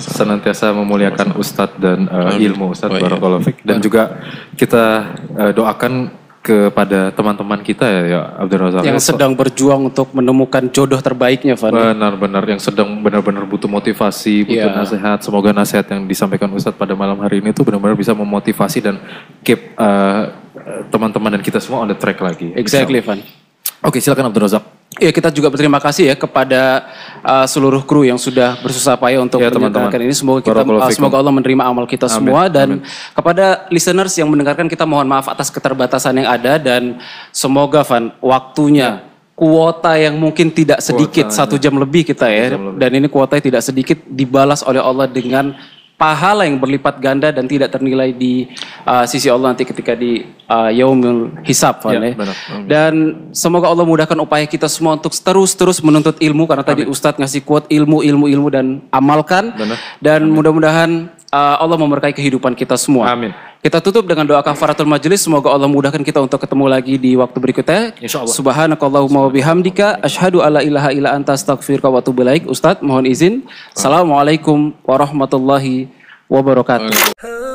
senantiasa memuliakan Ustaz dan ilmu Ustaz. Barakallahu fiik. Dan juga kita doakan kepada teman-teman kita ya Abdul Razak yang sedang berjuang untuk menemukan jodoh terbaiknya, Van. Benar-benar yang sedang benar-benar butuh motivasi, butuh nasihat. Semoga nasihat yang disampaikan Ustadz pada malam hari ini itu benar-benar bisa memotivasi dan keep teman-teman dan kita semua on the track lagi. Exactly, Van. Oke, silakan Abdul Razak. Ya, kita juga berterima kasih ya kepada seluruh kru yang sudah bersusah payah untuk mendengarkan ini. Semoga Allah menerima amal kita semua. Dan kepada listeners yang mendengarkan, kita mohon maaf atas keterbatasan yang ada. Dan semoga, Van, waktunya kuota yang mungkin tidak sedikit, 1 jam lebih kita ya. Dan ini kuotanya tidak sedikit dibalas oleh Allah dengan pahala yang berlipat ganda dan tidak ternilai di sisi Allah nanti ketika di yaumul hisab, ya. Dan semoga Allah mudahkan upaya kita semua untuk terus menuntut ilmu, karena tadi Ustadz ngasih quote ilmu dan amalkan. Dan mudah-mudahan Allah memberkahi kehidupan kita semua. Amin. Kita tutup dengan doa kafaratul majelis. Semoga Allah mudahkan kita untuk ketemu lagi di waktu berikutnya. Insyaallah. Subhanakallahumma wa bihamdika asyhadu alla ilaha illa anta astaghfiruka wa atubu ilaik. Ustadz, mohon izin. Assalamualaikum warahmatullahi wabarakatuh.